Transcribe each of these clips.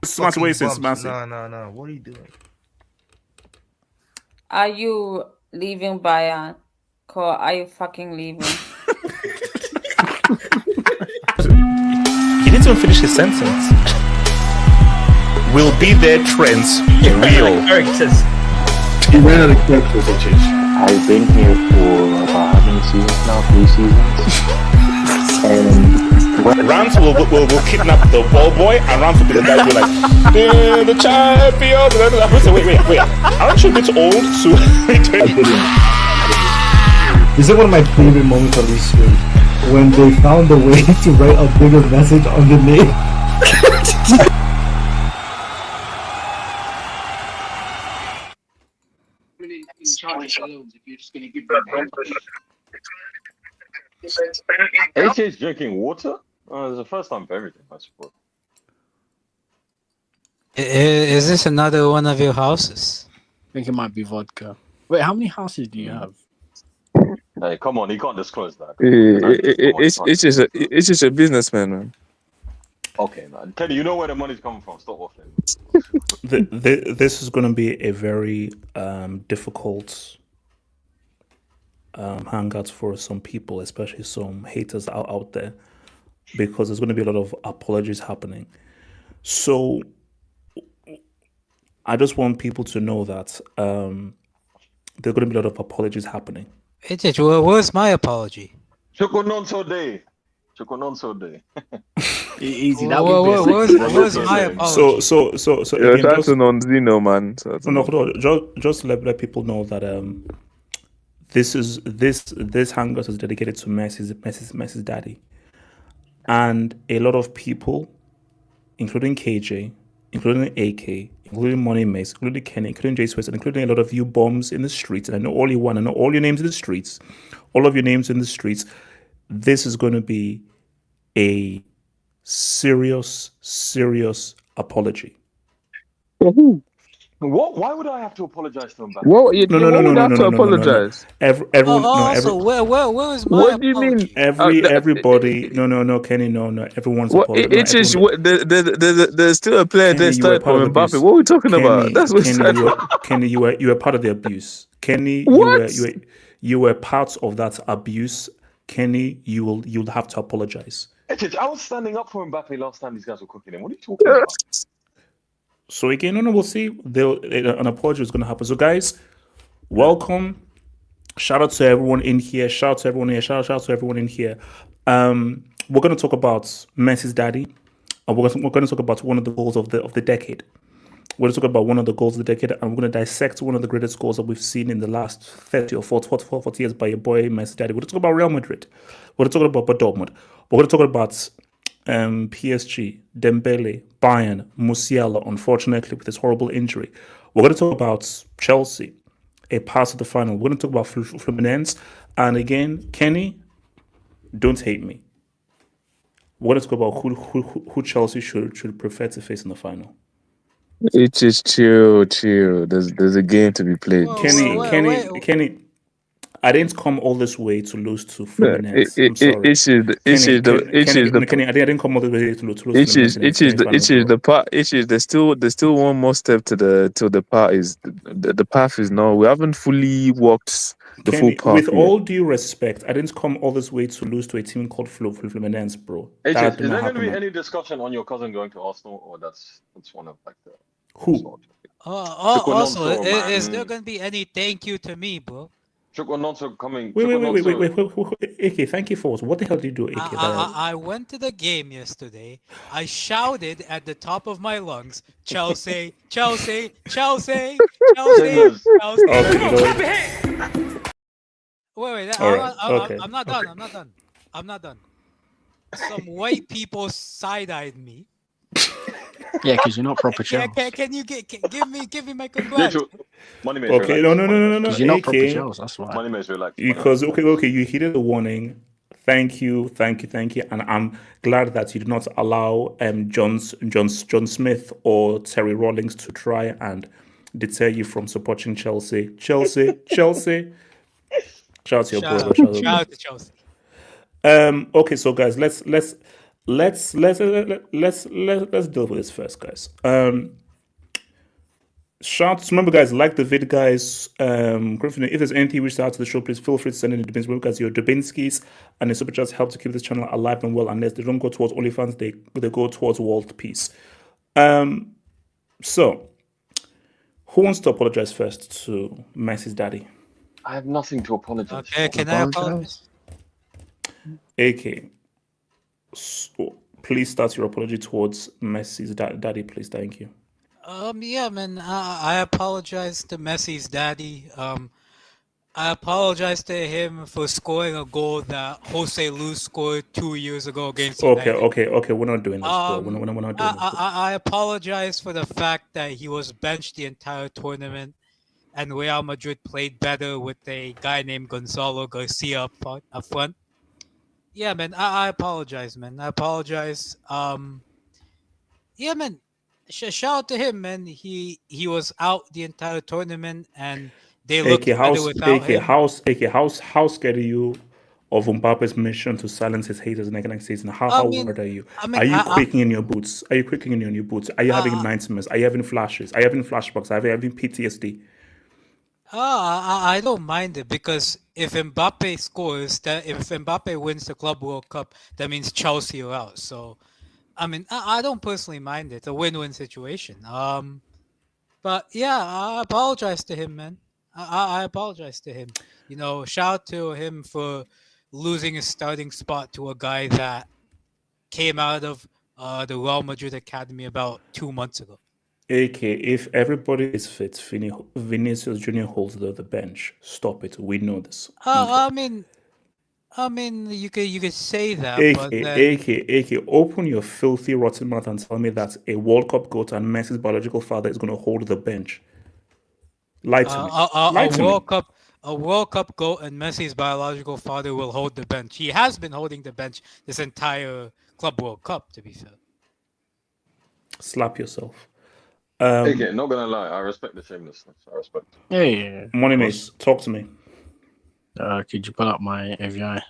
Smash away since No. What are you doing? Are you leaving Bayern? Or are you fucking leaving? He didn't even finish his sentence. Will be there, trends real. Characters. He ran out of characters, I've been here for about how many seasons now? 3 seasons. And Rams will kidnap the ball boy, and Rams will be the guy who like, the champions. Wait. Aren't you a bit old to? This is one of my favorite moments of this series, when they found a way to write a bigger message on the name. AJ's drinking water? It's the first time for everything, I suppose. Is this another one of your houses? I think it might be vodka. Wait, how many houses do you have? Hey, come on, he can't disclose that. It's just a businessman, man. Okay, man. Kenny, you know where the money's coming from. Stop waffling. This is going to be a very difficult hangout for some people, especially some haters out there, because there's going to be a lot of apologies happening. So I just want people to know that there's going to be a lot of apologies happening. Where's my apology? Chokononso day. Easy. Where's my apology? So You're again, trying to non-Zeno, man. no, hold on. Just let people know that this hangout is dedicated to Messi's daddy, and a lot of people, including KJ, including AK, including Money Mace, including Kenny, including J Swiss, and including a lot of you bombs in the streets, and I know all you want, I know all your names in the streets, all of your names in the streets. This is going to be a serious apology. What? Why would I have to apologize to him back? What? No, apologize. Everyone. Where is my What do you mean? Everybody. No, Kenny. No. Everyone's apologizing. It's just there's still a player that started from MBAPPE. What are we talking about? That's what Kenny, you were part of the abuse. Kenny, you were part of that abuse. Kenny, you'll have to apologize. I was standing up for Mbappe last time these guys were cooking him. What are you talking about? So again, we'll see. An apology is going to happen. So guys, welcome. Shout out to everyone in here. Shout out to everyone in here. We're going to talk about Messi's daddy. And we're going to talk about one of the goals of the decade. We're going to talk about one of the goals of the decade, and we're going to dissect one of the greatest goals that we've seen in the last 30 or 40 years by your boy Messi's daddy. We're going to talk about Real Madrid. We're going to talk about Dortmund. We're going to talk about PSG, Dembele, Bayern, Musiala, unfortunately, with his horrible injury. We're going to talk about Chelsea, a pass to the final. We're going to talk about Fluminense. And again, Kenny, don't hate me. We're going to talk about who Chelsea should prefer to face in the final. It's just chill. There's a game to be played. Kenny, I didn't come all this way to lose to Fluminense. I'm sorry. Kenny, I didn't come all the way to lose to Fluminense. There's still one more step to the path. The path is no. We haven't fully walked The Kenny, full with path. all due respect, I didn't come all this way to lose to a team called Fluminense, bro. AJ, That is did there not going to be happen. any discussion on your cousin going to Arsenal, or that's one of like the Who? Also, Alonso, is there man. going to be any thank you to me, bro? Chukwu Alonso coming. Wait. Chukwu Alonso- AK, thank you for what the hell did you do, AK? I went to the game yesterday. I shouted at the top of my lungs, Chelsea, Chelsea, Chelsea, Chelsea, Singers. Chelsea. Okay, Wait. All right, okay, I'm not done. I'm not done. Some white people side-eyed me. Yeah, because you're not proper Yeah, Chelsea. can you give me my congrats? Money Maze, okay. relax. No. Because you're not proper AK, Chelsea, that's why. Money Maze, relax. because okay, you heeded the warning. Thank you, and I'm glad that you did not allow John Smith or Terry Rawlings to try and deter you from supporting Chelsea. Chelsea. Shout out to your brother. Shout out to Chelsea. Okay, so guys, let's deal with this first, guys. Remember, guys, like the vid, guys. If there's anything you wish to add to the show, please feel free to send in the Dubinsky. Remember, guys, your Dubinsky's and the super chats help to keep this channel alive and well. Unless they don't go towards OnlyFans, they go towards world peace. So, who wants to apologize first to Messi's daddy? I have nothing to apologize. Okay, can I apologize? AK, so please start your apology towards Messi's daddy, please. Thank you. Yeah, man. I apologize to Messi's daddy. I apologize to him for scoring a goal that Jose Luis scored 2 years ago against United. Okay. We're not doing this, bro. We're not doing this. I apologize for the fact that he was benched the entire tournament, and Real Madrid played better with a guy named Gonzalo Garcia up front. Yeah, man. I apologize, man. I apologize. Yeah, man. Shout out to him, man. He was out the entire tournament, and they looked better without him. How scared are you of Mbappe's mission to silence his haters next season? How worried are you? Are you quaking in your boots? Are you quaking in your boots? Are you having nightmares? Are you having flashes? Are you having flashbacks? Are you having PTSD? I don't mind it, because if Mbappe scores, if Mbappe wins the Club World Cup, that means Chelsea are out. So, I mean, I don't personally mind it. It's a win-win situation. But yeah, I apologize to him, man. I apologize to him. You know, shout out to him for losing his starting spot to a guy that came out of the Real Madrid Academy about 2 months ago. AK, if everybody is fit, Vinicius Junior holds the bench. Stop it. We know this. I mean, you could say that. But then... AK, open your filthy, rotten mouth and tell me that a World Cup goat and Messi's biological father is going to hold the bench. Lie to me. A World Cup goat and Messi's biological father will hold the bench. He has been holding the bench this entire Club World Cup, to be fair. Slap yourself. Okay, not gonna lie, I respect the shamelessness. I respect. Yeah. Money Mace, talk to me. Could you pull up my AVI?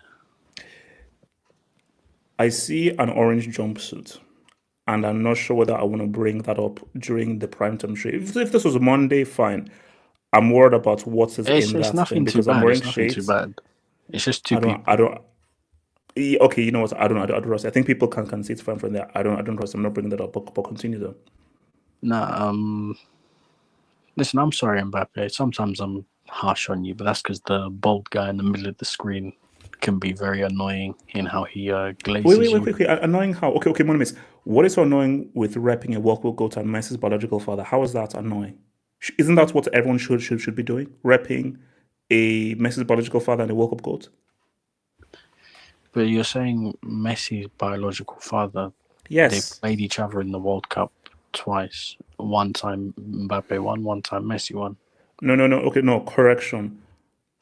I see an orange jumpsuit, and I'm not sure whether I want to bring that up during the primetime show. If this was a Monday, fine. I'm worried about what is in that thing because I'm wearing shades. Too bad. It's just two people. Okay, you know what? I don't trust. I think people can see it from there. I don't trust. I'm not bringing that up. But continue though. No, listen, I'm sorry, Mbappe. Sometimes I'm harsh on you, but that's because the bald guy in the middle of the screen can be very annoying in how he glazes you. Wait. Annoying how? Okay, Monimis. What is so annoying with repping a World Cup goat and Messi's biological father? How is that annoying? Isn't that what everyone should be doing? Repping a Messi's biological father and a World Cup goat? But you're saying Messi's biological father. Yes. They played each other in the World Cup twice. One time Mbappe won, one time Messi won. No. Okay, no, correction.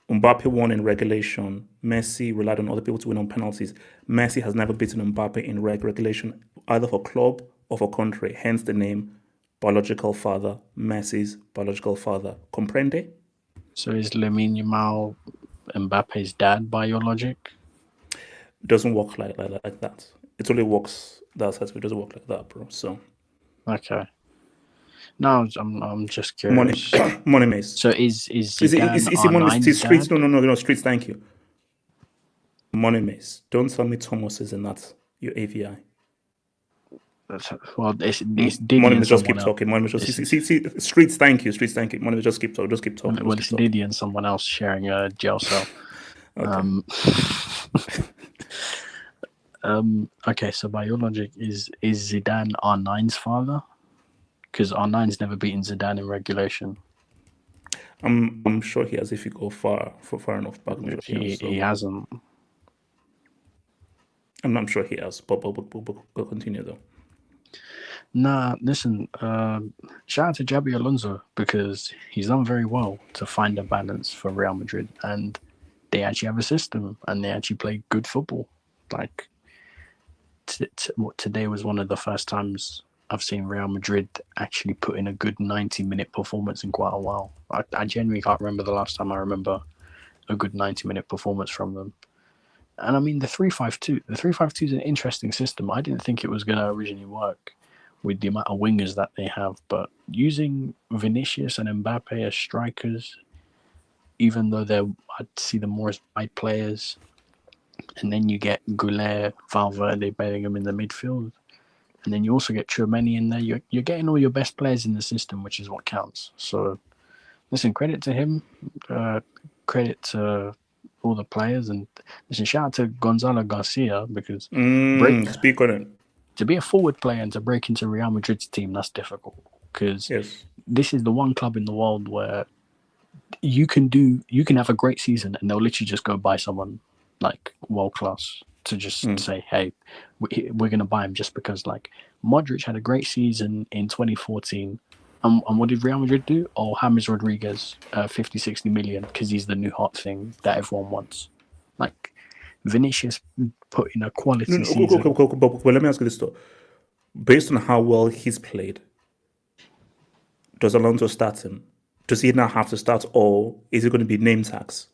Mbappe won in regulation. Messi relied on other people to win on penalties. Messi has never beaten Mbappe in regulation, either for club or for country. Hence the name biological father, Messi's biological father. Comprende? So is Lamine Yamal Mbappe's dad by your logic? It doesn't work like that. It only works that side. It doesn't work like that, bro. So. Okay. No, I'm just Money, curious. money maze. So is Is Zidane it money? R9's Is streets? dad? No, streets. Thank you. Money maze. Don't tell me Thomas is in that. Your AVI. Well, it's Diddy Money and maze. Just keep someone else. talking. Money maze. Just This see. Streets. Thank you. Streets. Thank you. Money maze. Just keep talking. Just keep talking. Well, Just it's keep talking. Diddy and someone else sharing a jail cell. Okay. Okay, so by your logic, is Zidane R9's father? Because R9's never beaten Zidane in regulation. I'm sure he has if you go far enough back. He hasn't. I'm sure he has, but we'll continue though. Nah, listen, shout out to Xabi Alonso because he's done very well to find a balance for Real Madrid, and they actually have a system and they actually play good football. Like, today was one of the first times I've seen Real Madrid actually put in a good 90-minute performance in quite a while. I genuinely can't remember the last time I remember a good 90-minute performance from them. And I mean, the 3-5-2 is an interesting system. I didn't think it was going to originally work with the amount of wingers that they have, but using Vinicius and MBAPPE as strikers, even though I'd see them more as wide players, and then you get Goulet, Valverde, Bellingham in the midfield, and then you also get Tchouameni in there. You're getting all your best players in the system, which is what counts. So, listen, credit to him, credit to all the players, and listen, shout out to Gonzalo Garcia because speak on it. To be a forward player and to break into Real Madrid's team, that's difficult because this is the one club in the world where you can have a great season and they'll literally just go buy someone like world class to just say, hey, we're going to buy him just because, like, Modric had a great season in 2014. And what did Real Madrid do? Oh, James Rodriguez, 50-60 million because he's the new hot thing that everyone wants. Like, Vinicius put in a quality season. But let me ask you this though. Based on how well he's played, does Alonso start him? Does he now have to start, or is it going to be name tags?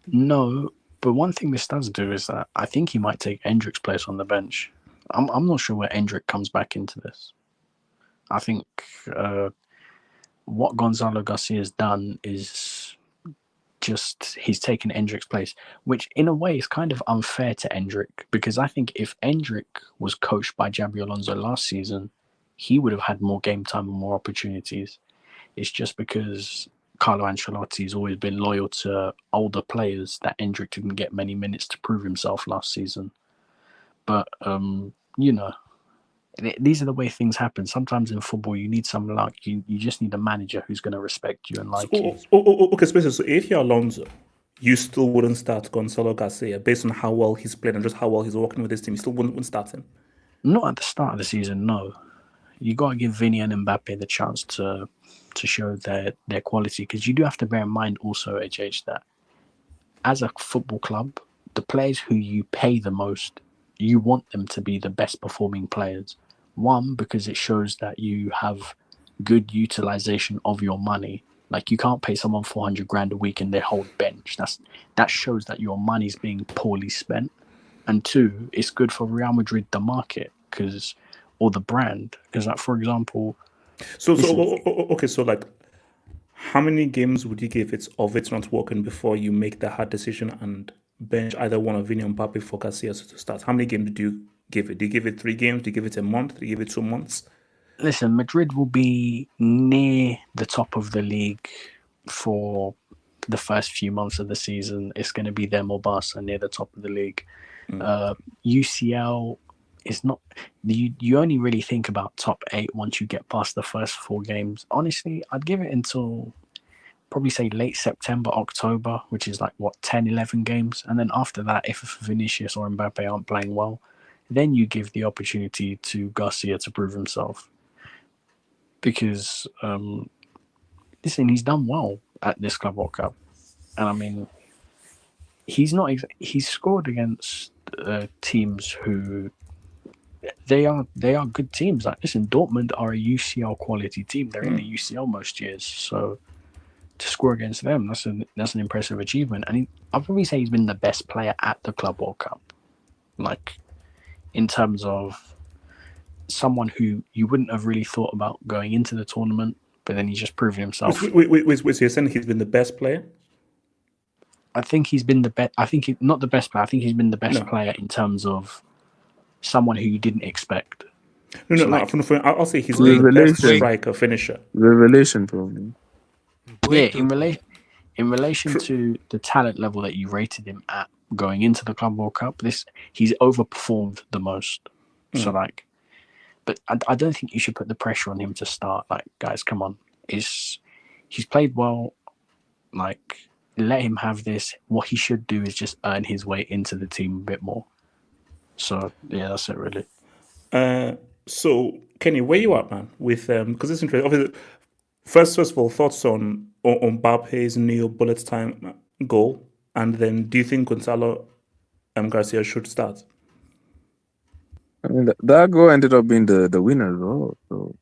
No, but one thing this does do is that I think he might take Endrick's place on the bench. I'm not sure where Endrick comes back into this. I think what Gonzalo Garcia has done is just he's taken Endrick's place, which in a way is kind of unfair to Endrick because I think if Endrick was coached by Xabi Alonso last season, he would have had more game time and more opportunities. It's just because Carlo Ancelotti's always been loyal to older players that Endrick didn't get many minutes to prove himself last season. But, you know, these are the way things happen. Sometimes in football, you need some luck. You just need a manager who's going to respect you and like you. Okay, so if you're Alonso, you still wouldn't start Gonzalo Garcia based on how well he's played and just how well he's working with his team. You still wouldn't start him? Not at the start of the season, no. You got to give Vini and MBAPPE the chance to show their quality because you do have to bear in mind also, HH, that as a football club, the players who you pay the most, you want them to be the best performing players. One, because it shows that you have good utilization of your money. Like, you can't pay someone 400 grand a week and they hold bench. That shows that your money's being poorly spent. And two, it's good for Real Madrid, the market, or the brand. Because, like, for example... So like, how many games would you give it's not working before you make the hard decision and bench either one of Vini and MBAPPE for Garcia to start? How many games do you give it? Do you give it 3 games? Do you give it a month? Do you give it 2 months? Listen, Madrid will be near the top of the league for the first few months of the season. It's going to be them or Barca near the top of the league. UCL is not... You only really think about top 8 once you get past the first 4 games. Honestly, I'd give it until probably say late September, October, which is like, 10, 11 games. And then after that, if Vinicius or MBAPPE aren't playing well, then you give the opportunity to Garcia to prove himself. Because, listen, he's done well at this Club World Cup. And I mean, he's scored against teams who... They are good teams. Like, listen, Dortmund are a UCL quality team. They're in the UCL most years. So to score against them, that's an impressive achievement. And I'd probably say he's been the best player at the Club World Cup. Like, in terms of someone who you wouldn't have really thought about going into the tournament, but then he's just proven himself. Wait, you're saying he's been the best player? I think he's been the best. I think not the best player. I think he's been the best player in terms of someone who you didn't expect. No. I'll say he's been the best striker, finisher. Revelation, probably. Yeah, in relation to the talent level that you rated him at going into the Club World Cup, he's overperformed the most. So but I don't think you should put the pressure on him to start. Like, guys, come on. He's played well. Like, let him have this. What he should do is just earn his way into the team a bit more. So yeah, that's it really. So Kenny, where you at, man? With because it's interesting. Obviously, first of all, thoughts on Mbappe's new bullet time goal, and then do you think Gonzalo Garcia should start? I mean, that goal ended up being the winner as well. So.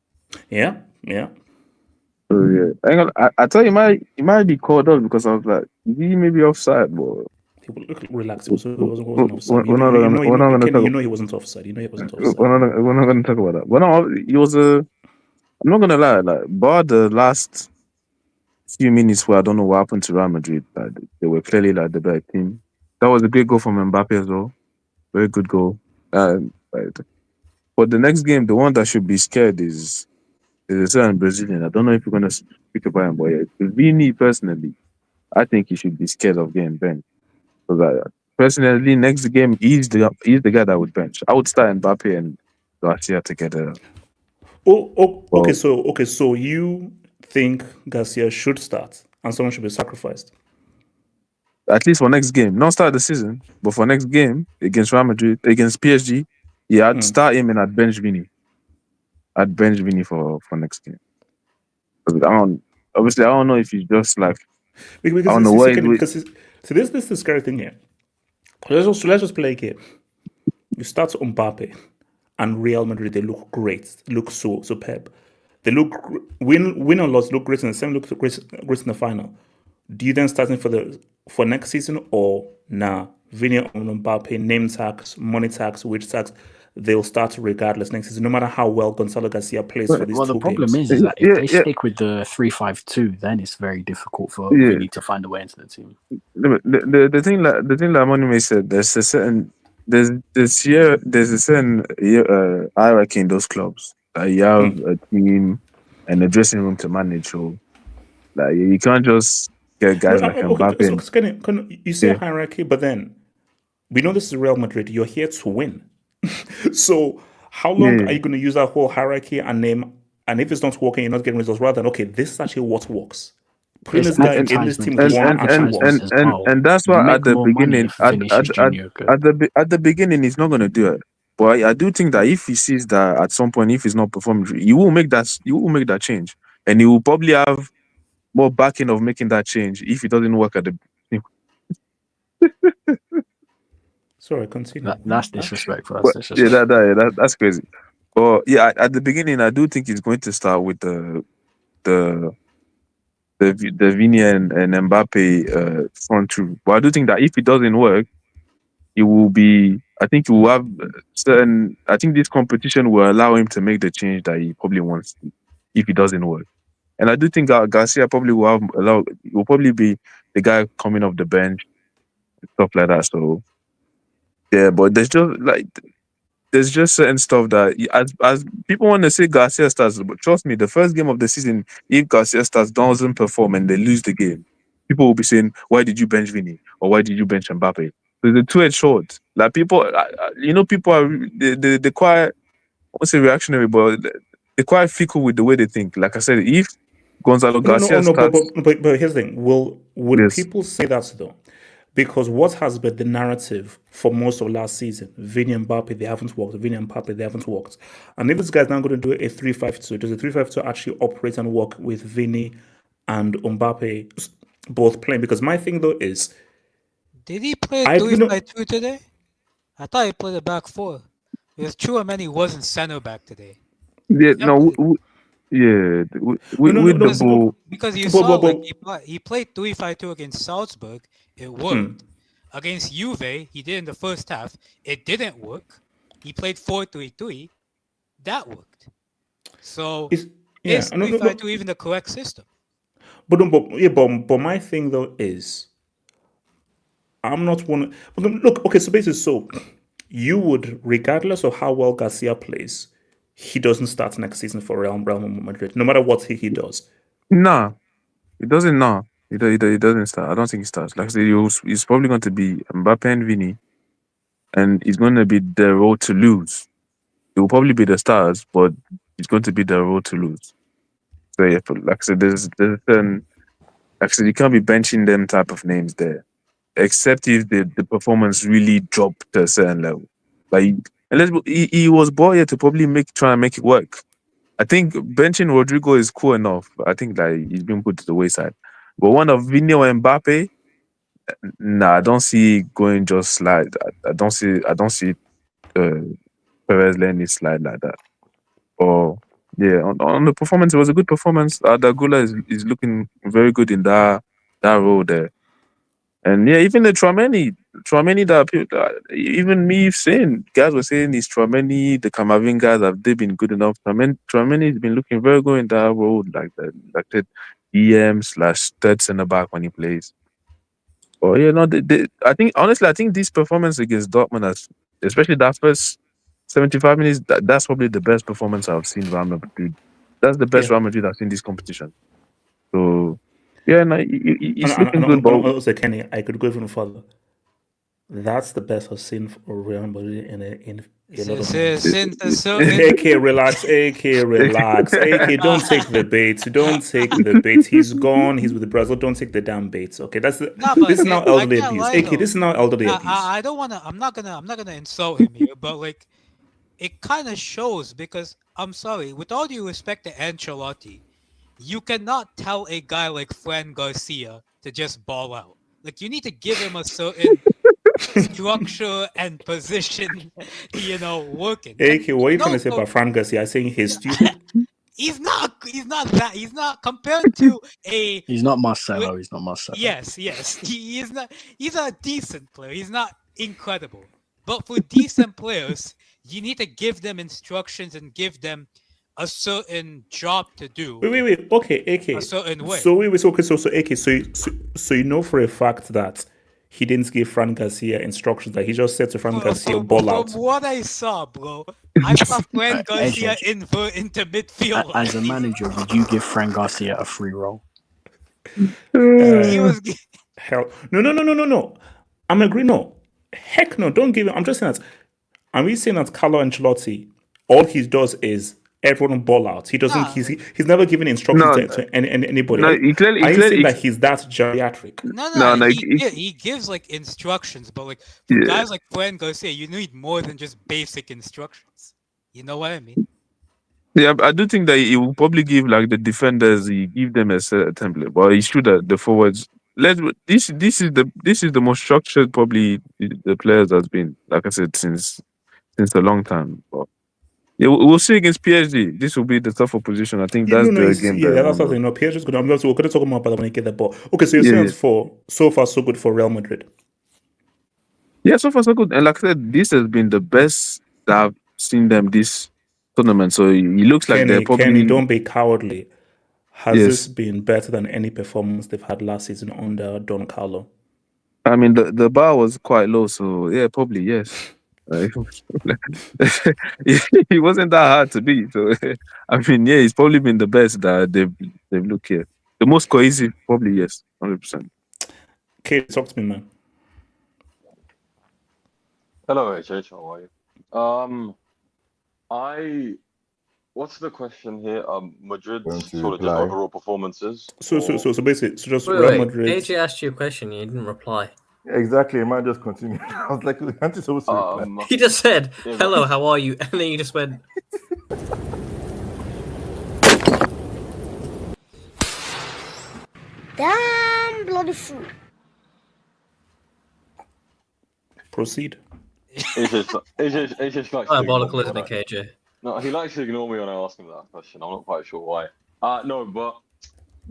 Yeah. So yeah, I tell you, he might be called up because I was like, is he maybe offside, but relax. He wasn't offside. We're not going to talk. You know he wasn't offside. We're not going to talk about that. But no, he was I'm not going to lie. Like, bar the last few minutes where I don't know what happened to Real Madrid. Like, they were clearly like the better team. That was a great goal from Mbappe as well. Very good goal. But the next game, the one that should be scared is a certain Brazilian. I don't know if you're going to speak about him, but yeah, Vini, personally, I think he should be scared of getting benched. Because personally, next game, he's the guy that would bench. I would start Mbappe and Garcia together. Okay. So you think Garcia should start and someone should be sacrificed? At least for next game, not start the season, but for next game against Real Madrid, against PSG, yeah, I'd start him and I'd bench Vini. I'd bench Vini for next game. Obviously, I don't know if he's just like. Because I don't know what. So this is the scary thing here. Let's just play a game. You start Mbappe and Real Madrid. They look great. They look so superb. They look win or loss. Look great in the semi. Look great in the final. Do you then start him for next season or nah? Vini and Mbappe, name tags, money tags, wage tags, they'll start regardless next season, no matter how well Gonzalo Garcia plays for these 2 games. Well, the problem is that if they stick with the 3-5-2, then it's very difficult for Vini to find a way into the team. The thing that Monime said, there's a certain hierarchy in those clubs. You have a team and a dressing room to manage. So, like, you can't just get guys like Mbappe. So you say hierarchy, but then we know this is Real Madrid. You're here to win. So how long are you going to use that whole hierarchy and name? And if it's not working, you're not getting results. Rather than, okay, this is actually what works. Putting this guy in this team and that's why at the beginning he's not going to do it. But I do think that if he sees that at some point, if he's not performing, you will make that change, and he will probably have more backing of making that change if it doesn't work at the. Sorry, continue. That's disrespectful. That's crazy. But yeah, at the beginning, I do think he's going to start with the Vini and Mbappe front two. But I do think that if it doesn't work, it will be. I think he will have certain. I think this competition will allow him to make the change that he probably wants to, if it doesn't work. And I do think that Garcia probably will probably be the guy coming off the bench, stuff like that. So yeah, but there's just certain stuff that as people want to say Garcia starts, but trust me, the first game of the season, if Garcia starts doesn't perform and they lose the game, people will be saying, "Why did you bench Vini? Or why did you bench Mbappe?" So the two-edged sword. Like people, people are they're quite, I won't say reactionary, but they're quite fickle with the way they think. Like I said, if Gonzalo Garcia starts, but here's the thing: would people say that though? Because what has been the narrative for most of last season, Vini and Mbappe, they haven't worked. Vini and Mbappe, they haven't worked. And if this guy's now going to do a 3-5-2, does the 3-5-2 actually operate and work with Vini and Mbappe both playing? Because my thing though is, did he play 3-5-2 today? I thought he played a back four. Because Chouameni wasn't center back today. Yeah, the ball. Because you saw he played 3-5-2 against Salzburg. It worked. Against Juve, he did in the first half. It didn't work. He played 4-3-3. that worked. So It's, yeah, is no, no, 3-5-2 no. even the correct system? But my thing though is, I'm not one. But look, okay, so basically, so you would, regardless of how well Garcia plays, he doesn't start next season for Real Madrid, no matter what he does. Nah, it doesn't. Nah, it doesn't start. I don't think he starts. Like I said, he's probably going to be Mbappe and Vini, and it's going to be the road to lose. It will probably be the stars, but it's going to be the road to lose. So yeah, but like I said, there's certain, like I said, you can't be benching them type of names there, except if the performance really dropped to a certain level. Like, unless he was brought here to probably try and make it work. I think benching Rodrigo is cool enough. But I think like he's been put to the wayside. But one of Vini or Mbappe, nah, I don't see it going just slide. I don't see Perez letting it slide like that. Or yeah, on the performance, it was a good performance. Dagula is looking very good in that role there. And yeah, even the Tchouaméni that even me saying, guys were saying is Tchouaméni, the Camavingas, have they been good enough? Tchouaméni has been looking very good in that role, like the EM/third centre back when he plays. Oh yeah, no, I think this performance against Dortmund, especially that first 75 minutes, that's probably the best performance I've seen Real Madrid. That's the best Real Madrid I've seen this competition. So yeah, no, it's looking good. But Also, Kenny, I could go even further. That's the best I've seen for Real Madrid in a lot of months. AK, relax. AK, relax. AK, don't take the bait. Don't take the bait. He's gone. He's with Brazil. Don't take the damn baits. Okay, this is now elderly abuse. AK, this is now elderly abuse. I don't wanna. I'm not gonna insult him here, but like, it kind of shows because I'm sorry, with all due respect to Ancelotti, you cannot tell a guy like Fran Garcia to just ball out. Like, you need to give him a certain structure and position, working. AK, what are you trying to say about Fran Garcia? Saying he's stupid? He's not that. He's not compared to a. He's not Marcelo. He's not Marcelo. Yes. He is not. He's a decent player. He's not incredible. But for decent players, you need to give them instructions and give them a certain job to do. Wait. Okay, AK. A certain way. So AK. So you know for a fact that he didn't give Fran Garcia instructions. That he just said to Fran Garcia, "Ball out." From what I saw, bro, I saw Fran Garcia invert into midfield. As a manager, would you give Fran Garcia a free roll? He was. Hell, no. I'm agreeing. No, heck no. Don't give him. I'm just saying that. Are we saying that Carlo Ancelotti, all he does is everyone ball out? He doesn't. He's never given instructions to anybody. No, he clearly saying that he's that geriatric. No. He gives like instructions, but like for guys like Fran Garcia, you need more than just basic instructions. You know what I mean? Yeah, I do think that he will probably give like the defenders, he give them a set template, but he should the forwards. This is the most structured probably the players has been, like I said, since a long time. But yeah, we'll see against PSG. This will be the tougher position. I think that's the game. Yeah, that's something. No, PSG is good. We're going to talk more about that when I get the ball. Okay, so you're saying it's so far so good for Real Madrid. Yeah, so far so good. And like I said, this has been the best that I've seen them this tournament. So it looks like they're probably. Kenny, don't be cowardly. Has this been better than any performance they've had last season under Don Carlo? I mean, the bar was quite low, so yeah, probably yes. He wasn't that hard to beat. So I mean, yeah, he's probably been the best that they've looked here. The most cohesive, probably yes, 100%. Okay, talk to me, man. Hello, HH. How are you? What's the question here? Madrid's sort of just overall performances. So basically, just wait, Real Madrid. AJ asked you a question, you didn't reply. Exactly, I might just continue. I was like, aren't you supposed to reply? He just said, "Hello, how are you?" And then you just went. Damn bloody fool. Proceed. AJ likes diabolical, isn't it, KJ? No, he likes to ignore me when I ask him that question. I'm not quite sure why. No, but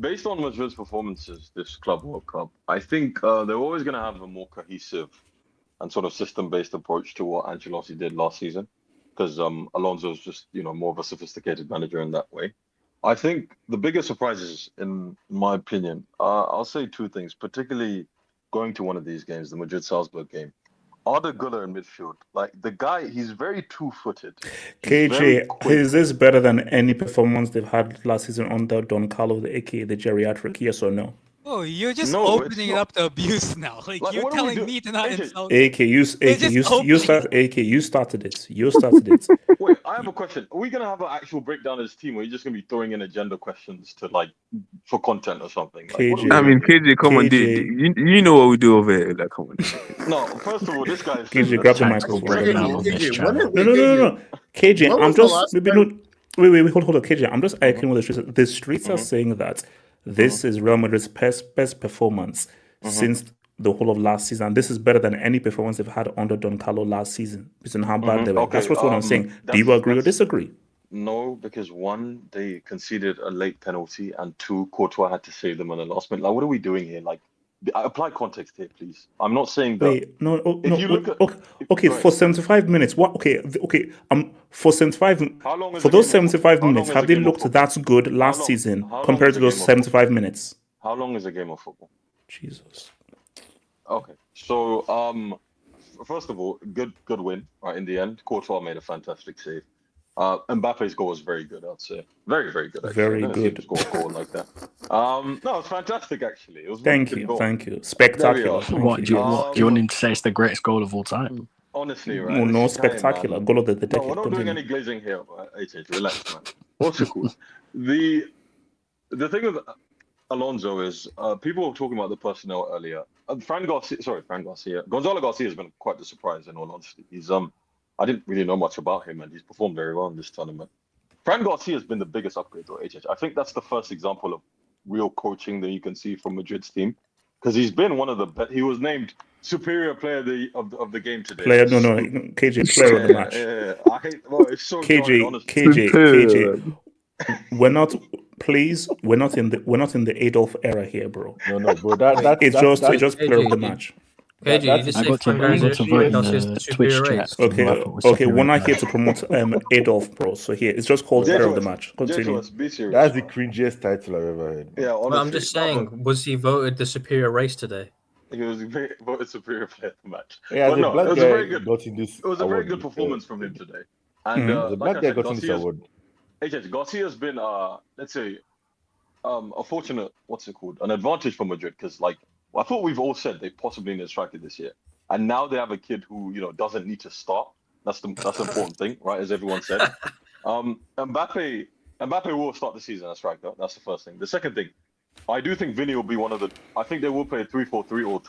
based on Madrid's performances this Club World Cup, I think they're always going to have a more cohesive and sort of system-based approach to what Ancelotti did last season. because Alonso's just more of a sophisticated manager in that way. I think the biggest surprises, in my opinion, I'll say two things, particularly going to one of these games, the Madrid-Salzburg game. Arda Güler in midfield, like the guy, he's very two-footed. KJ, is this better than any performance they've had last season under Don Carlo, aka the geriatric? Yes or no? Oh, you're just opening it up to abuse now. Like you're telling me to not insult. AK, you started this. You started it. Wait, I have a question. Are we gonna have an actual breakdown of this team, or are you just gonna be throwing in agenda questions to for content or something? KJ, KJ, come on, you know what we do over here. Like, come on. No, first of all, this guy is KJ, grab the microphone. No. KJ, When I'm was the just last maybe time- no. Wait, hold on, KJ. I'm just echoing what the streets. The streets are saying that this is Real Madrid's best performance since the whole of last season. This is better than any performance they've had under Don Carlo last season. Based on how bad they were. Okay, That's what I'm saying. Do you agree or disagree? No, because one, they conceded a late penalty, and two, Courtois had to save them on the last minute. Like, what are we doing here? Like, apply context here, please. I'm not saying that. Wait, no. Okay, for 75 minutes. What? Okay. For 75. How long is for a those game of 75 football? minutes, How long have is a they game of looked football? that good last season how long compared is to a those game of 75 minutes? How long is a game of football? Jesus. Okay, so first of all, good win. Right, in the end, Courtois made a fantastic save. Mbappe's goal was very good, I'd say. Very, very good. Actually. Very I've never seen good. him score a goal like that. No, it's fantastic. Actually, it was a Thank good you. goal. Thank you. Spectacular. There we are. What do you want him to say? It's the greatest goal of all time. Honestly, right? No, no, this guy, spectacular. man. Goal of the No, decade. we're not Continue. doing any glazing here. HH, relax, man. What's it called? The thing with Alonso is people were talking about the personnel earlier. Fran Garcia. Gonzalo Garcia has been quite the surprise, in all honesty. He's I didn't really know much about him, and he's performed very well in this tournament. Fran Garcia has been the biggest upgrade to HH. I think that's the first example of real coaching that you can see from Madrid's team, because he's been one of the best. He was named superior player of the game today. KJ, player of the match. Yeah. I hate. Well, it's so jarring, honestly. KJ. We're not in the Adolf era here, bro. No, bro. That's just player of the match. KJ, you just say Fran Garcia's superior race. Okay. We're not here to promote Adolf, bro. So here it's just called player of the match. Continue. That's the cringiest title I've ever heard. Yeah, honestly, But I'm just saying, was he voted the superior race today? He was voted superior player of the match. Yeah, but the no, black it was guy a very good. got in this It was a very award good performance from him today. And the black guy got in this award. Garcia's been let's say a fortunate an advantage for Madrid, because I thought we've all said they possibly need a striker this year, and now they have a kid who doesn't need to start. That's the important thing, right? As everyone said. Mbappe will start the season as striker. That's the first thing. The second thing, I do think Vini will be one of the. I think they will play 3-4-3 or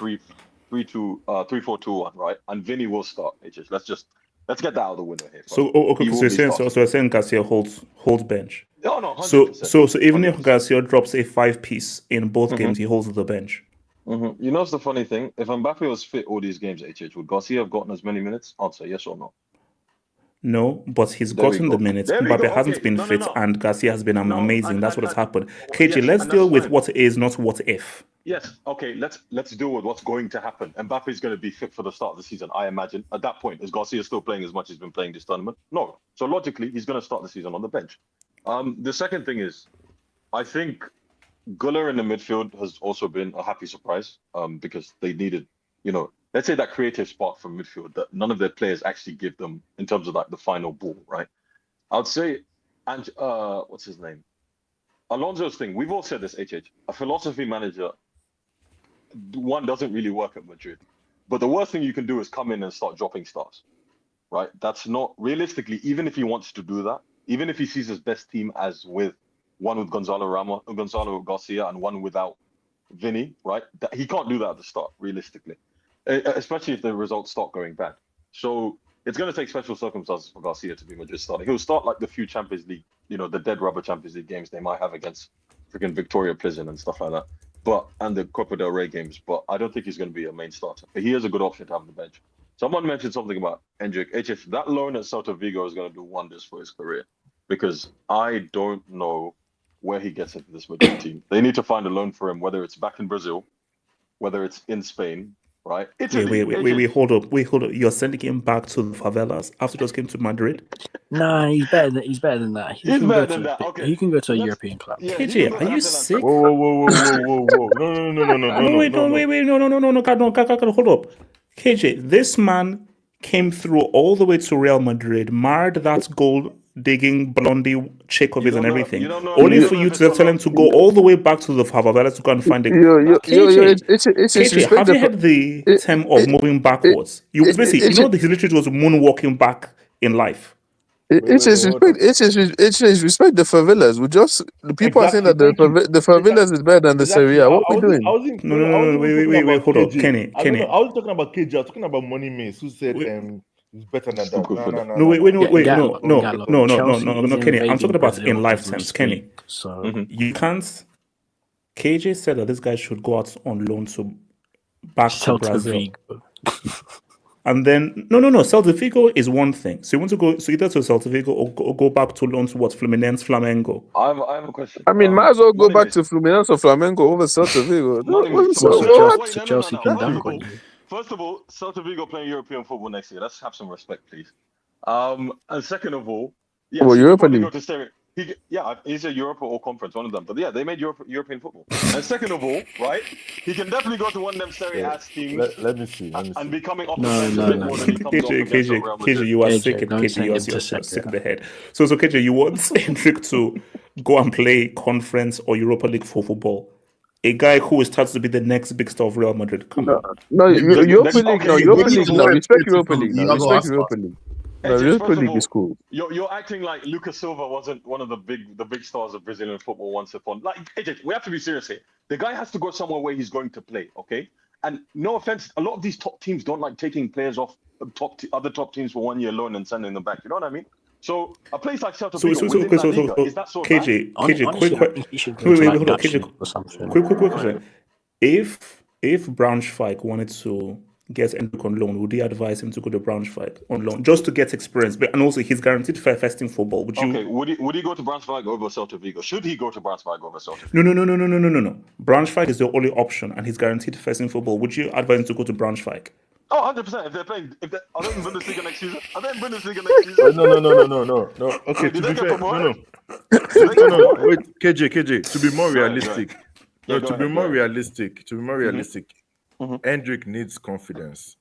3-4-2-1, right? And Vini will start. Let's get that out of the window here. So you're saying Garcia holds bench. No, 100%. So even if Garcia drops a 5-piece in both games, he holds the bench. Mm-hmm. You know what's the funny thing? If Mbappe was fit all these games, would Garcia have gotten as many minutes? Answer yes or no. No, but he's gotten the minutes. Mbappe hasn't been fit, and Garcia has been amazing. That's what has happened. KJ, let's deal with what is, not what if. Yes, okay, let's deal with what's going to happen. Mbappe is going to be fit for the start of the season, I imagine. At that point, is Garcia still playing as much as he's been playing this tournament? No. So logically, he's going to start the season on the bench. The second thing is, I think Güler in the midfield has also been a happy surprise, because they needed, let's say that creative spark from midfield that none of their players actually give them in terms of the final ball, right? I would say, and what's his name? Alonso's thing. We've all said this, a philosophy manager, one doesn't really work at Madrid. But the worst thing you can do is come in and start dropping stars, right? That's not realistically, even if he wants to do that, even if he sees his best team as with Gonzalo Garcia and one without Vini, right? He can't do that at the start, realistically, especially if the results start going bad. So it's going to take special circumstances for Garcia to be Madrid starting. He'll start like the few Champions League, the dead rubber Champions League games they might have against freaking Victoria Prison and stuff like that. And the Copa del Rey games, but I don't think he's going to be a main starter. But he is a good option to have on the bench. Someone mentioned something about Endrick. That loan at Celta Vigo is going to do wonders for his career, because I don't know where he gets into this Madrid team. They need to find a loan for him, whether it's back in Brazil, whether it's in Spain, right? Italy. Wait, hold up. You're sending him back to the favelas after just came to Madrid? Nah, he's better than that. He's better than that. Okay. He can go to a European club. Yeah, KJ, are you sick? Whoa. No. Wait, no, hold up. KJ, this man came through all the way to Real Madrid, marred that goal-digging blondie chick of his and everything, only for you to tell him to go all the way back to the favelas to go and find it. KJ, have you heard the term of moving backwards? He literally was moonwalking back in life. It's his respect the favelas. The people are saying that the favelas is better than the Serie. What are we doing? No, wait, hold up, Kenny. I was talking about KJ. I was talking about Money Mace, who said it's better than that. No, Kenny. I'm talking about in life terms, Kenny. So you can't. KJ said that this guy should go out on loan back to Brazil. And then no. Celta Vigo is one thing. So you want to go either to Celta Vigo or go back to loan to what? Fluminense, Flamengo. I have a question. I mean, might as well go back to Fluminense or Flamengo over Celta Vigo. So Chelsea can dunk on you. First of all, Celta Vigo playing European football next year. Let's have some respect, please. And second of all, yes, Europa League. Go to Serie. He's a Europa or conference, one of them. But yeah, they made European football. And second of all, right, he can definitely go to one of them Serie A teams. Let me see. And becoming off the No. KJ, you are sick. KJ, you are sick in the head. So KJ, you want Hendrik to go and play conference or Europa League for football? A guy who starts to be the next big star of Real Madrid. Come on. Europa League. Respect Europa League. Europa League is cool. You're acting like Lucas Silva wasn't one of the big stars of Brazilian football once upon. Like, AJ, we have to be serious here. The guy has to go somewhere where he's going to play, okay? And no offense, a lot of these top teams don't like taking players off other top teams for 1 year loan and sending them back. You know what I mean? So a place like Celta Vigo is that so bad? KJ, quick question. If Braunschweig wanted to get Hendrik on loan, would you advise him to go to Braunschweig on loan just to get experience? But and also he's guaranteed fair festing football. Would he go to Braunschweig over Celta Vigo? Should he go to Braunschweig over Celta Vigo? No. Braunschweig is the only option, and he's guaranteed festing football. Would you advise him to go to Braunschweig? Oh, 100%. If they're playing, are they in Bundesliga next season? No. Okay, to be fair, no. Wait, KJ. To be more realistic, Hendrik needs confidence,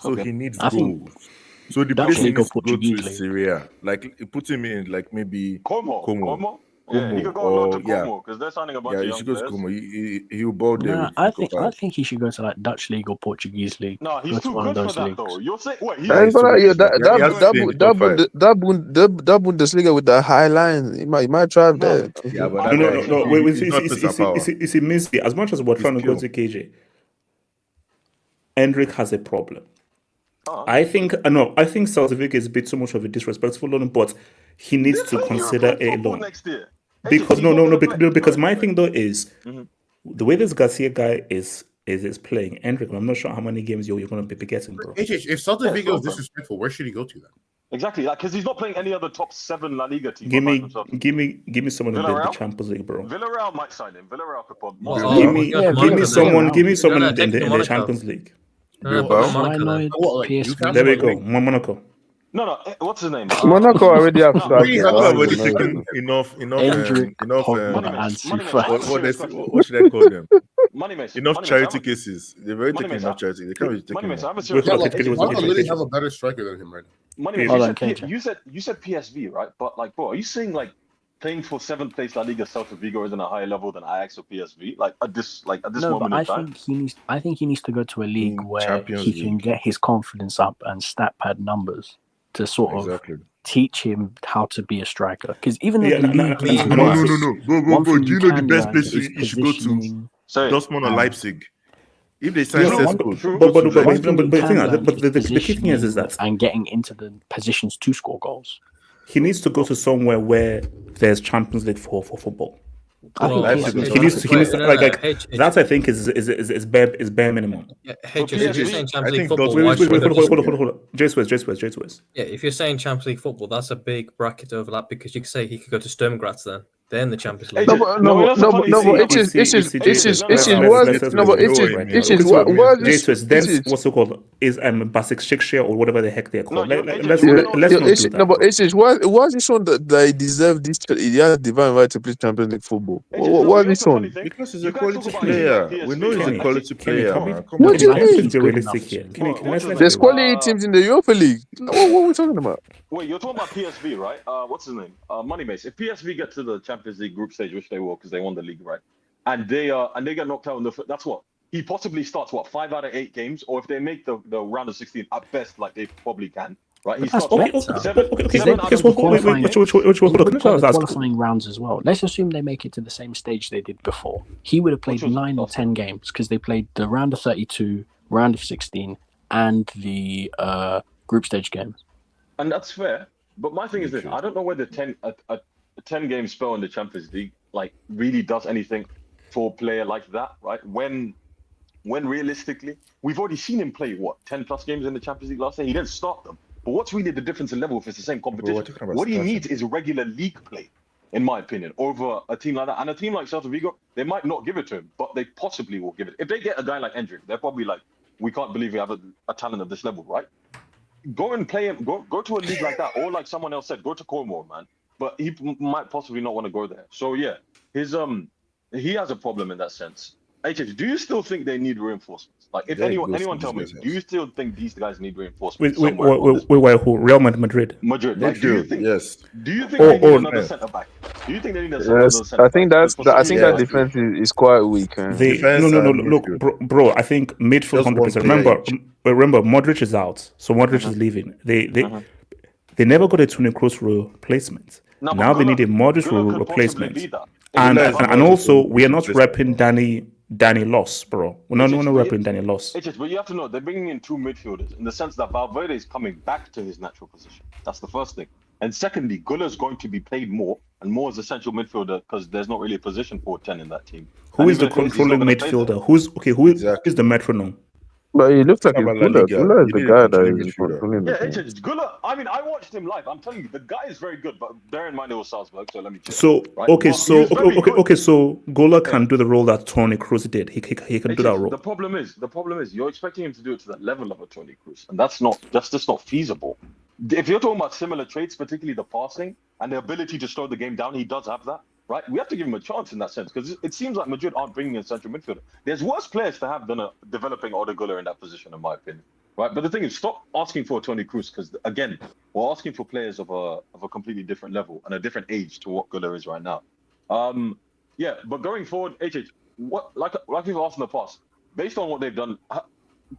so he needs goals. So the place he needs to go to is Serie. Like put him in, like maybe Como. Yeah, he could go on loan to Como because they're signing a bunch of young players. Como. He'll ball there. I think he should go to like Dutch League or Portuguese League. No, he's too good for that though. You're saying what? That Bundesliga with the high line, he might try there. Yeah, but no. Wait. See, Missy, as much as we're trying to go to KJ, Hendrik has a problem. I think Celta Vigo is a bit too much of a disrespectful loan, but he needs to consider a loan. Next year. Because my thing though is the way this Garcia guy is playing, Hendrik, I'm not sure how many games you're going to be getting, bro. If Celta Vigo is disrespectful, where should he go to then? Exactly, like because he's not playing any other top 7 La Liga teams. Give me someone in the Champions League, bro. Villarreal might sign him. Villarreal could probably. Give me someone in the Champions League. There we go, Monaco. No. What's his name? Monaco already have enough. What should I call them? Enough charity cases. They're very taking enough charity. They can't be taking. Monaco literally have a better striker than him right now. You said PSV, right? But like, bro, are you saying like playing for 7th place La Liga Celta Vigo isn't a higher level than Ajax or PSV? Like at this moment in time. I think he needs to go to a league where he can get his confidence up and stat pad numbers to sort of teach him how to be a striker. Because even though no. Do you know the best place you should go to? Dortmund or Leipzig. If they sign the key thing is that and getting into the positions to score goals. He needs to go to somewhere where there's Champions League for football. He needs that. I think is bare minimum. Yeah, if you're saying Champions League football, hold on. J-Swiss. Yeah, if you're saying Champions League football, that's a big bracket overlap because you could say he could go to Sturm Graz then. They're in the Champions League. No, but what's it called? Is basic Shikshare or whatever the heck they're called. Let's not do that. No, but why is it shown that they deserve this? He has divine right to play Champions League football. Why is it shown? Because he's a quality player. We know he's a quality player. What do you mean? Be realistic here. There's quality teams in the Europa League. What are we talking about? Wait, you're talking about PSV, right? What's his name? Money Mace. If PSV get to the Champions League group stage, which they will because they won the league, right? And they get knocked out in the that's what he possibly starts 5 out of 8 games, or if they make the round of 16 at best, like they probably can, right? He starts qualifying rounds as well. Let's assume they make it to the same stage they did before. He would have played 9 or 10 games because they played the round of 32, round of 16, and the group stage games. And that's fair, but my thing is this: I don't know whether a 10-game spell in the Champions League like really does anything for a player like that, right? When realistically, we've already seen him play 10 plus games in the Champions League last year. He didn't start them, but what's really the difference in level if it's the same competition? What he needs is regular league play, in my opinion, over a team like that. And a team like Celta Vigo, they might not give it to him, but they possibly will give it. If they get a guy like Endrick, they're probably like, we can't believe we have a talent of this level, right? Go and play him. Go to a league like that, or like someone else said, go to Cornwall, man. But he might possibly not want to go there. So yeah, he has a problem in that sense. HH, do you still think they need reinforcements? Like, if anyone tell me, do you still think these guys need reinforcements? Wait, who? Real Madrid. Madrid. Like, do you think? Yes. Do you think they need another centre back? Do you think they need another centre back? I think that defense is quite weak. No. Look, bro. I think midfield 100%. Remember, Modric is out, so Modric is leaving. They never got a Toni Kroos replacement. Now they need a Modric replacement. And also, we are not repping Danny Loss, bro. We're not repping Danny Loss. But you have to know, they're bringing in 2 midfielders in the sense that Valverde is coming back to his natural position. That's the first thing. And secondly, Guller's going to be played more and more as a central midfielder because there's not really a position for 10 in that team. Who is the controlling midfielder? Who is the metronome? But he looks like Guller is the guy that is controlling. Yeah, it's Guller. I mean, I watched him live. I'm telling you, the guy is very good. But bear in mind it was Salzburg, so let me check. So Guller can do the role that Toni Kroos did. He can do that role. The problem is you're expecting him to do it to that level of a Toni Kroos, and that's just not feasible. If you're talking about similar traits, particularly the passing and the ability to slow the game down, he does have that. Right, we have to give him a chance in that sense because it seems like Madrid aren't bringing in central midfielder. There's worse players to have than a developing Oda Guller in that position, in my opinion. Right, but the thing is, stop asking for a Toni Kroos because again, we're asking for players of a completely different level and a different age to what Guller is right now. Yeah, but going forward, what like we've asked in the past, based on what they've done,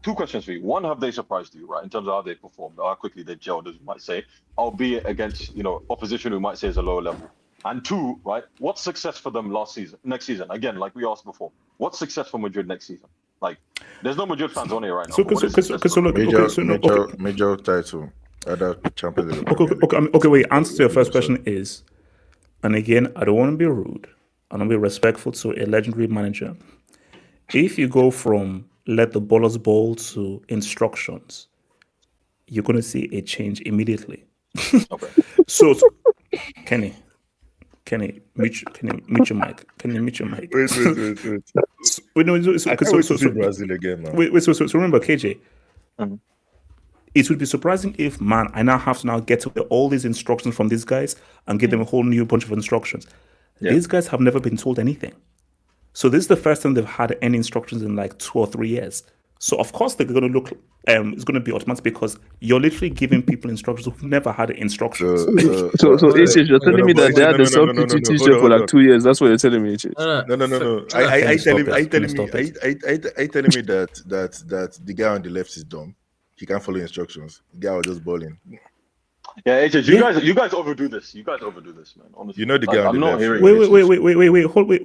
2 questions for you. One, have they surprised you, right, in terms of how they performed, how quickly they gelled, as you might say, albeit against opposition who might say is a lower level. And 2, right? What's success for them next season? Again, like we asked before, what's success for Madrid next season? Like, there's no Madrid fans on here right now. Major title, other Champions League. Okay. Wait. Answer to your first question is, and again, I don't want to be rude. I want to be respectful to a legendary manager. If you go from let the ballers ball to instructions, you're going to see a change immediately. Okay. So, Kenny, mute your mic. Can you mute your mic? Wait. I can't wait to see Brazil again, man. Wait. So remember, KJ, it would be surprising if, I now have to get to all these instructions from these guys and give them a whole new bunch of instructions. Yeah. These guys have never been told anything. So this is the first time they've had any instructions in like 2 or 3 years. So of course they're going to look. It's going to be automatic because you're literally giving people instructions who've never had instructions. So you're telling me that they had the substitute teacher for like 2 years. That's what you're telling me. No. I telling me that the guy on the left is dumb. He can't follow instructions. The guy was just balling. Yeah, HH, you guys overdo this. You guys overdo this, man. Honestly, you know the guy on the left.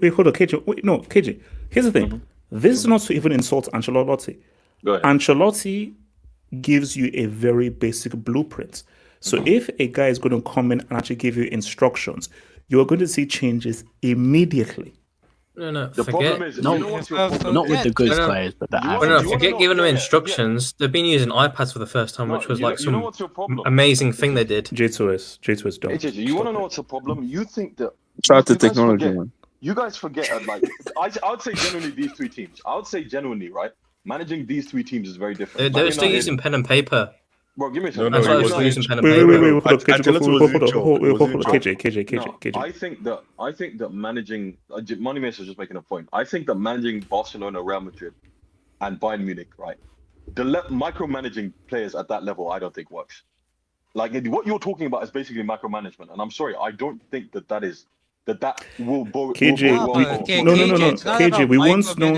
Wait, hold on, KJ. No, KJ. Here's the thing. This is not to even insult Ancelotti. Go ahead. Ancelotti gives you a very basic blueprint. So if a guy is going to come in and actually give you instructions, you're going to see changes immediately. No. The problem is, not with the good players, but the average. Forget giving them instructions. They've been using iPads for the first time, which was like some amazing thing they did. J2S dumb. You want to know what's the problem? You think that Shout out to technology, man. You guys forget, like, I would say genuinely these three teams. I would say genuinely, right? Managing these three teams is very different. They were still using pen and paper. Bro, give me a second. That's why I was still using pen and Wait, paper. hold up, KJ. I think that managing Money Mason is just making a point. I think that managing Barcelona, Real Madrid, and Bayern Munich, right? Micromanaging players at that level, I don't think works. Like what you're talking about is basically micromanagement, and I'm sorry, I don't think that will go. KJ, no. KJ, we once know.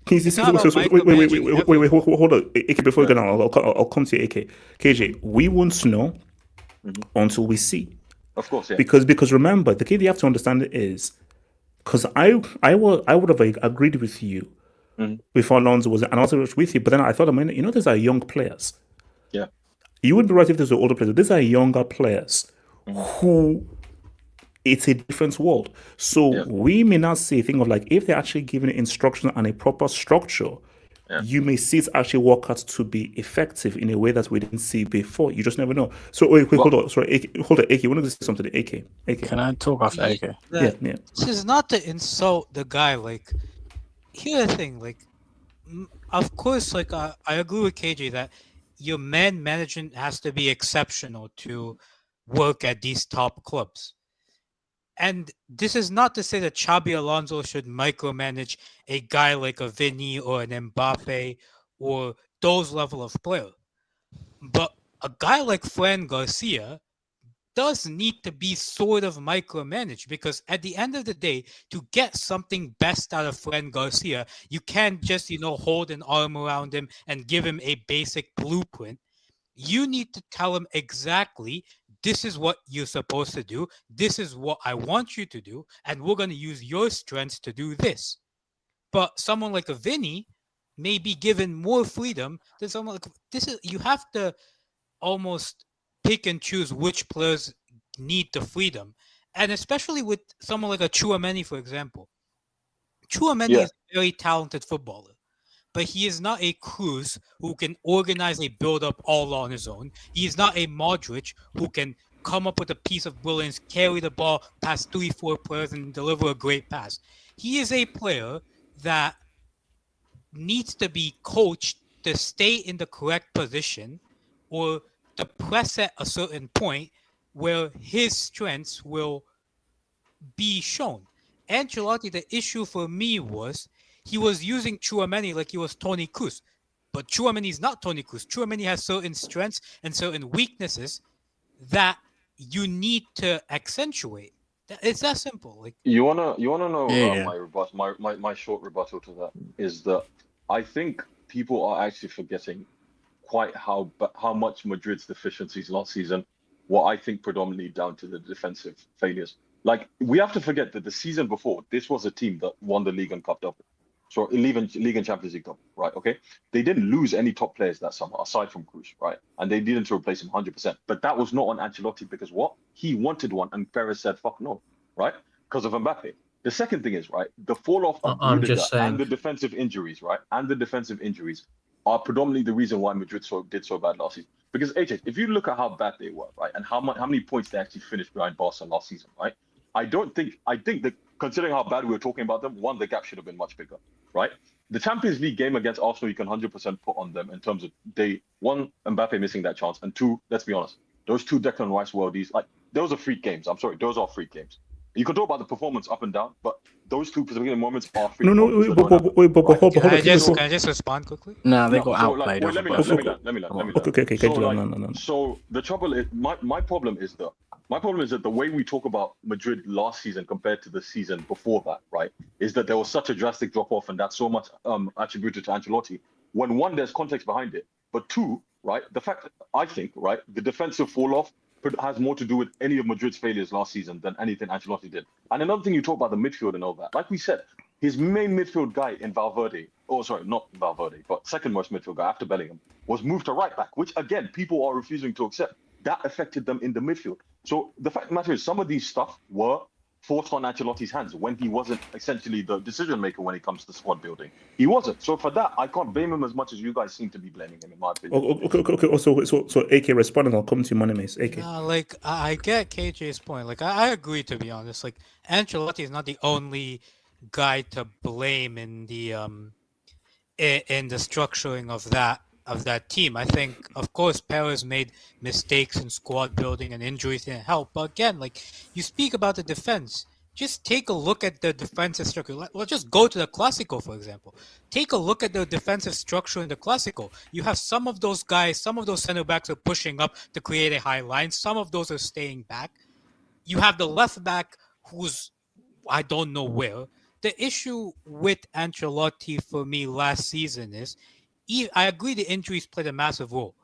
Can you see? Wait, hold on. AK, before you go down, I'll come to you, AK. KJ, we won't know until we see. Of course, yeah. Because remember, the key you have to understand is, because I would have agreed with you before Alonso was, and also with you, but then I thought, these are young players. Yeah. You would be right if these were older players. These are younger players who. It's a different world. So we may not see a thing of like, if they're actually given instruction and a proper structure, you may see it actually work out to be effective in a way that we didn't see before. You just never know. So wait, hold on. Sorry, hold on, AK. You wanted to say something to AK. Can I talk after AK? Yeah. This is not to insult the guy. Like, here's the thing. Like, of course, like I agree with KJ that your man management has to be exceptional to work at these top clubs. And this is not to say that Xabi Alonso should micromanage a guy like a Vini or an MBAPPE or those level of player. But a guy like Fran Garcia does need to be sort of micromanaged, because at the end of the day, to get something best out of Fran Garcia, you can't just, hold an arm around him and give him a basic blueprint. You need to tell him exactly, this is what you're supposed to do. This is what I want you to do. And we're going to use your strengths to do this. But someone like a Vini may be given more freedom than someone like you have to almost pick and choose which players need the freedom. And especially with someone like a Tchouaméni, for example. Tchouaméni is a very talented footballer. But he is not a Cruz who can organize a build-up all on his own. He is not a Modric who can come up with a piece of brilliance, carry the ball past 3-4 players, and deliver a great pass. He is a player that needs to be coached to stay in the correct position or to press at a certain point where his strengths will be shown. Ancelotti, the issue for me was he was using Tchouaméni like he was Toni Kroos. But Tchouaméni is not Toni Kroos. Tchouaméni has certain strengths and certain weaknesses that you need to accentuate. It's that simple. Like, you wanna know my short rebuttal to that is that I think people are actually forgetting quite how much Madrid's deficiencies last season were, I think, predominantly down to the defensive failures. Like, we have to forget that the season before, this was a team that won the league and cup double. So League and Champions League double, right? Okay, they didn't lose any top players that summer aside from Cruz, right? And they didn't replace him 100%. But that was not on Ancelotti because what? He wanted one, and Perez said, "Fuck no," right? Because of MBAPPE. The second thing is, right, the fall off of Rudiger and the defensive injuries, right? And the defensive injuries are predominantly the reason why Madrid did so bad last season. Because AJ, if you look at how bad they were, right, and how many points they actually finished behind Barca last season, right? I think that considering how bad we were talking about them, one, the gap should have been much bigger, right? The Champions League game against Arsenal, you can 100% put on them in terms of one, MBAPPE missing that chance, and two, let's be honest, those two Declan Rice worldies, like, those are freak games. I'm sorry, those are freak games. You can talk about the performance up and down, but those two particular moments are freak moments. Can I just respond quickly? No, they got outplayed. Let me learn. Okay. So the trouble is, my problem is that the way we talk about Madrid last season compared to the season before that, right, is that there was such a drastic drop off, and that's so much attributed to Ancelotti. When one, there's context behind it, but two, right, the fact that I think, right, the defensive fall off has more to do with any of Madrid's failures last season than anything Ancelotti did. And another thing, you talk about the midfield and all that. Like we said, his main midfield guy in Valverde, not Valverde, but second most midfield guy after Bellingham, was moved to right back, which again, people are refusing to accept. That affected them in the midfield. So the fact of the matter is, some of these stuff were forced on Ancelotti's hands when he wasn't essentially the decision maker when it comes to squad building. He wasn't. So for that, I can't blame him as much as you guys seem to be blaming him, in my opinion. Okay. So AK responding. I'll come to you, Moneymace. AK. Like I get KJ's point. Like I agree, to be honest. Like Ancelotti is not the only guy to blame in the structuring of that team. I think, of course, Perez made mistakes in squad building and injuries didn't help. But again, like you speak about the defense, just take a look at the defensive structure. Let's just go to the Clásico, for example. Take a look at the defensive structure in the Clásico. You have some of those guys, some of those center backs are pushing up to create a high line. Some of those are staying back. You have the left back who's, I don't know where. The issue with Ancelotti for me last season is, I agree the injuries played a massive role.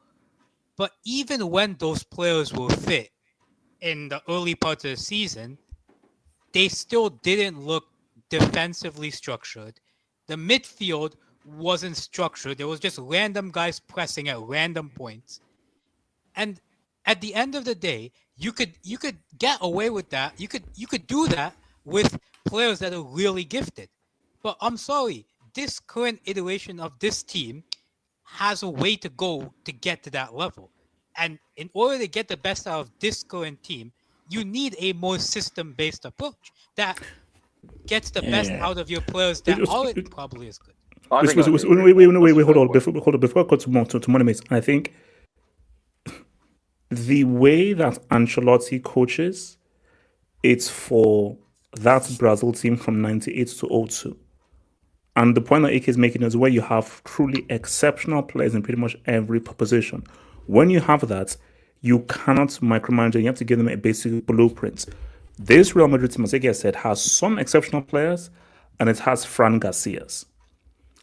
But even when those players were fit in the early parts of the season, they still didn't look defensively structured. The midfield wasn't structured. There was just random guys pressing at random points. And at the end of the day, you could get away with that. You could do that with players that are really gifted. But I'm sorry, this current iteration of this team has a way to go to get to that level. And in order to get the best out of this current team, you need a more system-based approach that gets the best out of your players that aren't probably as good. Wait, hold on. Before I go to Moneymace, I think the way that Ancelotti coaches, it's for that Brazil team from 98 to 02. And the point that AK is making is where you have truly exceptional players in pretty much every position. When you have that, you cannot micromanage and you have to give them a basic blueprint. This Real Madrid team, as AK said, has some exceptional players and it has Fran Garcias.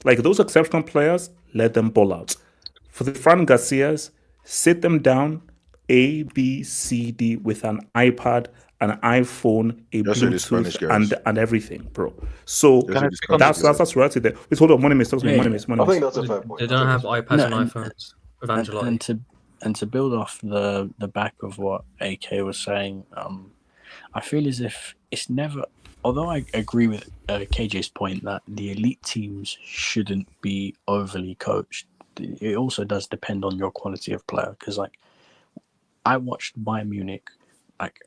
Like those exceptional players, let them ball out. For the Fran Garcias, sit them down, A, B, C, D with an iPad, an iPhone, a Bluetooth, and everything, bro. So that's reality there. Wait, hold on, Moneymace. I think that's a fair point. They don't have iPads and iPhones with Ancelotti. And to build off the back of what AK was saying, I feel as if it's never. Although I agree with KJ's point that the elite teams shouldn't be overly coached, it also does depend on your quality of player. Because like, I watched Bayern Munich, like.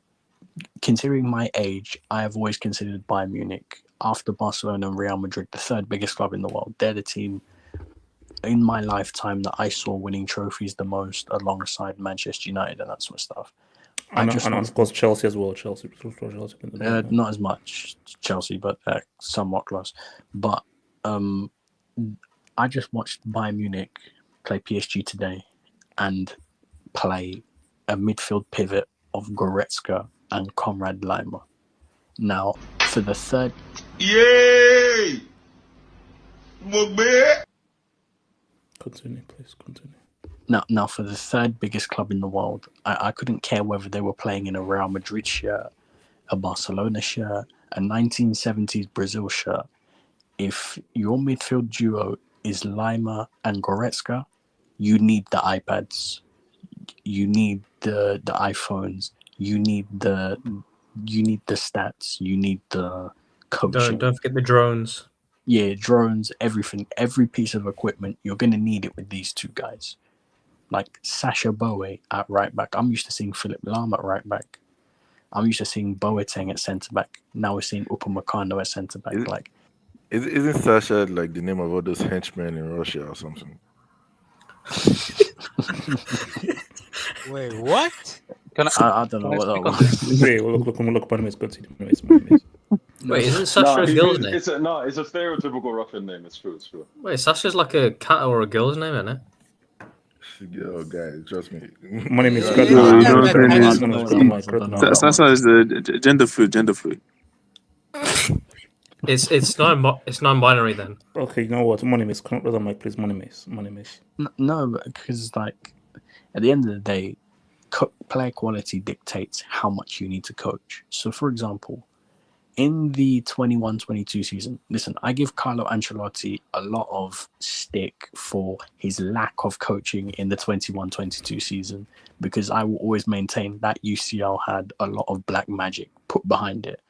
Considering my age, I have always considered Bayern Munich, after Barcelona and Real Madrid, the third biggest club in the world. They're the team in my lifetime that I saw winning trophies the most, alongside Manchester United and that sort of stuff. And of course Chelsea as well. Chelsea. Not as much Chelsea, but somewhat close. But I just watched Bayern Munich play PSG today and play a midfield pivot of Goretzka and Conrad Laimer. Now, for the third... Yay! Continue, please, continue. Now, for the third biggest club in the world, I couldn't care whether they were playing in a Real Madrid shirt, a Barcelona shirt, a 1970s Brazil shirt. If your midfield duo is Laimer and Goretzka, you need the iPads, you need the iPhones, you need the stats, you need the coaching. Don't forget the drones. Yeah, drones, everything, every piece of equipment, you're going to need it with these two guys. Like Sasha Bowe at right back. I'm used to seeing Philip Lahm at right back. I'm used to seeing Boateng at centre back. Now we're seeing Upamecano at centre back. Isn't Sasha like the name of all those henchmen in Russia or something? Wait, what? I don't know what that was. Wait, look, continue. Wait, isn't Sasha a girl's name? It's a stereotypical Russian name. It's true. Wait, Sasha's like a cat or a girl's name, isn't it? Oh, guys, trust me. My name is Sasha is gender fluid. It's non-binary then. Okay, you know what? Moneymace, come up with the mic, please. Moneymace. No, because like at the end of the day, player quality dictates how much you need to coach. So, for example, in the 21-22 season, listen, I give Carlo Ancelotti a lot of stick for his lack of coaching in the 21-22 season, because I will always maintain that UCL had a lot of black magic put behind it.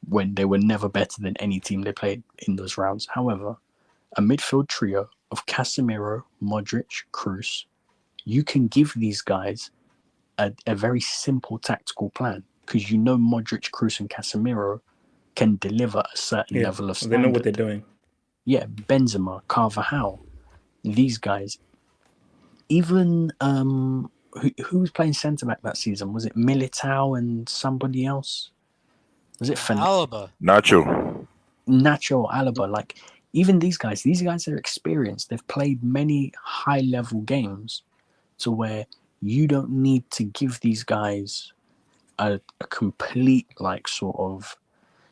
when they were never better than any team they played in those rounds. However, a midfield trio of Casemiro, Modric, Kroos, you can give these guys a very simple tactical plan because you know Modric, Kroos, and Casemiro can deliver a certain level of standard. They know what they're doing. Yeah, Benzema, Carvajal, these guys. Even who was playing centre back that season? Was it Militao and somebody else? Was it Alaba? Nacho, Alaba. Like even these guys are experienced. They've played many high-level games, to where you don't need to give these guys a complete sort of.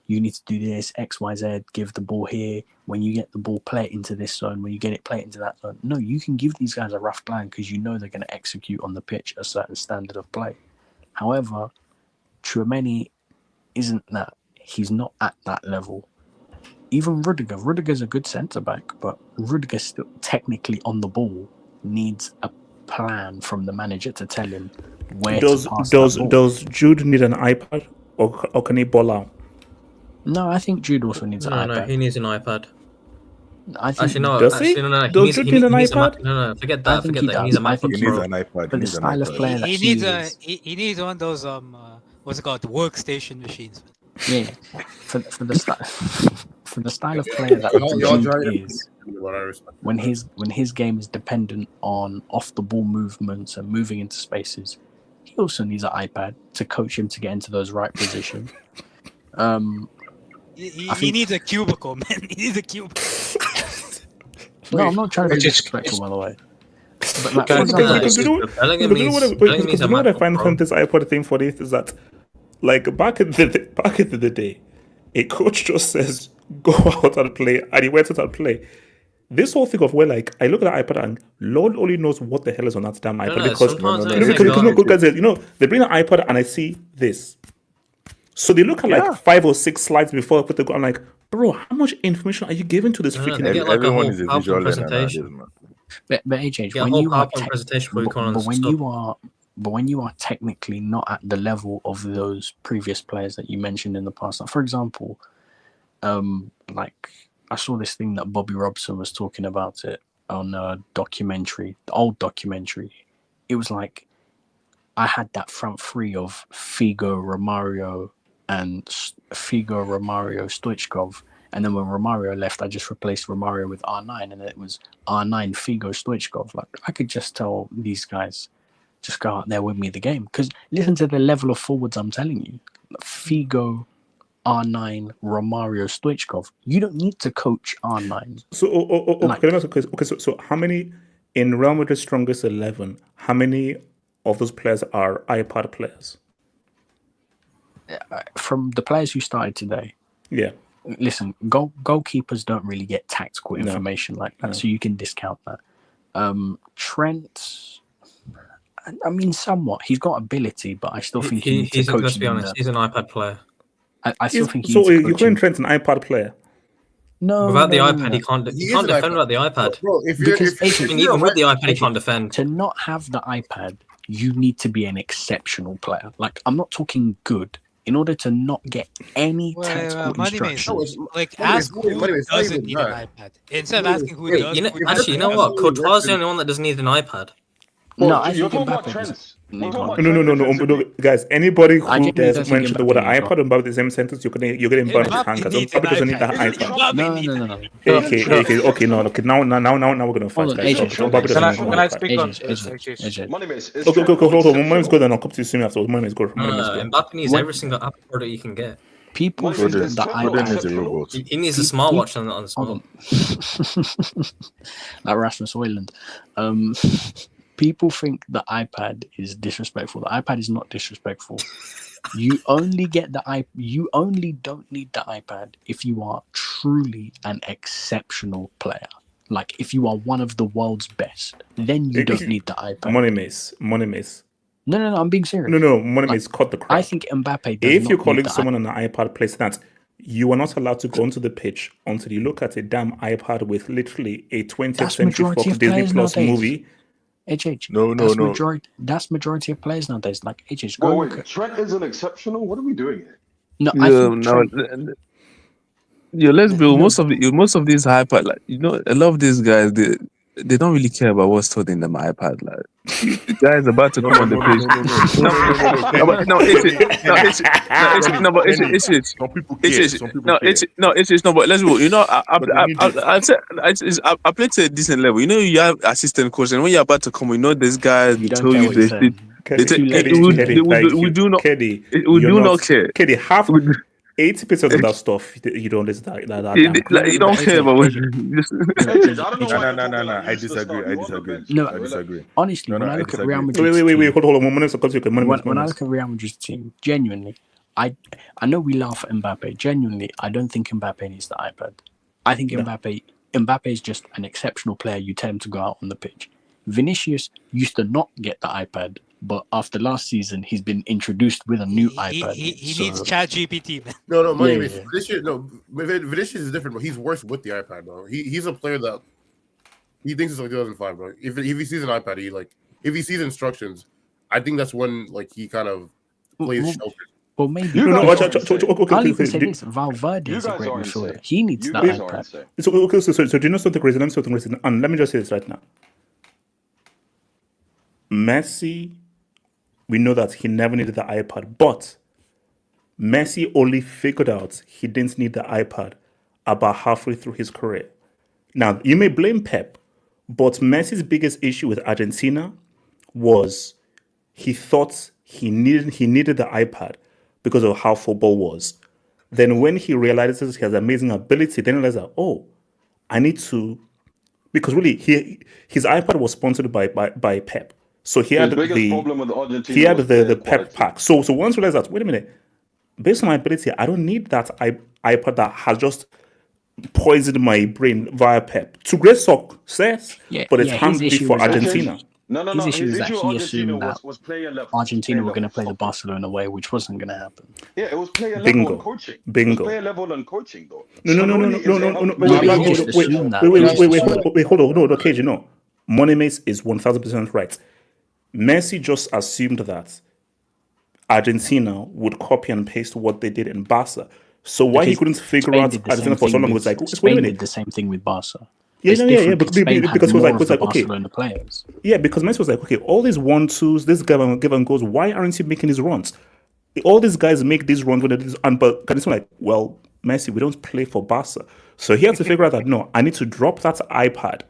You need to do this, X, Y, Z, give the ball here. When you get the ball, play it into this zone. When you get it, play it into that zone. No, you can give these guys a rough plan because you know they're going to execute on the pitch a certain standard of play. However, Tchouaméni isn't that. He's not at that level. Even Rudiger's a good centre-back, but Rudiger still technically on the ball needs a plan from the manager to tell him where to pass that ball. Does Jude need an iPad or can he ball out? No, I think Jude also needs an iPad. No, he needs an iPad. I think does he? No. Does Jude need an iPad? No, forget that. He He needs a MacBook he Pro. needs an iPad. But the style of player that He needs one of those what's it called, the workstation machines. Yeah, for the style of player that Jude is, when his game is dependent on off the ball movements and moving into spaces, he also needs an iPad to coach him to get into those right positions. He needs a cubicle, man. He needs a cubicle. No, I'm not trying to be disrespectful, by the way. But you know what I find from this iPod thing for this is that, back in the day, a coach just says go out and play, and he went out and play. This whole thing of where I look at the iPad and Lord only knows what the hell is on that damn iPad because they bring an iPad and I see this. So they look at 5 or 6 slides before I put the go. I'm like, bro, how much information are you giving to this freaking? Everyone is a visual learner. But AJ, when you are technically not at the level of those previous players that you mentioned in the past, for example, I saw this thing that Bobby Robson was talking about it on a documentary, the old documentary. It was I had that front three of Figo, Romario, Stoichkov. And then when Romario left, I just replaced Romario with R9, and it was R9, Figo, Stoichkov. I could just tell these guys, just go out there, win me the game. Because listen to the level of forwards I'm telling you. Figo, R9, Romario, Stoichkov. You don't need to coach R9. So how many in Real Madrid's strongest 11? How many of those players are iPad players? From the players who started today. Yeah. Listen, goalkeepers don't really get tactical information like that, so you can discount that. Trent, I mean, somewhat. He's got ability, but I still think he needs to coach. Let's be honest, he's an iPad player. I still think so. You're calling Trent an iPad player? No. Without the iPad, he can't defend without the iPad. Bro, even with the iPad, he can't defend. To not have the iPad, you need to be an exceptional player. I'm not talking good. In order to not get any tactical instructions. Ask who doesn't need an iPad. Instead of asking who does. You know what? Courtois is the only one that doesn't need an iPad. No, I you're think talking about Mbappe trends. No, guys. Anybody who does mention the word iPad about the same sentence, you're getting burned with hankers. Mbappe doesn't need that iPad. No. Okay. Now we're gonna fight, guys. Can I speak on AJ? Go. One minute's good, and I'll come to you soon afterwards. 1 minute's good. Mbappe needs every single Apple product you can get. People think that the iPad. He needs a smartwatch on the smart. Like Rasmus Højlund. People think the iPad is disrespectful. The iPad is not disrespectful. You only don't need the iPad if you are truly an exceptional player. If you are one of the world's best, then you don't need the iPad. Money miss. No, I'm being serious. No, money miss. Cut the crap. I think Mbappe does if you're calling someone on an iPad plays that, you are not allowed to go onto the pitch until you look at a damn iPad with literally a 20th century Fox Disney Plus movie. HH. No. That's majority of players nowadays. HH. Wait, Trent is an exceptional? What are we doing here? No, I think let's be most of these iPad, like a lot of these guys, they don't really care about what's told in them iPad. Like the guy is about to come on the page. But let's go. I played to a decent level. You have assistant coach, and when you're about to come, this guy tell you this. We do not care. Keddy, half 80% of that stuff you don't listen to that. You don't care about what. No. I disagree. No, I disagree. Honestly, when I look at Real Madrid, wait, hold on. When I look at Real Madrid's team, genuinely, I know we laugh at Mbappe. Genuinely, I don't think Mbappe needs the iPad. I think Mbappe is just an exceptional player. You tell him to go out on the pitch. Vinicius used to not get the iPad, but after last season, he's been introduced with a new iPad. He needs ChatGPT, man. No, Vinicius is different, but he's worse with the iPad, bro. He's a player that he thinks it's like 2005, bro. If he sees an iPad, if he sees instructions, I think that's when he kind of plays shelter. Well, maybe. I'll even say this: Valverde is a great midfielder. He needs that iPad. So do you know something crazy? Let me just say this right now. Messi, we know that he never needed the iPad, but Messi only figured out he didn't need the iPad about halfway through his career. Now, you may blame Pep, but Messi's biggest issue with Argentina was he thought he needed the iPad because of how football was. Then when he realizes he has amazing ability, then he realizes that, I need to, because really his iPad was sponsored by Pep. So he had the Pep pack. So once he realized that, wait a minute, based on my ability, I don't need that iPad that has just poisoned my brain via Pep. To great success, but it's handy for Argentina. His issue is that he assumed that Argentina were going to play the Barcelona way, which wasn't going to happen. Yeah, it was player level and coaching. Bingo. It was player level and coaching, though. No. Wait, hold on. No, KG, no. Moneymates is 1000% right. Messi just assumed that Argentina would copy and paste what they did in Barca. So why he couldn't figure out Argentina for so long was like, Spain did the same thing with Barca. Because he was like, okay. Players. Yeah, because Messi was like, okay, all these 1-2s, this give and goes, why aren't you making these runs? All these guys make these runs when they do this, but Candice was like, well, Messi, we don't play for Barca. So he had to figure out that, no, I need to drop that iPad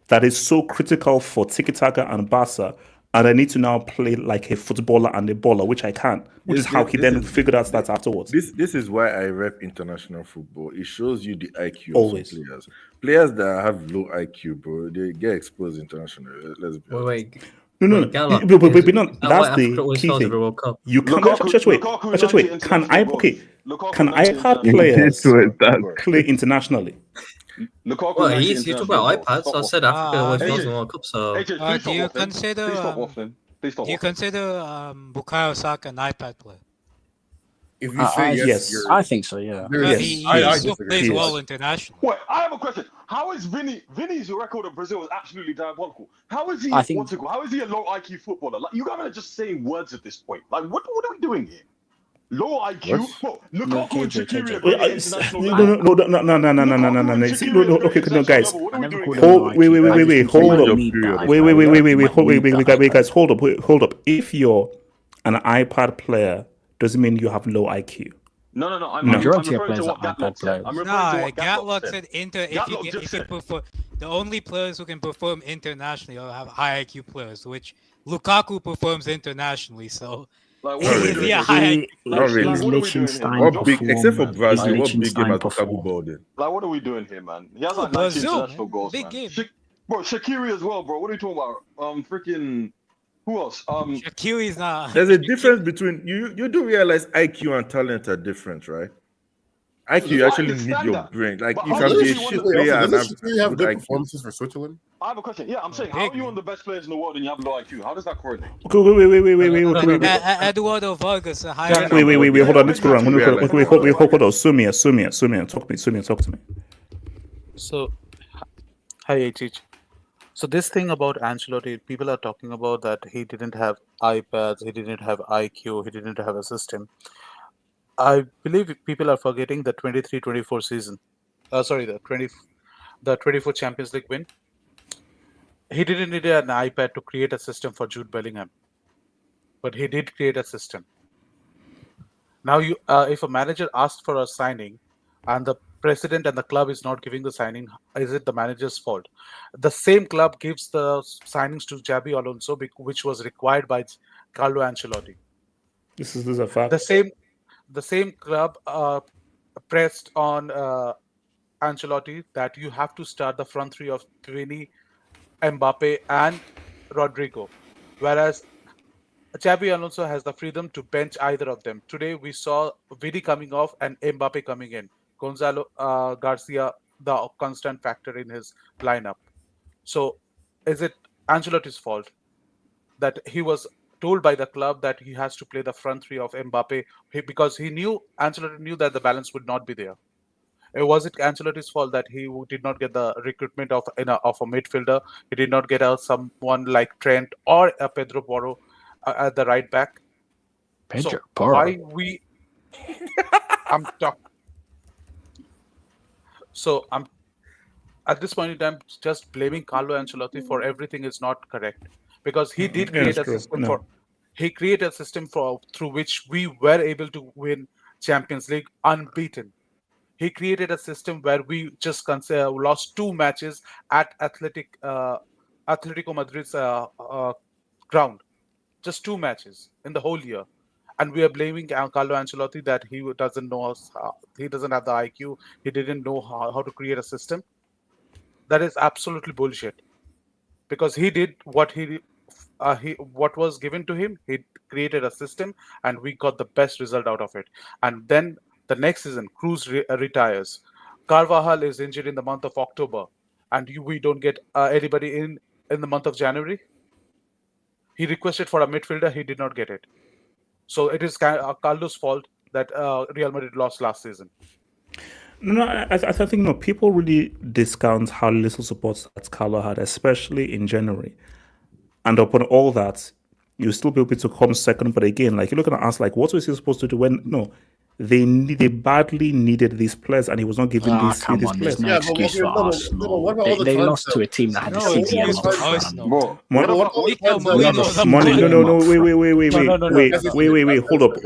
that is so critical for Tiki-Taka and Barca, and I need to now play like a footballer and a baller, which I can, which is how he then figured out that afterwards. This is why I rep international football. It shows you the IQ Always. of players. Players that have low IQ, bro, they get exposed internationally. Let's be honest. No. But that's the key thing. You can't wait. Can iPad players play internationally? Well, you talk about iPads. I said Africa always wins the World Cup. So, do you consider Bukayo Saka an iPad player? If you say yes, I think so. Yeah. He still plays well internationally. Wait, I have a question. How is Vini's record in Brazil is absolutely diabolical. How is he? How is he a low IQ footballer? Like, you guys are just saying words at this point. Like, what are we doing here? Low IQ. Lukaku and Shaqiri. No. Okay, no, guys. Wait, guys. Hold up. If you're an iPad player, doesn't mean you have low IQ. No. Majority of players are iPad players. Gatlock said if you perform, the only players who can perform internationally are have high IQ players, which Lukaku performs internationally. So. Not really. Except for Brazil, what big game has Lukaku ball then? Like, what are we doing here, man? He has like 19 international goals, big game. Bro, Shaqiri as well, bro. What are you talking about? Freaking who else? Shaqiri's not. There's a difference between you do realize IQ and talent are different, right? IQ actually need your brain. Like you can be a shit player and have good performances for Switzerland. I have a question. Yeah, I'm saying, how are you one of the best players in the world and you have low IQ? How does that coordinate? Wait. Eduardo Vargas. Wait. Hold on. Let's go around. Wait. Hold on. Sumia. Talk to me. So, hi, HH. So this thing about Ancelotti, people are talking about that he didn't have iPads, he didn't have IQ, he didn't have a system. I believe people are forgetting the 23-24 season. Sorry, the 24 Champions League win. He didn't need an iPad to create a system for Jude Bellingham, but he did create a system. Now, if a manager asks for a signing, and the president and the club is not giving the signing, is it the manager's fault? The same club gives the signings to Xabi Alonso, which was required by Carlo Ancelotti. This is a fact. The same club pressed on Ancelotti that you have to start the front three of Vini, MBAPPE, and Rodrigo, whereas Xabi Alonso has the freedom to bench either of them. Today we saw Vini coming off and MBAPPE coming in. Gonzalo Garcia, the constant factor in his lineup. So, is it Ancelotti's fault that he was told by the club that he has to play the front three of MBAPPE because Ancelotti knew that the balance would not be there? Was it Ancelotti's fault that he did not get the recruitment of a midfielder? He did not get someone like Trent or Pedro Porro at the right back. Pedro Porro. I'm at this point in time just blaming Carlo Ancelotti for everything is not correct, because he did create a system through which we were able to win Champions League unbeaten. He created a system where we just lost 2 matches at Atletico Madrid's ground. Just 2 matches in the whole year. And we are blaming Carlo Ancelotti that he doesn't know us. He doesn't have the IQ. He didn't know how to create a system. That is absolutely bullshit. Because he did what what was given to him. He created a system, and we got the best result out of it. And then the next season, Cruz retires. Carvajal is injured in the month of October, and we don't get anybody in the month of January. He requested for a midfielder. He did not get it. So it is Carlo's fault that Real Madrid lost last season. No, I think people really discount how little support that Carlo had, especially in January. And upon all that, you still be able to come second. But again, like, you're looking at us like, what was he supposed to do when they badly needed these players, and he was not giving these players. There's no excuse for Arsenal. They lost to a team that had the CDM.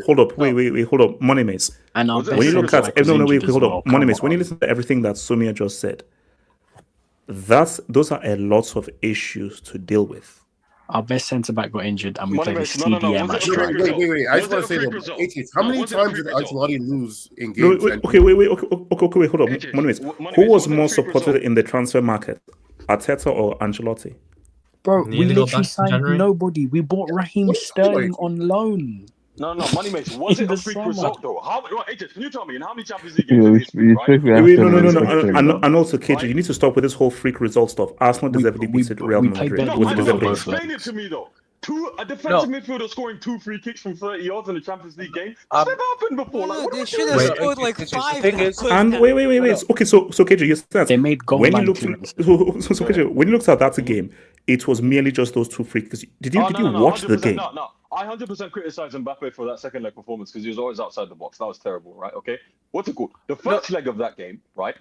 Hold up, Money Mates. And when you look at Money Mates, when you listen to everything that Sumia just said, those are a lot of issues to deal with. Our best centre back got injured, and we played a CDM match. Wait. I just want to say though, how many times did Ancelotti lose in games? Okay, hold on. Who was more supported in the transfer market, Arteta or Ancelotti? Bro, we literally signed nobody. We bought Raheem Sterling on loan. No, Money Mates, was it a freak result though? Can you tell me in how many Champions League games No. And also, KJ, you need to stop with this whole freak result stuff. Arsenal deservedly beat Real Madrid. Explain it to me though. A defensive midfielder scoring 2 free kicks from 30 yards in the Champions League game. That's never happened before. Like, they should have scored like 5. And wait. Okay, so KJ, you said they made goal line KJ, when you looked at that game, it was merely just those 2 free kicks. Did you watch the game? No. I 100% criticize Mbappe for that second leg performance because he was always outside the box. That was terrible, right? Okay. What's it called? The first leg of that game, right?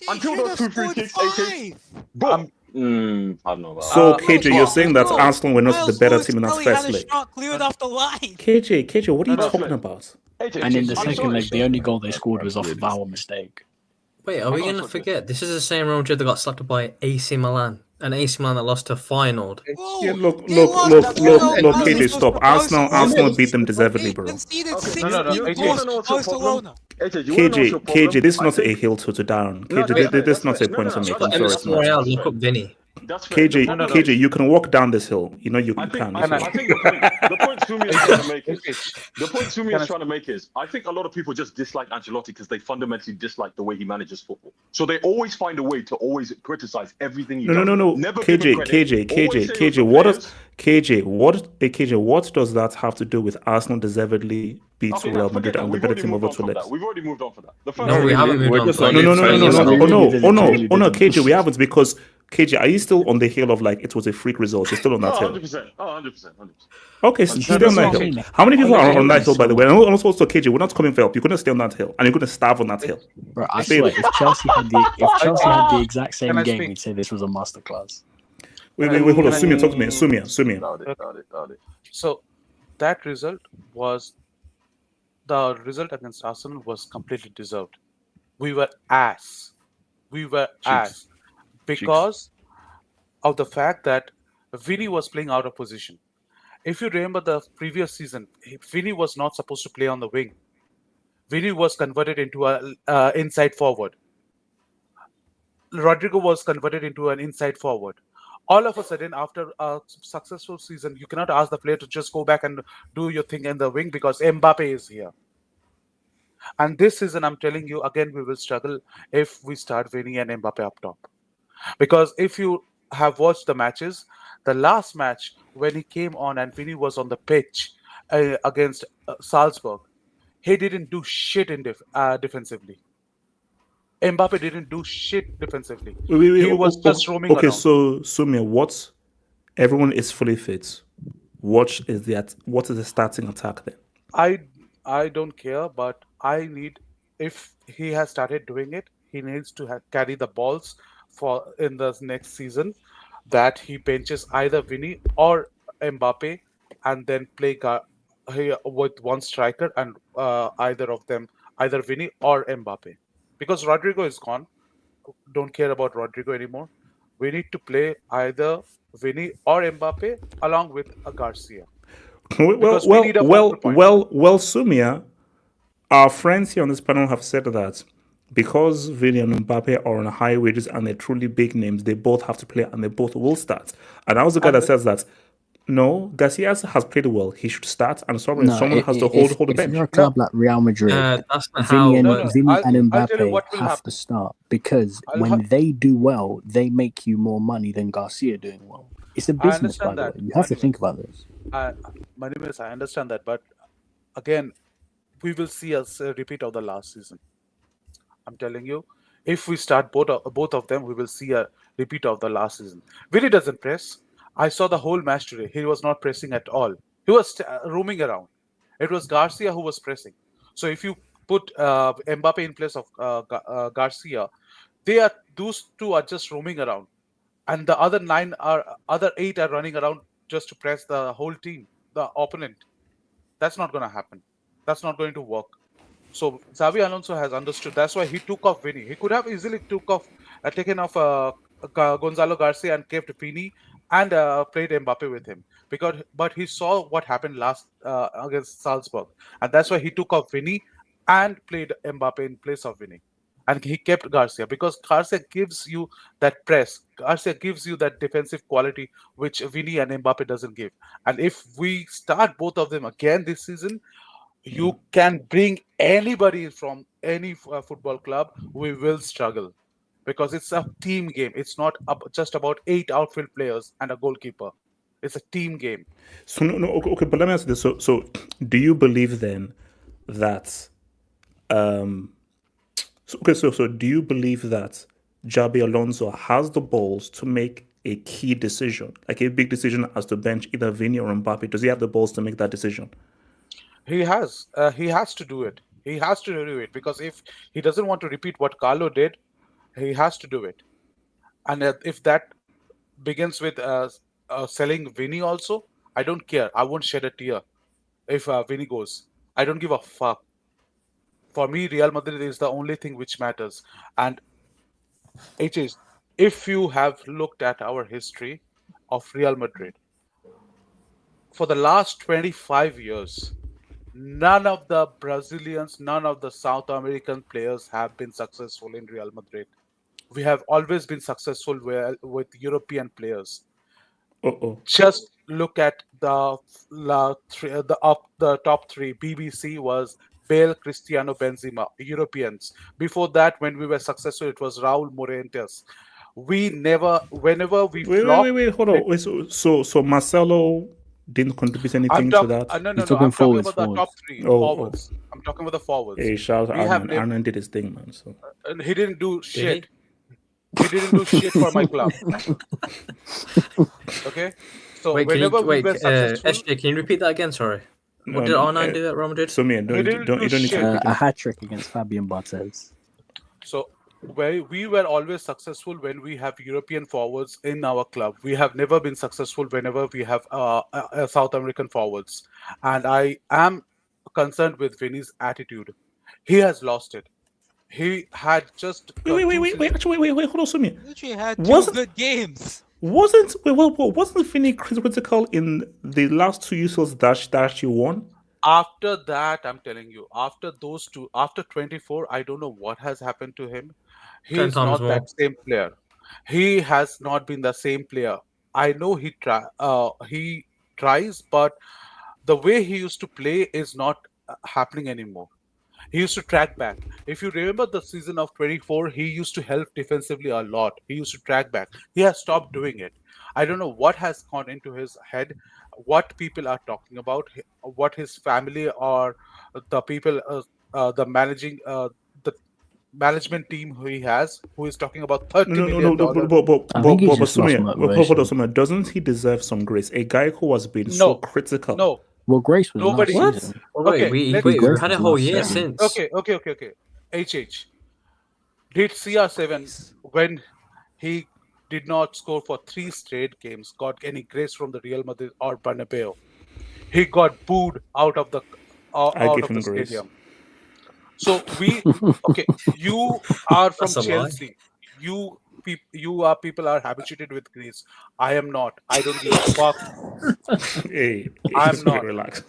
Until those 2 free kicks, I don't know about so, KJ, you're saying that Arsenal were not the better team in that first leg. Cleared off the line. KJ, what are you talking about? And in the second leg, the only goal they scored was off of our mistake. Wait, are we going to forget? This is the same Real Madrid that got slapped by AC Milan. An AC Milan that lost to Feyenoord. Yeah, look, KJ, stop. Arsenal beat them deservedly, bro. KJ, this is not a hill to down. KJ, this is not a point to make. I'm sorry, look up Vini. KJ, you can walk down this hill. You know you can. I think the point Sumi is trying to make is, I think a lot of people just dislike Ancelotti because they fundamentally dislike the way he manages football. So they always find a way to always criticize everything he does. No. Never KJ, what does that have to do with Arsenal deservedly beats Real Madrid and the better team over 2 legs? We've already moved on for that. No, we haven't moved on. No, KJ, we haven't, because KJ, are you still on the hill of like it was a freak result? You're still on Oh, that hill. 100%. Oh, 100%. 100%. Okay, so stay on that's that what I'm hill. saying. How many people are on that Honestly, hill, by the way? And also, KJ, we're not coming for help. You're going to stay on that hill, and you're going to starve on that hill. Bro, I Stay swear, there. if Chelsea had the exact same Can I game, speak? we'd say this was a masterclass. Wait, hold on. Sumia, talk to me. Sumia. Doubt it. So that result was the result against Arsenal was completely deserved. We were ass. Because of the fact that Vini was playing out of position. If you remember the previous season, Vini was not supposed to play on the wing. Vini was converted into an inside forward. Rodrigo was converted into an inside forward. All of a sudden, after a successful season, you cannot ask the player to just go back and do your thing in the wing because MBAPPE is here. And this season, I'm telling you, again, we will struggle if we start Vini and MBAPPE up top. Because if you have watched the matches, the last match when he came on and Vini was on the pitch against Salzburg, he didn't do shit in defensively. MBAPPE didn't do shit defensively. He was just roaming around. So Sumia, everyone is fully fit. What is the starting attack then? I don't care, but I need, if he has started doing it, he needs to carry the balls in the next season, that he benches either Vini or MBAPPE and then play with one striker and either of them, either Vini or MBAPPE. Because Rodrigo is gone. Don't care about Rodrigo anymore. We need to play either Vini or MBAPPE along with Garcia. Well, Sumia, our friends here on this panel have said that because Vini and Mbappe are on high wages and they're truly big names, they both have to play and they both will start. And I was the guy that says that no, Garcia has played well. He should start, and someone has to hold the bench. If you're a club like Real Madrid, Vini and Mbappe have to start because when they do well, they make you more money than Garcia doing well. It's a business, by the way. You have to think about this. I understand that, but again, we will see a repeat of the last season. I'm telling you, if we start both of them, we will see a repeat of the last season. Vini doesn't press. I saw the whole match today. He was not pressing at all. He was roaming around. It was Garcia who was pressing. So if you put MBAPPE in place of Garcia, those two are just roaming around, and the other eight are running around just to press the whole team, the opponent. That's not going to happen. That's not going to work. So Xavi Alonso has understood. That's why he took off Vini. He could have easily taken off Gonzalo Garcia and kept Vini and played Mbappe with him. But he saw what happened last against Salzburg, and that's why he took off Vini and played Mbappe in place of Vini. And he kept Garcia because Garcia gives you that press. Garcia gives you that defensive quality which Vini and Mbappe doesn't give. And if we start both of them again this season, you can bring anybody from any football club. We will struggle because it's a team game. It's not just about 8 outfield players and a goalkeeper. It's a team game. So okay, but let me ask you this. So do you believe then that So do you believe that Xabi Alonso has the balls to make a key decision, like a big decision as to bench either Vini or Mbappe? Does he have the balls to make that decision? He has to do it. He has to do it because if he doesn't want to repeat what Carlo did, he has to do it. And if that begins with selling Vini also, I don't care. I won't shed a tear if Vini goes. I don't give a fuck. For me, Real Madrid is the only thing which matters. And it is, if you have looked at our history of Real Madrid, for the last 25 years, none of the Brazilians, none of the South American players have been successful in Real Madrid. We have always been successful with European players. Just look at the top three. BBC was Bale, Cristiano, Benzema, Europeans. Before that, when we were successful, it was Raul Morientes. Whenever we flopped... Wait, hold on. So Marcelo didn't contribute anything to that? No. I'm talking about the top three forwards. I'm talking about the forwards. Hey, shout out Arnon. Arnon did his thing, man. So. And he didn't do shit. He didn't do shit for my club. Okay? So wait, whenever we were successful... SJ, can you repeat that again? Sorry. What did R9 do at Real Madrid? So, you don't need to a hat-trick against Fabian Barthez. So we were always successful when we have European forwards in our club. We have never been successful whenever we have South American forwards. And I am concerned with Vini's attitude. He has lost it. He had just... Wait, hold on, Sumi. He had two good games. Wasn't Vini critical in the last two UCLs that you won? After that, I'm telling you, after those two, after 24, I don't know what has happened to him. He is not that same player. He has not been the same player. I know he tries, but the way he used to play is not happening anymore. He used to track back. If you remember the season of 24, he used to help defensively a lot. He used to track back. He has stopped doing it. I don't know what has gone into his head, what people are talking about, what his family or the people, the management team who he has, who is talking about $30 million. But doesn't he deserve some grace? A guy who has been so critical. No. Well, Grace was nobody. Last season. Okay, we had a whole year since. Okay. HH. Did CR7 when he did not score for 3 straight games got any grace from the Real Madrid or Bernabeu? He got booed out of the stadium. So you are from Chelsea. You are people are habituated with Greece. I am not. I don't give a fuck. Hey, I'm not. Relax.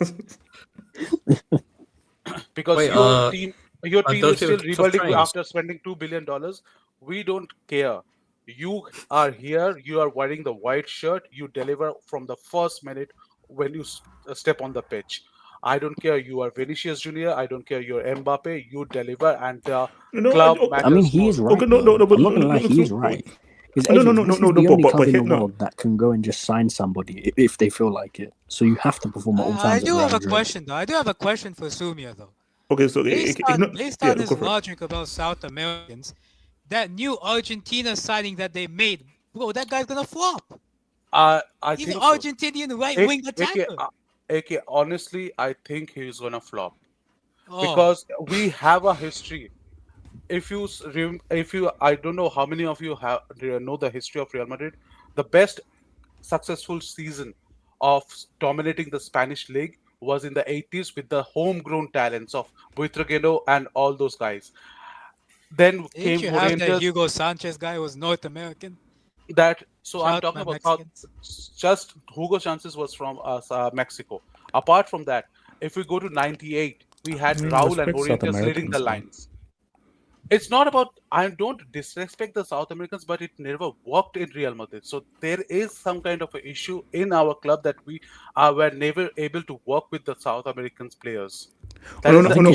Because your team is still rebuilding after spending $2 billion. We don't care. You are here. You are wearing the white shirt. You deliver from the first minute when you step on the pitch. I don't care. You are Vinicius Junior. I don't care. You're Mbappe. You deliver, and the club. I mean, he is right. I'm not gonna lie. He is right. This is the only club in the world that can go and just sign somebody if they feel like it. So you have to perform at all times. I do have a question, though. I do have a question for Sumia, though. Okay, so based on his logic about South Americans, that new Argentina signing that they made, bro, that guy's gonna flop. He's an Argentinian right wing attacker. Honestly, I think he's gonna flop because we have a history. If you, I don't know how many of you know the history of Real Madrid. The best successful season of dominating the Spanish league was in the 80s with the homegrown talents of Buitragueno and all those guys. Then came that Hugo Sanchez guy who was North American. I'm talking about just Hugo Sanchez was from Mexico. Apart from that, if we go to 98, we had Raul and Orientals leading the lines. It's not about, I don't disrespect the South Americans, but it never worked in Real Madrid. So there is some kind of an issue in our club that we were never able to work with the South Americans players. But I'm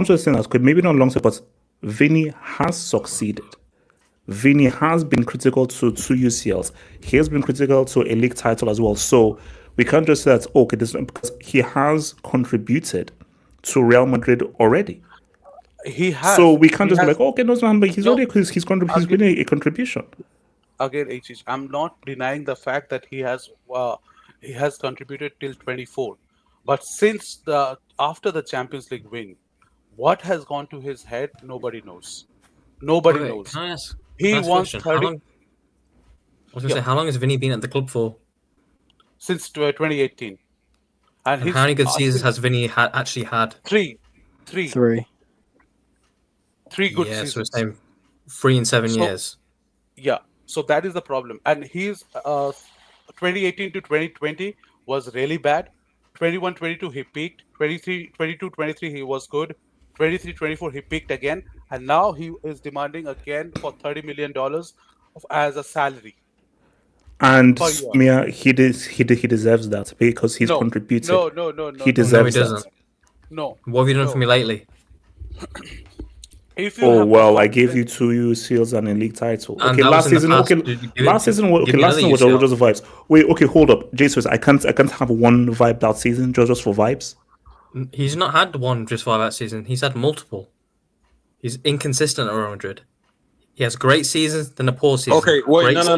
just saying that maybe not long term, but Vini has succeeded. Vini has been critical to 2 UCLs. He has been critical to a league title as well. So we can't just say that, okay, this because he has contributed to Real Madrid already. He has. So we can't just be like, okay, no, but he's been a contribution. Again, HH, I'm not denying the fact that he has contributed till 24. But since after the Champions League win, what has gone to his head, nobody knows. Nobody knows. Can I ask? He wants 30. How long has Vini been at the club for? Since 2018. And how many good seasons has Vini actually had? 3. 3 good seasons. So it's 3 in 7 years. Yeah, so that is the problem. And he's 2018 to 2020 was really bad. 21-22 he peaked. 22-23 he was good. 23-24 he peaked again, and now he is demanding again for $30 million as a salary. And Mia, he deserves that because he's contributed. No. He deserves that. No. What have you done for me lately? I gave you 2 UCLs and a league title. And okay, last season was just vibes. Wait, okay, hold up, Jesus. I can't have one vibed out season just for vibes. He's not had one just for that season. He's had multiple. He's inconsistent at Real Madrid. He has great seasons, then a poor season. Okay, wait, Great no.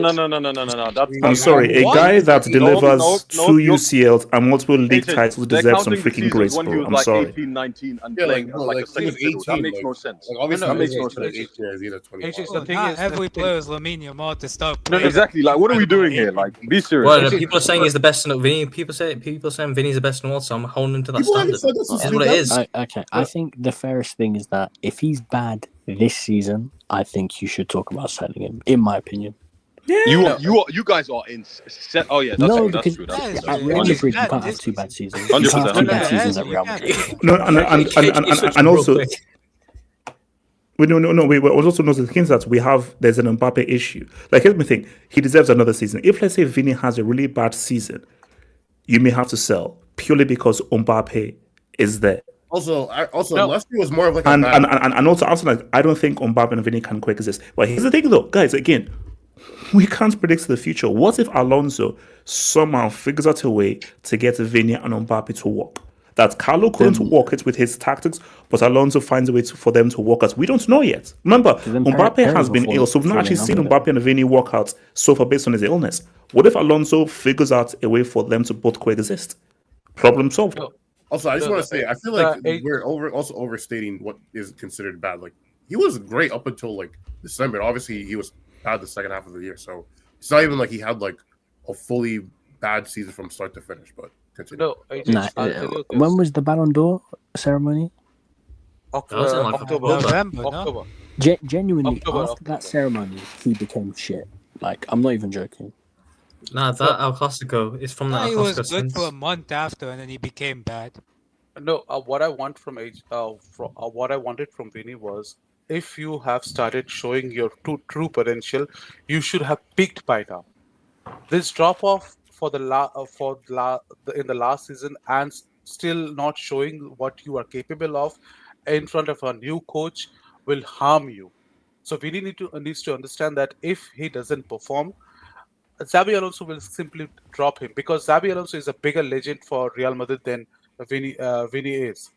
I'm sorry, a guy that delivers 2 UCLs and multiple league titles deserves some freaking grace, when he bro. was I'm like sorry. 18, 19 and Yeah, playing like, bro, like a like, he was second fiddle. 18. That makes like, no sense. Like, obviously, That makes he's no like sense. 8 years, he's at 21. AJ, the Well, thing not is, every player is Lamine Yamal to start No, playing. Exactly. Like, what are we doing here? Like, be serious. Well, people are saying he's the best in Vini. People saying Vini's the best in the world, so I'm holding him to that People haven't standard. said This is what it is. Okay, I think the fairest thing is that if he's bad this season, I think you should talk about selling him, in my opinion. Yeah. You guys are in set. Oh yeah, that's true. That's true. At Real Madrid, you can't have 2 bad seasons. 100%. You can't have 2 bad seasons at Real Madrid. No, and also, we also know the things that there's an MBAPPE issue. Like, here's my thing: he deserves another season. If let's say Vini has a really bad season, you may have to sell purely because MBAPPE is there. Also, last year was more of like and also like, I don't think MBAPPE and Vini can coexist. But here's the thing, though, guys. Again, we can't predict the future. What if Alonso somehow figures out a way to get Vini and MBAPPE to work? That Carlo couldn't work it with his tactics, but Alonso finds a way for them to work as we don't know yet. Remember, MBAPPE has been ill, so we've not actually seen MBAPPE and Vini work out so far based on his illness. What if Alonso figures out a way for them to both coexist? Problem solved. Also, I just want to say, I feel like we're overstating what is considered bad. Like, he was great up until like December. Obviously, he was bad the second half of the year, so it's not even like he had like a fully bad season from start to finish. But continue. When was the Ballon d'Or ceremony? October. Genuinely, after that ceremony, he became shit. Like, I'm not even joking. Nah, that El Clasico is from that. He was good for a month after, and then he became bad. No, what I want from what I wanted from Vini was, if you have started showing your true potential, you should have peaked by now. This drop off in the last season and still not showing what you are capable of in front of a new coach will harm you. So Vini needs to understand that if he doesn't perform, Xabi Alonso will simply drop him, because Xabi Alonso is a bigger legend for Real Madrid than Vini is.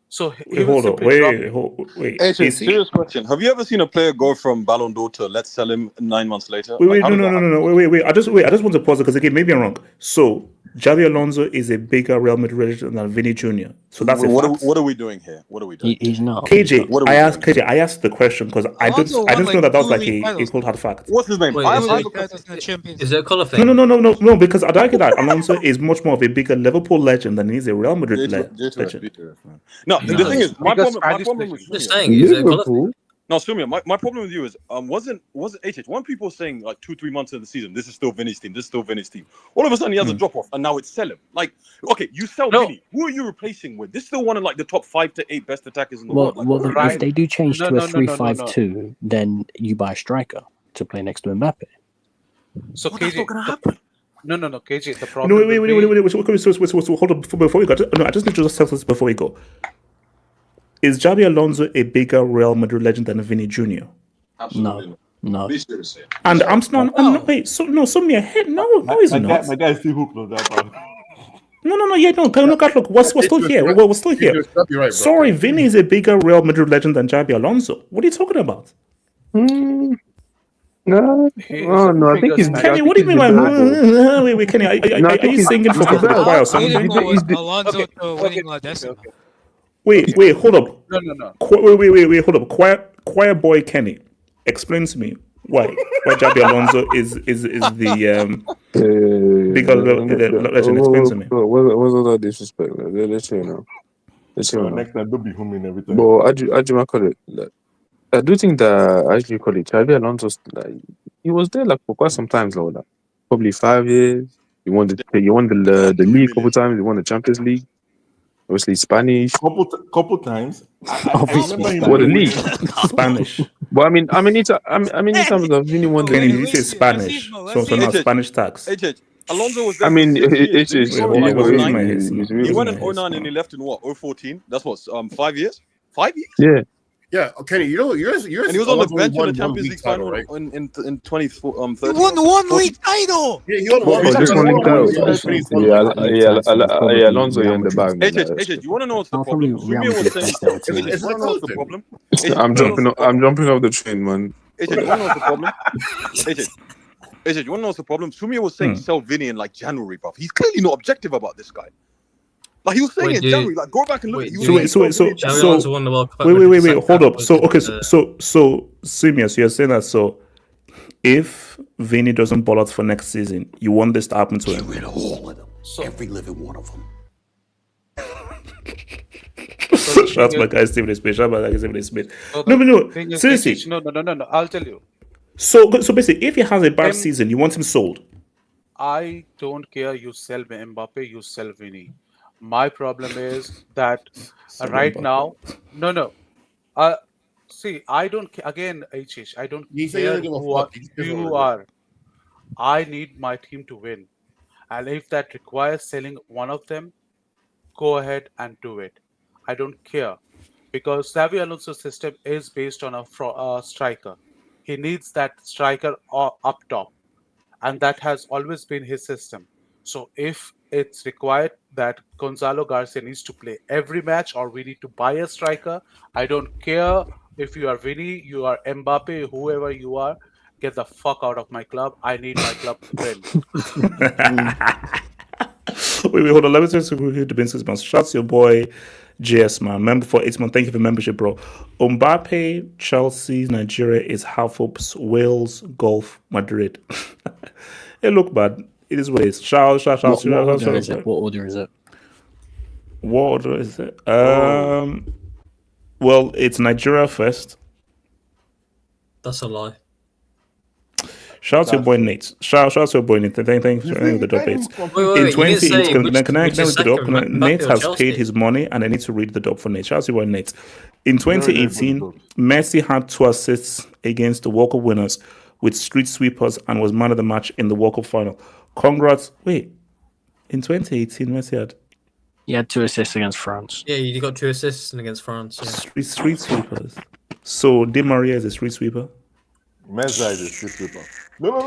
So wait. Hey, serious question. Have you ever seen a player go from Ballon d'Or to let's sell him 9 months later? Wait, I just want to pause it because again, maybe I'm wrong. So Xabi Alonso is a bigger Real Madrid legend than Vini Jr. So that's what are we doing here? What are we doing? He's not. KJ, I asked the question because I didn't know that was like a cold hard fact. What's his name? Is it a colour thing? No, because I'd argue that Alonso is much more of a bigger Liverpool legend than he's a Real Madrid legend. No, the thing is, my problem with just saying, is it a colour thing? No, Sumia, my problem with you is wasn't HH. When people saying like 2-3 months of the season, this is still Vini's team, this is still Vini's team. All of a sudden he has a drop off, and now it's sell him. Like, okay, you sell Vini. Who are you replacing with? This is still one of like the top 5 to 8 best attackers in the world. Like, if they do change to a 3-5-2, then you buy a striker to play next to MBAPPE. So that's not gonna happen. No, KJ. The problem. No, wait. Hold on before we go. I just need to just tell this before we go. Is Xabi Alonso a bigger Real Madrid legend than Vini Jr.? Absolutely no. Be serious. And I'm not. Wait, he's not. My guy is still hooked on that one. Look, we're still here. We're still here. Right, sorry, Vini is a bigger Real Madrid legend than Xabi Alonso. What are you talking about? No, I think he's. Kenny, what do you mean by wait, Kenny? Are you singing for the choir or something? Alonso to winning La Decima. Wait, hold up. No. Wait, hold up. Choir boy Kenny, explain to me why Xabi Alonso is the bigger legend. Explain to me. What's all that disrespect? Let's hear now. Next time, don't be humming everything. Well, I call it. I do think that actually call it Xabi Alonso. Like, he was there like for quite some time, like probably 5 years. He won the league a couple times. He won the Champions League. Obviously Spanish. Couple times. Obviously, what the league? Spanish. But I mean, in terms of Vini won the league. league. You say Spanish, so not Spanish tax. Alonso was there. I mean, it's he went in 09 and he left in what? 014. That's what 5 years. 5 years. Yeah. Yeah, Kenny, you know, yours And he was on the bench in the won Champions League final right? in 2013. He won one league title. Yeah, he won Oh, this one league title. Yeah, Alonso, you're in the bag, man. HH, you want to know what's the problem? Sumia was saying. HH, you want to know what's the problem? I'm jumping off the train, man. HH, you want to know what's the problem? HH, you want to know what's the problem? Sumia was saying sell Vini in like January, bruv. He's clearly not objective about this guy. Like he was saying in January, like go back and look. Wait, hold up. So okay, so Simius, you're saying that so if Vini doesn't ball out for next season, you want this to happen to him? Get rid of all of them, every living one of them. Shout out to my guy Stephen Smith. Shout out to my guy Stephen Smith. No. Seriously. No. I'll tell you. So basically, if he has a bad season, you want him sold. I don't care. You sell Mbappe, you sell Vini. My problem is that right now, no. See, I don't care. Again, HH, I don't care who you are. I need my team to win. And if that requires selling one of them, go ahead and do it. I don't care. Because Xavi Alonso's system is based on a striker. He needs that striker up top. And that has always been his system. So if it's required that Gonzalo Garcia needs to play every match or we need to buy a striker, I don't care if you are Vini, you are Mbappe, whoever you are, get the fuck out of my club. I need my club to win. Wait, hold on. Let me tell you who the been 6 months. Shouts your boy JS, man. Member for 8 months. Thank you for membership, bro. Mbappe, Chelsea, Nigeria is half ups, Wales, Golf, Madrid. It look bad. It is what it is. Shout. What order is it? What order is it? Well, it's Nigeria first. That's a lie. Shout out to your boy Nate. Shout out to your boy Nate. Thanks for the dub dates. In 2018, Nate has paid his money and I need to read the dub for Nate. Shout out to your boy Nate. In 2018, Messi had 2 assists against the World Cup winners with street sweepers and was man of the match in the World Cup final. Congrats. Wait, in 2018, Messi had... He had 2 assists against France. Yeah, you got 2 assists against France. Yeah. Street sweepers. So Di Maria is a street sweeper? Meza is a street sweeper. No. Wait,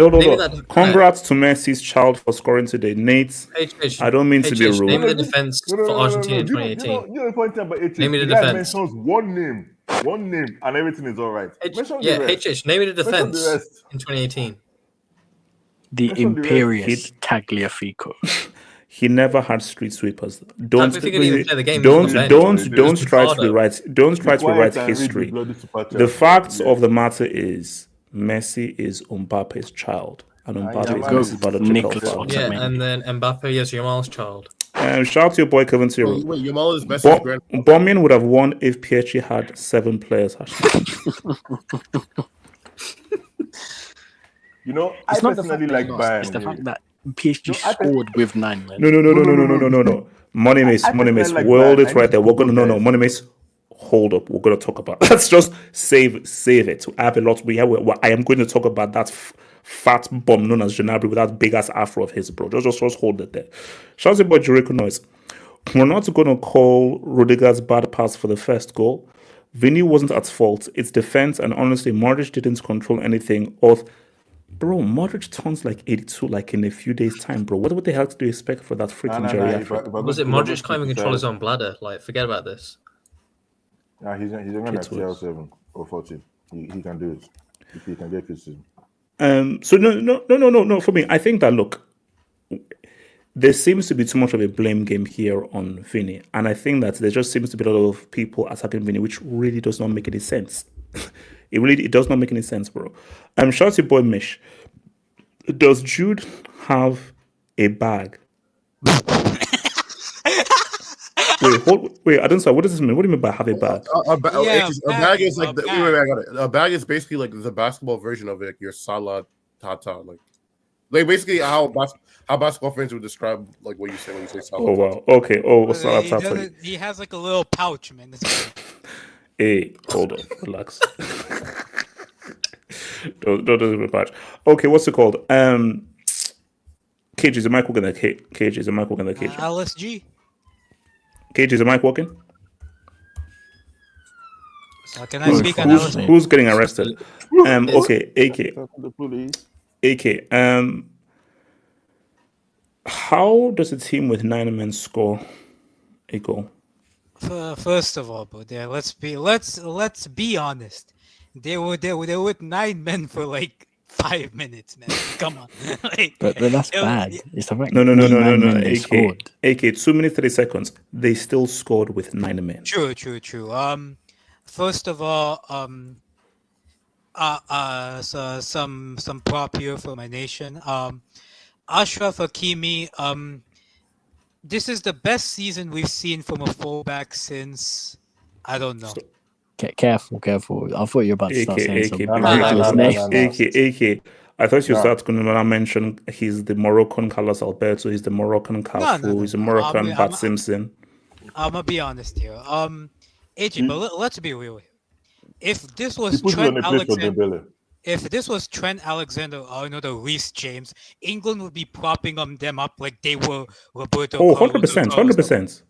hold on. Congrats to Messi's child for scoring today. Nate, I don't mean to be rude. Name me the defense for Argentina in 2018. You know the point about 18. Name me the defense. Mentions one name, and everything is all right. Name me the defense in 2018. The imperious Tagliafico. He never had street sweepers. Don't try to rewrite history. The facts of the matter is Messi is Mbappe's child, and Mbappe is Messi's biological father. Yeah, and then Mbappe is Yamal's child. Shout out to your boy Kevin Tiro. Wait, Yamal is Messi's grandfather. Bombing would have won if Pietri had 7 players. You know, I personally like Bayern. It's the fact that PSG scored with 9 men. No. Money Mace. World it right there. We're gonna Money Mace. Hold up. We're gonna talk about. Let's just save it. I have a lot. I am going to talk about that fat bomb known as Gnabry with that big ass afro of his, bro. Just hold it there. Shout out to boy Jericho Noise. We're not going to call Rudiger's bad pass for the first goal. Vini wasn't at fault. It's defense, and honestly, Modric didn't control anything. Bro, Modric turns like 82 like in a few days' time, bro. What the hell do you expect for that freaking geriatric? Was it Modric can't even control his own bladder? Like, forget about this. Yeah, he's going to CL7 or 14. He can do it. If he can get criticism. So no. For me, I think that look, there seems to be too much of a blame game here on Vini, and I think that there just seems to be a lot of people attacking Vini, which really does not make any sense. It does not make any sense, bro. Shout out to your boy Mish. Does Jude have a bag? Wait, I don't know. What does this mean? What do you mean by have a bag? A bag is like wait, I got it. A bag is basically like the basketball version of it, like your Salah Tata, like basically how basketball fans would describe like what you say when you say Salah. Oh wow. Okay. Oh, Salah Tata. He has like a little pouch, man. Hey, hold on, relax. don't do the patch. Okay, what's it called? Cage, is the mic working? Cage, is the mic working? Cage. LSG. Cage, is the mic working? Can I speak on who's getting arrested? Okay, AK. How does a team with 9 men score a goal? First of all, bro, let's be honest. They were with 9 men for like 5 minutes, man. Come on. But that's bad. It's the fact No. they AK, scored. AK, 2 minutes 30 seconds. They still scored with 9 men. True. First of all, so some prop here for my nation. Ashraf Hakimi. This is the best season we've seen from a fullback since I don't know. Careful. I thought you were about to start saying something. AK. I thought you started going to mention he's the Moroccan Carlos Alberto, he's the Moroccan Cafu, he's the Moroccan Bart Simpson. I'm gonna be honest here. AJ, but let's be real here. If this was Trent Alexander-Arnold or Reece James, England would be propping them up like they were Roberto. 100%.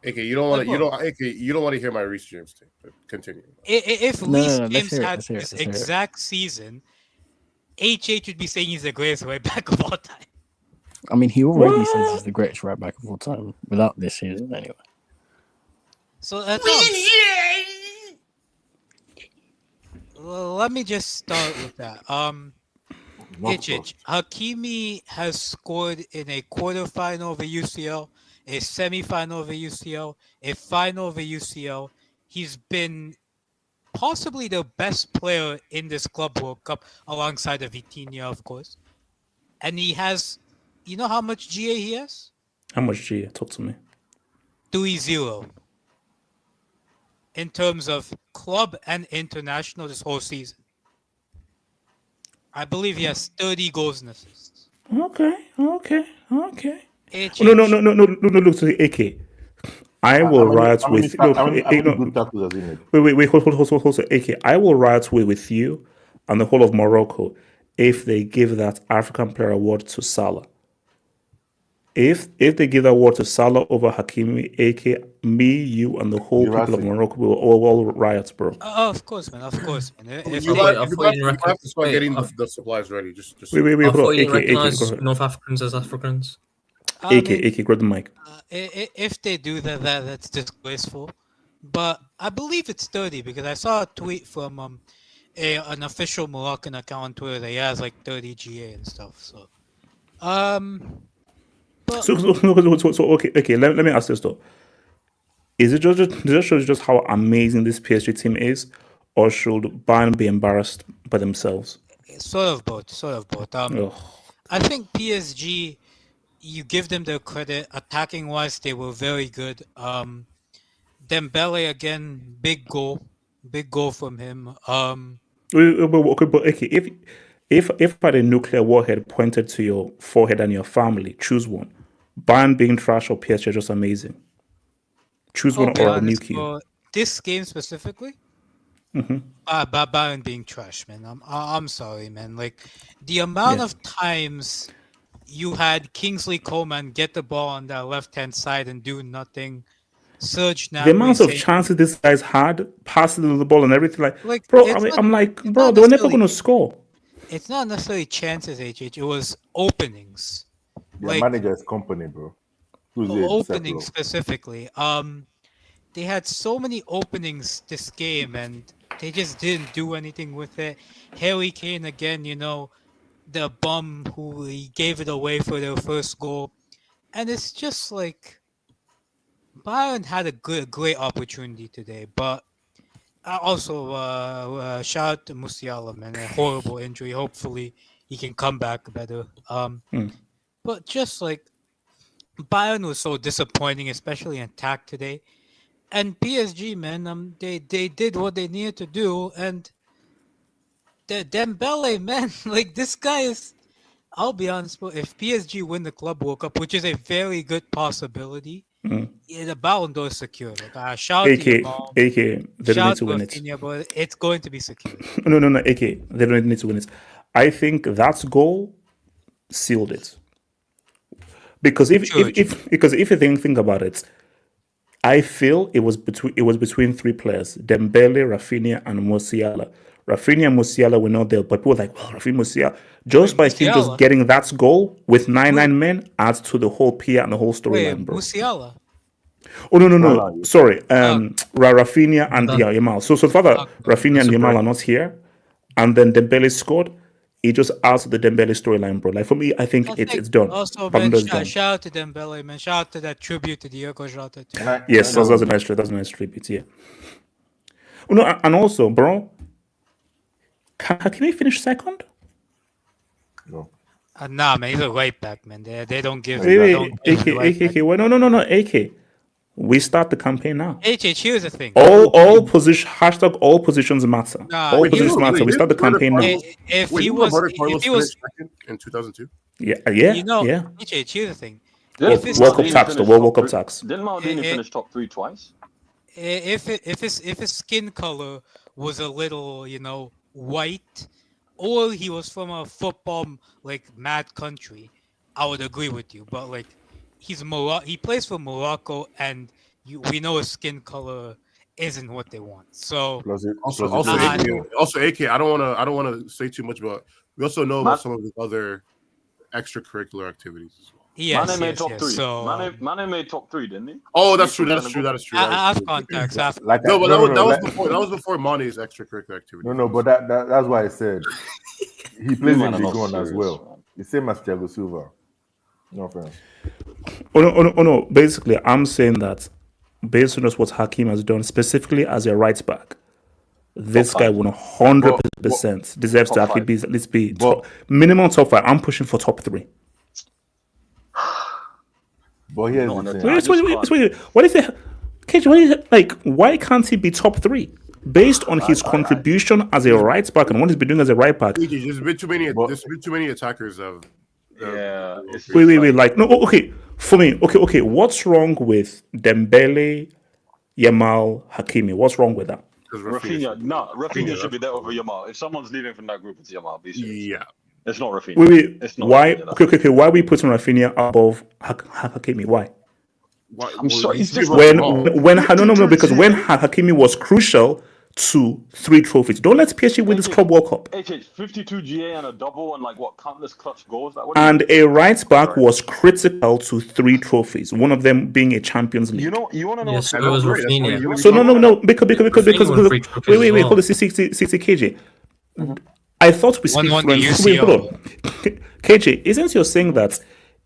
AK, you don't want to hear my Reece James thing. But continue. If Reece James had this exact season, HH would be saying he's the greatest right back of all time. I mean, he already says he's the greatest right back of all time without this season, anyway. So let me just start with that. Hakimi has scored in a quarterfinal of a UCL, a semi-final of a UCL, a final of a UCL. He's been possibly the best player in this Club World Cup alongside of Vitinha, of course. And he has, you know how much GA he has? How much GA? Talk to me. 3-0. In terms of club and international this whole season. I believe he has 30 goals and assists. Okay. No, look to the AK. I will riot with wait, hold. AK. I will riot with you and the whole of Morocco if they give that African Player Award to Salah. If they give that award to Salah over Hakimi, AK, me, you, and the whole people of Morocco will all riot, bro. Of course, man. You have to start getting the supplies ready. Just wait, hold on. AK, North Africans as Africans. AK, grab the mic. If they do that's disgraceful. But I believe it's 30 because I saw a tweet from an official Moroccan account on Twitter that he has like 30 GA and stuff. So, okay. Let me ask this though: Is it just how amazing this PSG team is, or should Bayern be embarrassed by themselves? Sort of both. I think PSG, you give them their credit. Attacking wise, they were very good. Dembele again, big goal from him. Okay, if had a nuclear warhead pointed to your forehead and your family, choose one. Bayern being trash or PSG just amazing. Choose one or I'll nuke you. This game specifically, Bayern being trash, man. I'm sorry, man. Like the amount of times you had Kingsley Coman get the ball on that left-hand side and do nothing. Serge Gnabry, the amount of chances these guys had, passing the ball and everything, bro. I'm like, bro, they were never going to score. It's not necessarily chances, HH. It was openings. Their manager is company, bro. Openings specifically. They had so many openings this game, and they just didn't do anything with it. Harry Kane again, the bum who he gave it away for their first goal, and it's just like Bayern had a great opportunity today, but also shout out to Musiala, man. A horrible injury. Hopefully he can come back better. But just like Bayern was so disappointing, especially in attack today. And PSG, man, they did what they needed to do, and the Dembele, man, like this guy is. I'll be honest, but if PSG win the Club World Cup, which is a very good possibility, the Ballon d'Or is secure. Like, shout out to your mom. AK, they don't need to win it. But it's going to be secure. No, AK, they don't need to win it. I think that goal sealed it. Because if you think about it, I feel it was between three players: Dembele, Rafinha, and Musiala. Rafinha and Musiala were not there, but people were like, well, Rafinha, Musiala. Just by him just getting that goal with 9 men adds to the whole PR and the whole storyline, bro. Musiala. Oh no! Sorry, Rafinha and Yamal. So the fact that Rafinha and Yamal are not here, and then Dembele scored, it just adds to the Dembele storyline, bro. Like for me, I think it's done. Also, Ballon man, d'Or's done. shout out to Dembele, man. Shout out to that tribute to Diego Jota. Yes, that's a nice tribute. That's a nice tribute. Yeah. Oh, no, and also, bro, can Hakimi finish second? No. Nah, man, he's a right back, man. They don't give. Wait, AK, wait, no, AK. We start the campaign now. Here's the thing. All positions matter. Nah, All positions matter. We start the campaign now. If he was second in 2002. Yeah. You know, yeah. here's the thing. World Cup tax, the World Cup tax. Didn't Maldini finish top 3 twice? If his skin color was a little, white, or he was from a football mad country, I would agree with you. But he plays for Morocco, and we know his skin color isn't what they want. So also, AK. I don't want to say too much, but we also know about some of the other extracurricular activities as well. Yes, Mane made top 3. So Mane made top 3, didn't he? Oh, that's true. That is true. I have contacts. That was before Mane's extracurricular activity. No, but that's why I said he plays in Ligue 1 as well. Man. The same as Thiago Silva. No offense. Oh no. Basically, I'm saying that based on just what Hakim has done, specifically as a right back, this guy 100% deserves to actually be at least minimum top 5. I'm pushing for top 3. But here's the thing. What is it? KJ, what is it? Like, why can't he be top 3? Based on his contribution as a right back and what he's been doing as a right back. There's been too many attackers of. Wait. Like, no, okay. For me, okay. What's wrong with Dembele, Yamal, Hakimi? What's wrong with that? Rafinha should be there over Yamal. If someone's leaving from that group, it's Yamal. Yeah. It's not Rafinha. Wait. It's not why? Rafinha, okay. Why are we putting Rafinha above Hakimi? Why? I'm sorry. Because when Hakimi was crucial to 3 trophies. Don't let PSG win this Club World Cup. 52 GA and a double and countless clutch goals. And a right back was critical to 3 trophies. One of them being a Champions League. You want to know? Yes, it was Rafinha. So no. Because wait. Hold on, 60 kg. I thought we speak French. Hold on. KJ, isn't you saying that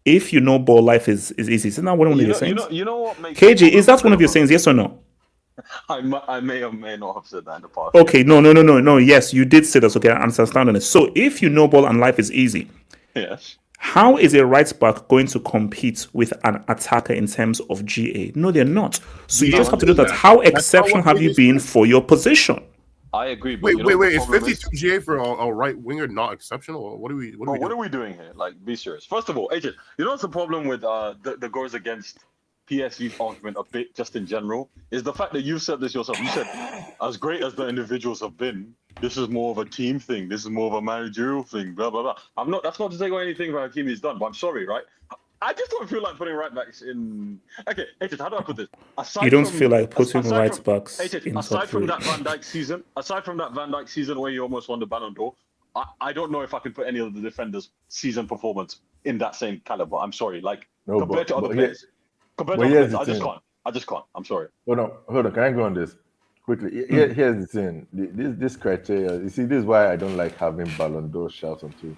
if you know ball life is easy? Isn't that one of your sayings? You know what makes KJ, is that one of your sayings? Yes or no? I may or may not have said that in the past. Okay, no. Yes, you did say that. Okay, I understand it. So if you know ball and life is easy, yes. How is a right back going to compete with an attacker in terms of GA? No, they're not. So you just have to do that. How exceptional have you been for your position? I agree. But wait. Is 52 GA for a right winger not exceptional? What are we doing here? Like, be serious. First of all, AJ, you know what's the problem with the goes against PSV's argument a bit just in general is the fact that you said this yourself. You said, as great as the individuals have been, this is more of a team thing. This is more of a managerial thing. Blah blah blah. That's not to take away anything that Hakimi's done, but I'm sorry, right? I just don't feel like putting right backs in. Okay, AJ, how do I put this? You don't feel like putting right backs in top 3. Aside from that Van Dijk season where he almost won the Ballon d'Or, I don't know if I can put any of the defenders' season performance in that same caliber. I'm sorry, compared to other players. I just can't. I'm sorry. Hold on. Can I go on this quickly? Here's the thing. This criteria. You see, this is why I don't like having Ballon d'Or shouts until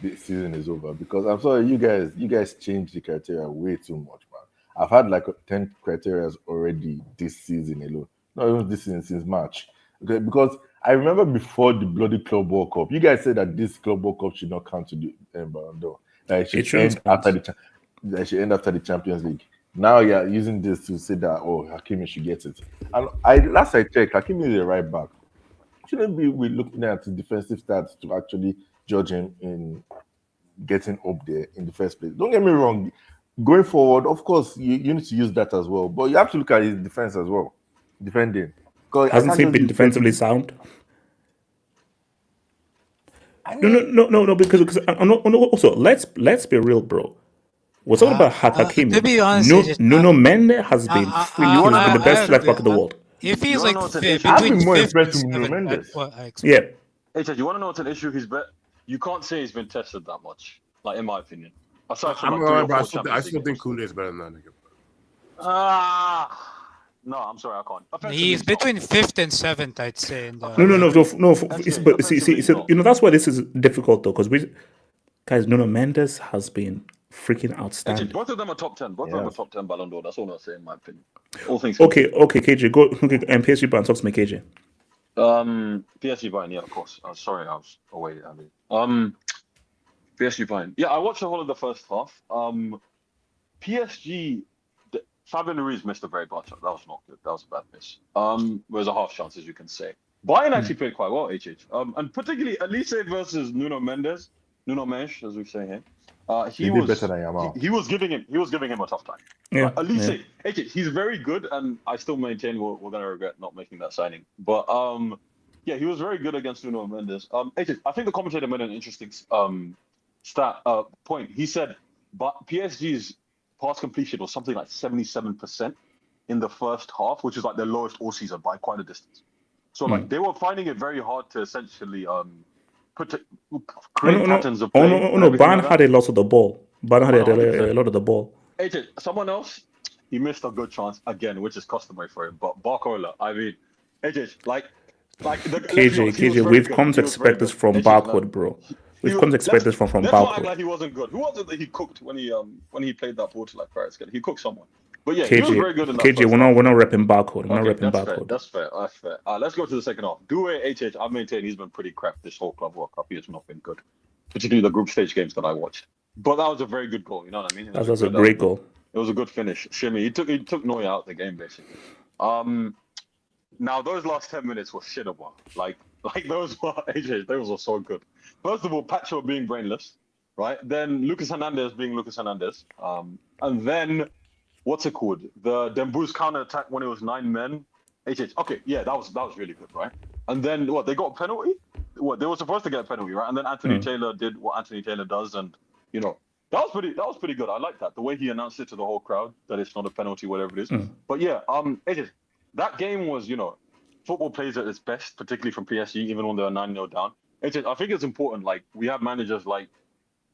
the season is over. Because I'm sorry, you guys changed the criteria way too much, man. I've had 10 criteria already this season alone. Not even this season, since March. Okay, because I remember before the bloody Club World Cup, you guys said that this Club World Cup should not count to the Ballon d'Or. It should end after the Champions League. Now you're using this to say that Hakimi should get it. And last I checked, Hakimi is a right back. Shouldn't we looking at the defensive stats to actually judge him in getting up there in the first place? Don't get me wrong. Going forward, of course, you need to use that as well. But you have to look at his defense as well. Defending. Hasn't he been defensively sound? No. Because also let's be real, bro. We're talking about Hakimi. To be honest, Nuno Mendes has been freaking been the best left back in the world. If he's like I've between been more 5th impressed and with Nuno 7th, Mendes. that's what I expect. Yeah. Hey, Ted, you want to know what's an issue? You can't say he's been tested that much, like in my opinion. Aside from I'm like, 3 or alright, 4 I Champions still League think games. Kunde is better than that nigga. No, I'm sorry, I can't. Offensively, He's he's not. between 5th and 7th, I'd say. In the No. Offensively, But see, he's not. that's why this is difficult though, because guys, Nuno Mendes has been freaking outstanding. Both of them are top 10. Both of them are top 10 Ballon d'Or. That's all I'm saying, in my opinion. All things. Okay, KJ, go. Okay, and PSG Bayern, talk to me, KJ. PSG Bayern, yeah, of course. Sorry, I was away. PSG Bayern. Yeah, I watched the whole of the first half. PSG, Fabian Ruiz missed a very bad shot. That was not good. That was a bad miss. It was a half chance, as you can say. Bayern actually played quite well, HH. And particularly Elise versus Nuno Mendes, as we say here. He was better than Yamal. He was giving him a tough time. Yeah. Elise, he's very good, and I still maintain we're gonna regret not making that signing. But yeah, he was very good against Nuno Mendes. I think the commentator made an interesting point. He said, but PSG's pass completion was something like 77% in the first half, which is like their lowest all season by quite a distance. So like they were finding it very hard to essentially create patterns of play. No. Bayern had a lot of the ball. Bayern had a lot of the ball. AJ, someone else, he missed a good chance again, which is customary for him. But Barcola, I mean, AJ, like KJ, we've come to expect this from Barcode, bro. We've come to expect this from Let's not act Barcode. like he wasn't good. Who was it that he cooked when he played that ball to like Paris? He cooked someone. But yeah, he was very good in that. KJ, we're not repping Barcode. We're not repping that's Barcode. That's fair. Let's go to the second half. Due HH, I maintain he's been pretty crap this whole Club World Cup. He has not been good, particularly the group stage games that I watched. But that was a very good goal. You know what I mean? That was a great goal. It was a good finish. Shimmy. He took Neuer out of the game basically. Now those last 10 minutes were shittable. Like those were AJ. Those were so good. First of all, Pacho being brainless, right? Then Lucas Hernandez being Lucas Hernandez. And then what's it called? The Dembouz counter attack when it was 9 men. HH. Okay, yeah, that was really good, right? And then what? They got a penalty. What? They were supposed to get a penalty, right? And then Anthony Taylor did what Anthony Taylor does, and you know that was pretty good. I like that, the way he announced it to the whole crowd that it's not a penalty, whatever it is. But yeah, HH, that game was, you know, football plays at its best, particularly from PSG, even when they were 9-0 down. HH, I think it's important. Like we have managers like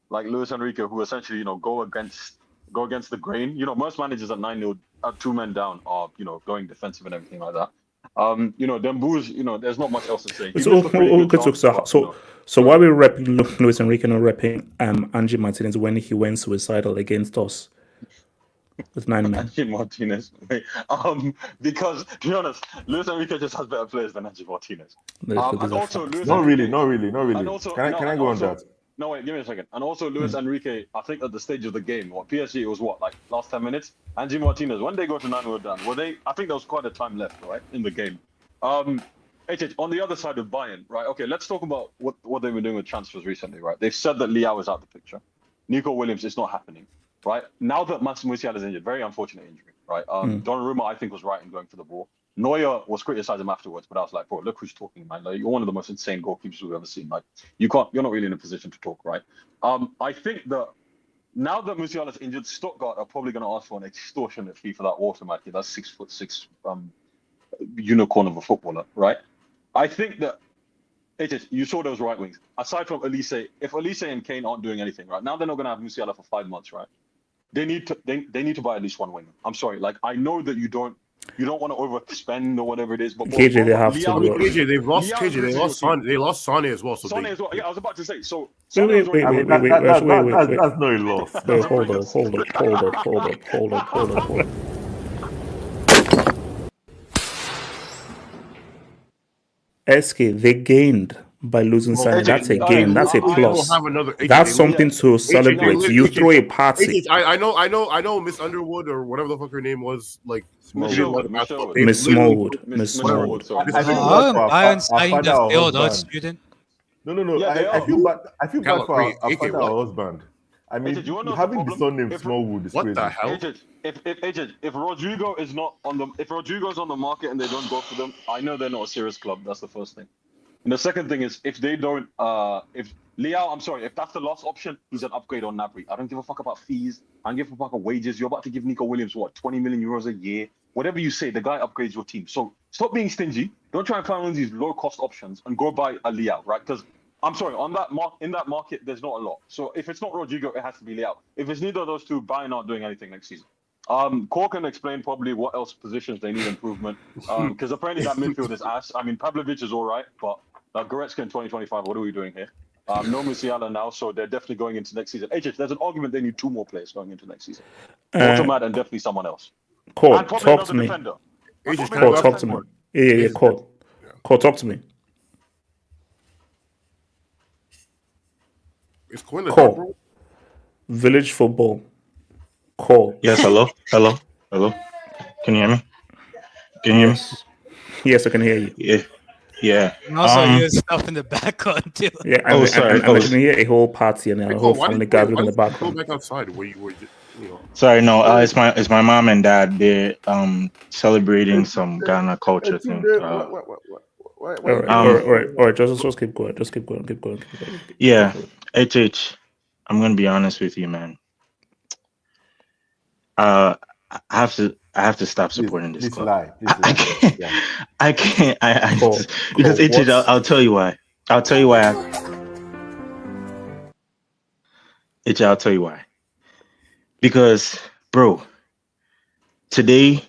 Luis Enrique who essentially, you know, go against the grain. You know, most managers at 9-0, at 2 men down are, you know, going defensive and everything like that. You know, Dembouz, you know, there's not much else to say. So why are we repping Luis Enrique and not repping Angie Martinez when he went suicidal against us with 9 men? Angie Martinez. Because to be honest, Luis Enrique just has better players than Angie Martinez. And also, Not really. And also, can I go on that? No, wait, give me a second. And also, Luis Enrique, I think at the stage of the game, PSG, it was what, like last 10 minutes? Angie Martinez, when they go to 9-0 down, I think there was quite a time left, right, in the game. HH, on the other side of Bayern, right, okay, let's talk about what they've been doing with transfers recently, right? They've said that Liao is out of the picture. Nico Williams is not happening, right? Now that Musiala is injured, very unfortunate injury, right? Donnarumma, I think, was right in going for the ball. Neuer was criticizing him afterwards, but I was like, bro, look who's talking, man. Like, you're one of the most insane goalkeepers we've ever seen. Like, you're not really in a position to talk, right? I think that now that Musiala's injured, Stuttgart are probably going to ask for an extortionate fee for that automatically. That's 6'6" unicorn of a footballer, right? I think that you saw those right wings. Aside from Elise, if Elise and Kane aren't doing anything, right now, they're not going to have Musiala for 5 months, right? They need to buy at least one winger. I'm sorry, like I know that you don't want to overspend or whatever it is, but KJ, they have to. KJ, they lost Sane as well. Sane as well. Yeah, I was about to say. So wait. That's not a loss. Wait, hold on. SK, they gained by losing Sane. That's a gain. That's a plus. That's something to celebrate. You throw a party. I know Miss Underwood or whatever the fuck her name was, like Miss Smallwood. Bayern signing the failed art student. No. Yeah, I feel bad for our husband. I mean, having the son named Smallwood is crazy. What the hell? If Rodrigo is not if Rodrigo's on the market and they don't go for them, I know they're not a serious club. That's the first thing. And the second thing is if they don't, if Liao, I'm sorry. If that's the last option, he's an upgrade on Gnabry. I don't give a fuck about fees. I don't give a fuck about wages. You're about to give Nico Williams, what, 20 million euros a year? Whatever you say, the guy upgrades your team. So stop being stingy. Don't try and find one of these low-cost options and go buy a Liao, right? Because I'm sorry, in that market, there's not a lot. So if it's not Rodrigo, it has to be Liao. If it's neither of those two, Bayern not doing anything next season. Cole can explain probably what else positions they need improvement. Because apparently that midfield is ass. I mean, Pavlovic is all right, but Goretzka in 2025, what are we doing here? No Musiala now, so they're definitely going into next season. There's an argument they need 2 more players going into next season. Automat and definitely someone else. Cole, And probably talk to me. defender. Cole, talk to me. Yeah, Cole. Cole, talk to me. Is Cole in the Cole. top row? Village football. Cole. Yes, hello. Can you hear me? Yes, I can hear you. Yeah. And also, hear stuff in the background too. Yeah, and, and I can hear a whole party and a whole family gathering in the Go background. back outside where you were. Sorry, no. It's my mom and dad. They're celebrating some Ghana culture thing. All right. Just keep going. Keep going. Yeah, HH. I'm gonna be honest with you, man. I have to stop supporting this club. I can't. Because HH. I'll tell you why. I'll tell you why. Because, bro, today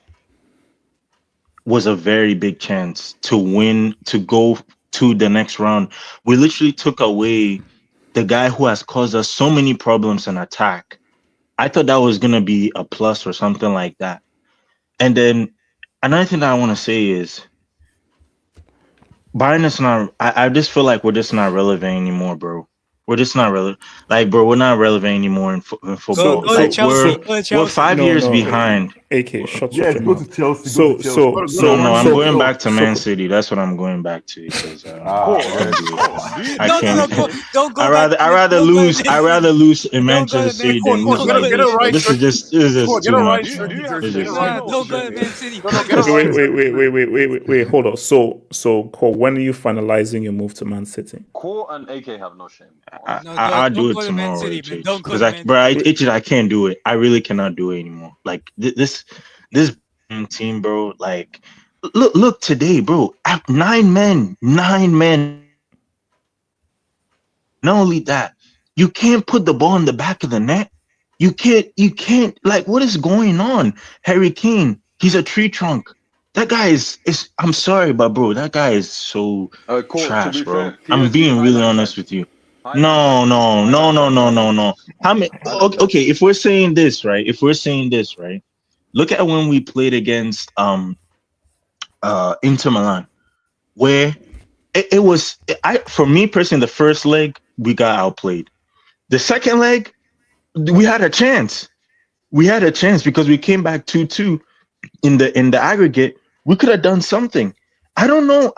was a very big chance to win, to go to the next round. We literally took away the guy who has caused us so many problems in attack. I thought that was going to be a plus or something like that. And then another thing that I want to say is Bayern is not, I just feel like we're just not relevant anymore, bro. We're just not relevant. Like, bro, we're not relevant anymore in football. We're 5 years behind. AK, shut go to Chelsea. I'm going back to Man City. That's what I'm going back to. Because I can't. Don't go. I rather lose in Manchester City than lose like this. This is just too much. Don't go to Man City. Wait, hold on. So Cole, when are you finalizing your move to Man City? Cole and AK have no shame. I'll do it tomorrow. Because I can't do it. I really cannot do it anymore. Like this team, bro. Like, look today, bro. 9 men. Not only that, you can't put the ball in the back of the net. You can't. Like, what is going on? Harry Kane, he's a tree trunk. That guy is. I'm sorry, but bro, that guy is so trash, bro. I'm being really honest with you. No. How many? Okay, if we're saying this, right? Look at when we played against Inter Milan, where it was. For me personally, the first leg we got outplayed. The second leg, we had a chance. Because we came back 2-2 in the aggregate. We could have done something. I don't know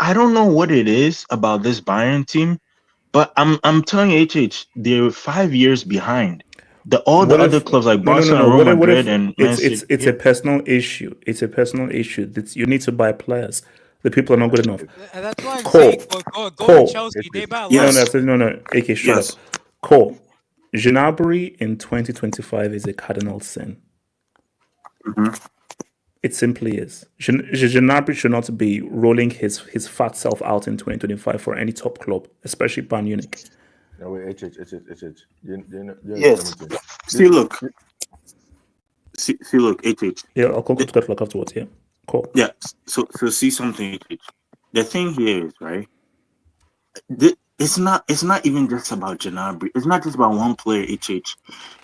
what it is about this Bayern team. But I'm telling you, HH, they're 5 years behind. All the other clubs like Barcelona, Real Madrid, and Man City. It's a personal issue. You need to buy players. The people are not good enough. And that's why I'm saying go to Chelsea. They buy No. AK, shut up. Cole, Gnabry in 2025 is a cardinal sin. Mm-hmm. It simply is. Gnabry should not be rolling his fat self out in 2025 for any top club, especially Bayern Munich. No, wait, Yes. See, look, HH. Yeah, I'll call to look afterwards. Yeah, cool. Yeah. So see something, HH. The thing here is, right, it's not even just about Gnabry. It's not just about one player, HH.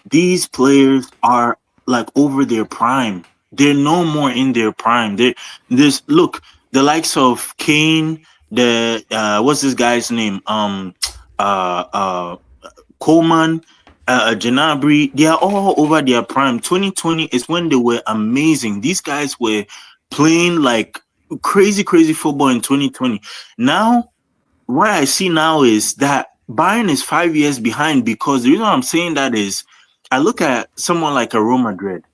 These players are like over their prime. They're no more in their prime. There's the likes of Kane, what's this guy's name? Coleman, Gnabry, they are all over their prime. 2020 is when they were amazing. These guys were playing like crazy football in 2020. Now, what I see now is that Bayern is 5 years behind, because the reason I'm saying that is I look at someone like a Real Madrid.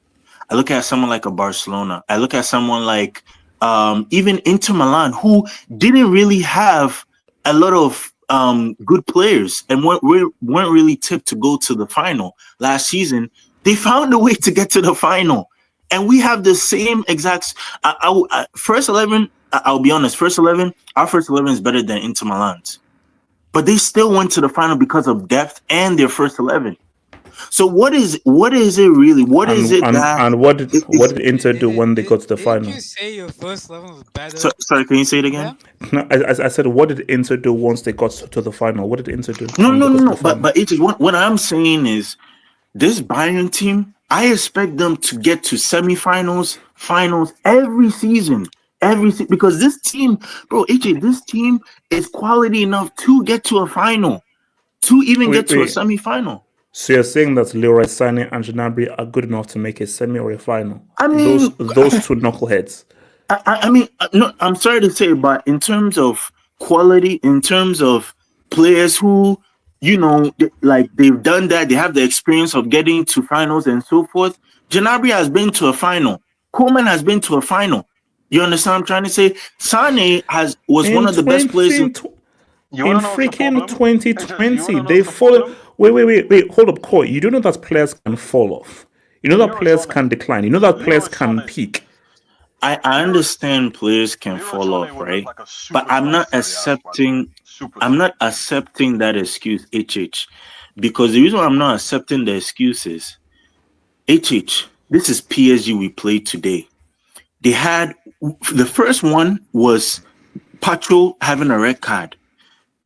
I look at someone like a Barcelona. I look at someone like even Inter Milan, who didn't really have a lot of good players and weren't really tipped to go to the final last season. They found a way to get to the final, and we have the same exact first 11. I'll be honest, first 11, our first 11 is better than Inter Milan's, but they still went to the final because of depth and their first 11. So what is it really? What did Inter do when they got to the final? Did you say your first 11 was better? Sorry, can you say it again? No, I said, what did Inter do once they got to the final? What did Inter do? No. But it is what I'm saying is this Bayern team. I expect them to get to semifinals, finals every season. Because this team, bro, AJ, this team is quality enough to get to a final, to even get to a semifinal. So you're saying that Leroy Sané and Gnabry are good enough to make a semi or a final? I mean, those two knuckleheads. I mean, no, I'm sorry to say, but in terms of quality, in terms of players who, like they've done that, they have the experience of getting to finals and so forth. Gnabry has been to a final. Koeman has been to a final. You understand what I'm trying to say? Sané was one of the best players in freaking 2020. They fall. Wait, hold up, Coy. You don't know that players can fall off. You know that players can decline. You know that players can peak. I understand players can fall off, right? But I'm not accepting that excuse, HH. Because the reason why I'm not accepting the excuse is HH, this is PSG we played today. They had the first one was Pacho having a red card.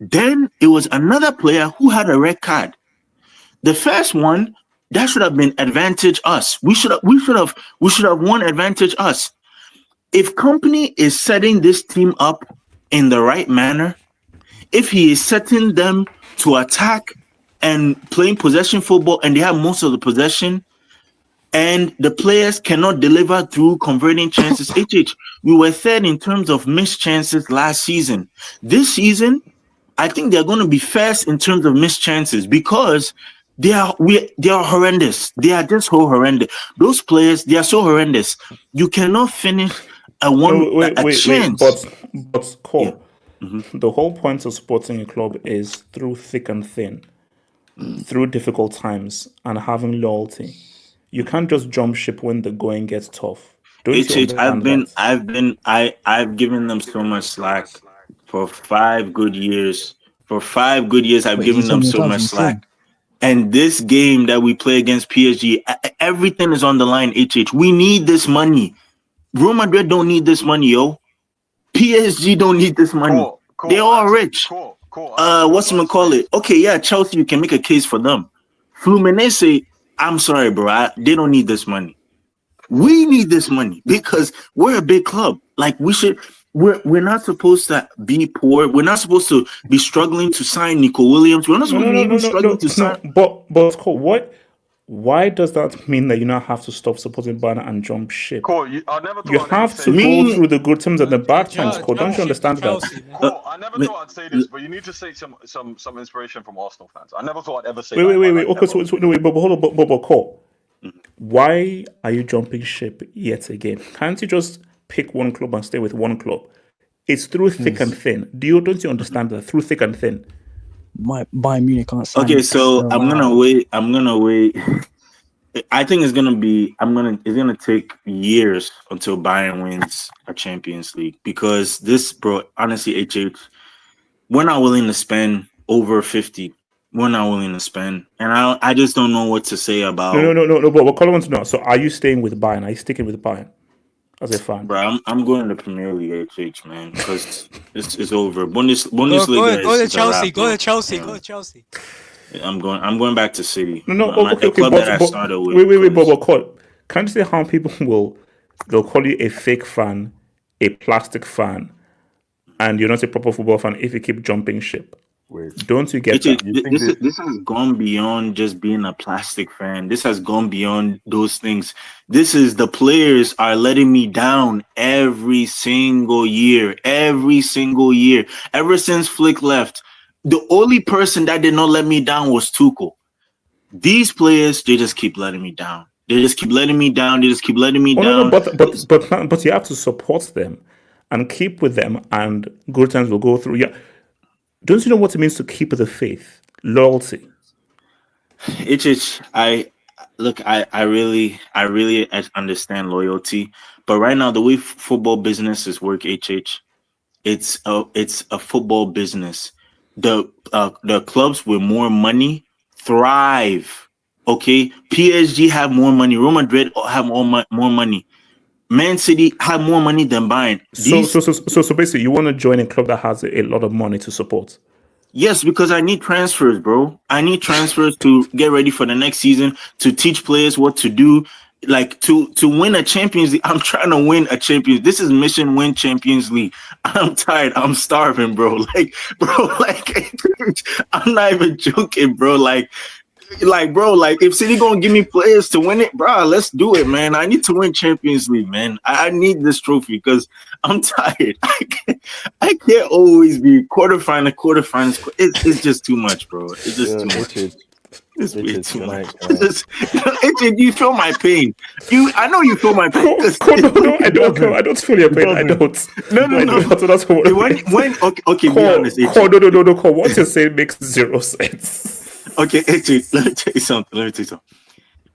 Then it was another player who had a red card. The first one, that should have been advantage us. We should have won advantage us. If Company is setting this team up in the right manner, if he is setting them to attack and playing possession football, and they have most of the possession, and the players cannot deliver through converting chances. We were third in terms of missed chances last season. This season, I think they're going to be first in terms of missed chances because they are horrendous. They are just so horrendous. Those players, they are so horrendous. You cannot finish a chance. But Cole, the whole point of supporting a club is through thick and thin, through difficult times, and having loyalty. You can't just jump ship when the going gets tough. I've given them so much slack for 5 good years. For 5 good years, I've given them so much slack. And this game that we play against PSG, everything is on the line, HH. We need this money. Real Madrid don't need this money, yo. PSG don't need this money. They're all rich. Whatchamacallit? Okay, yeah, Chelsea, you can make a case for them. Fluminense, I'm sorry, bro. They don't need this money. We need this money because we're a big club. Like we're not supposed to be poor. We're not supposed to be struggling to sign Nico Williams. We're not supposed to be struggling to sign. But Cole, why does that mean that you now have to stop supporting Bayern and jump ship? Cole, you have to go through the good times and the bad times. Cole, don't you understand that? Cole, I never thought I'd say this, but you need to say some inspiration from Arsenal fans. I never thought I'd ever say that. Wait. Okay, so wait, but hold on, but Cole, why are you jumping ship yet again? Can't you just pick one club and stay with one club? It's through thick and thin. Don't you understand that? Through thick and thin. Bayern Munich can't sign. Okay, so I'm gonna wait. I think it's gonna take years until Bayern wins a Champions League because this, bro, honestly, HH, we're not willing to spend over 50. We're not willing to spend, and I just don't know what to say about. No. But what Colin wants to know. So, are you staying with Bayern? Are you sticking with Bayern as a fan? Bro, I'm going to Premier League, HH, man, because it's over. Bundesliga. Go to Chelsea. Go to Chelsea. I'm going back to City. Okay, wait, but Cole, can't you see how people they'll call you a fake fan, a plastic fan, and you're not a proper football fan if you keep jumping ship? Don't you get that? This has gone beyond just being a plastic fan. This has gone beyond those things. This is the players are letting me down every single year. Ever since Flick left, the only person that did not let me down was Tuchel. These players, they just keep letting me down. They just keep letting me down. No, but you have to support them and keep with them, and good times will go through. Yeah. Don't you know what it means to keep the faith, loyalty? I really understand loyalty, but right now the way football businesses work, it's a football business. The clubs with more money thrive. Okay, PSG have more money. Real Madrid have more money. Man City have more money than Bayern. So basically, you want to join a club that has a lot of money to support? Yes, because I need transfers, bro. I need transfers to get ready for the next season, to teach players what to do, like to win a Champions League. I'm trying to win a Champions. This is mission win Champions League. I'm tired. I'm starving, bro. Like I'm not even joking, bro. Like if City gonna give me players to win it, bro, let's do it, man. I need to win Champions League, man. I need this trophy because I'm tired. I can't always be quarterfinals. It's just too much, bro. It's just too much. It's way too much. You feel my pain. I know you feel my pain. No, I don't feel your pain. I don't. No. That's When okay, be honest. No. What you're saying makes zero sense. Okay, let me tell you something.